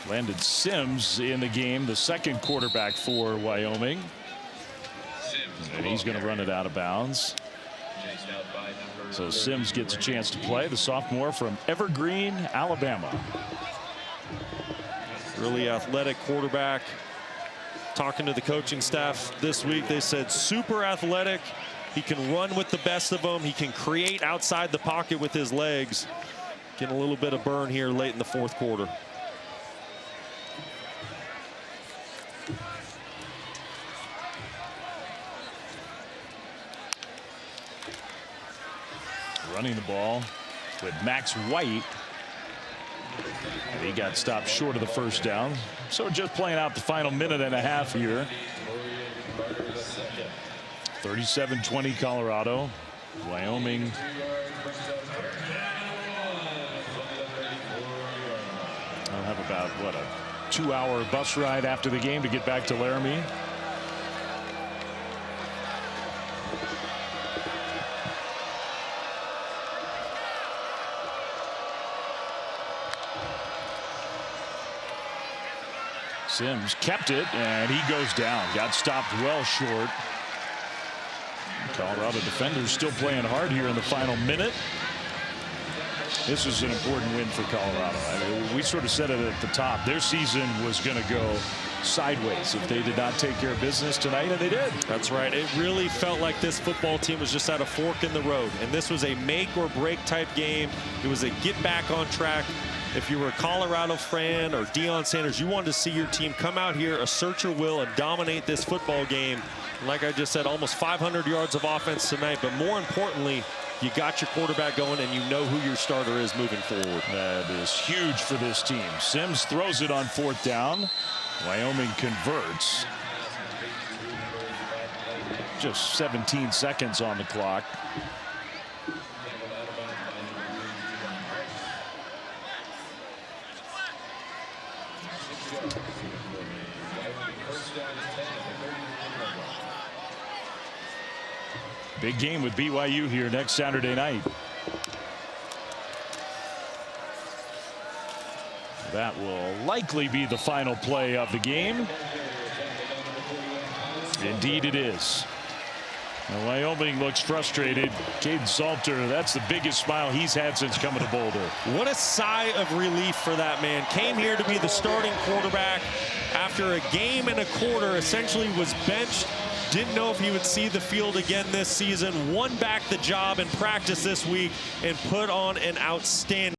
Landon Sims in the game, the second quarterback for Wyoming. And he's going to run it out of bounds. So Sims gets a chance to play, the sophomore from Evergreen, Alabama. Really athletic quarterback. Talking to the coaching staff this week, they said super athletic. He can run with the best of them. He can create outside the pocket with his legs. Getting a little bit of burn here late in the 4th quarter. Running the ball with Max White He got stopped short of the first down. So just playing out the final minute and a half here. 37-20 Colorado. Wyoming. I'll have about, what, a 2-hour bus ride after the game to get back to Laramie. Sims kept it, and he goes down. Got stopped well short. Colorado defenders still playing hard here in the final minute. This is an important win for Colorado. I mean, we sort of said it at the top. Their season was going to go sideways if they did not take care of business tonight, and they did. That's right. It really felt like this football team was just at a fork in the road, and this was a make or break type game. It was a get back on track. If you were a Colorado fan or Deion Sanders, you wanted to see your team come out here, assert your will, and dominate this football game. Like I just said, almost 500 yards of offense tonight, but more importantly, you got your quarterback going and you know who your starter is moving forward. That is huge for this team. Sims throws it on 4th down. Wyoming converts. Just 17 seconds on the clock. Big game with BYU here next Saturday night. That will likely be the final play of the game. Indeed it is. Now, Wyoming looks frustrated. Caden Salter, that's the biggest smile he's had since coming to Boulder. What a sigh of relief for that man. Came here to be the starting quarterback after a game and a quarter, essentially was benched. Didn't know if he would see the field again this season. Won back the job in practice this week and put on an outstanding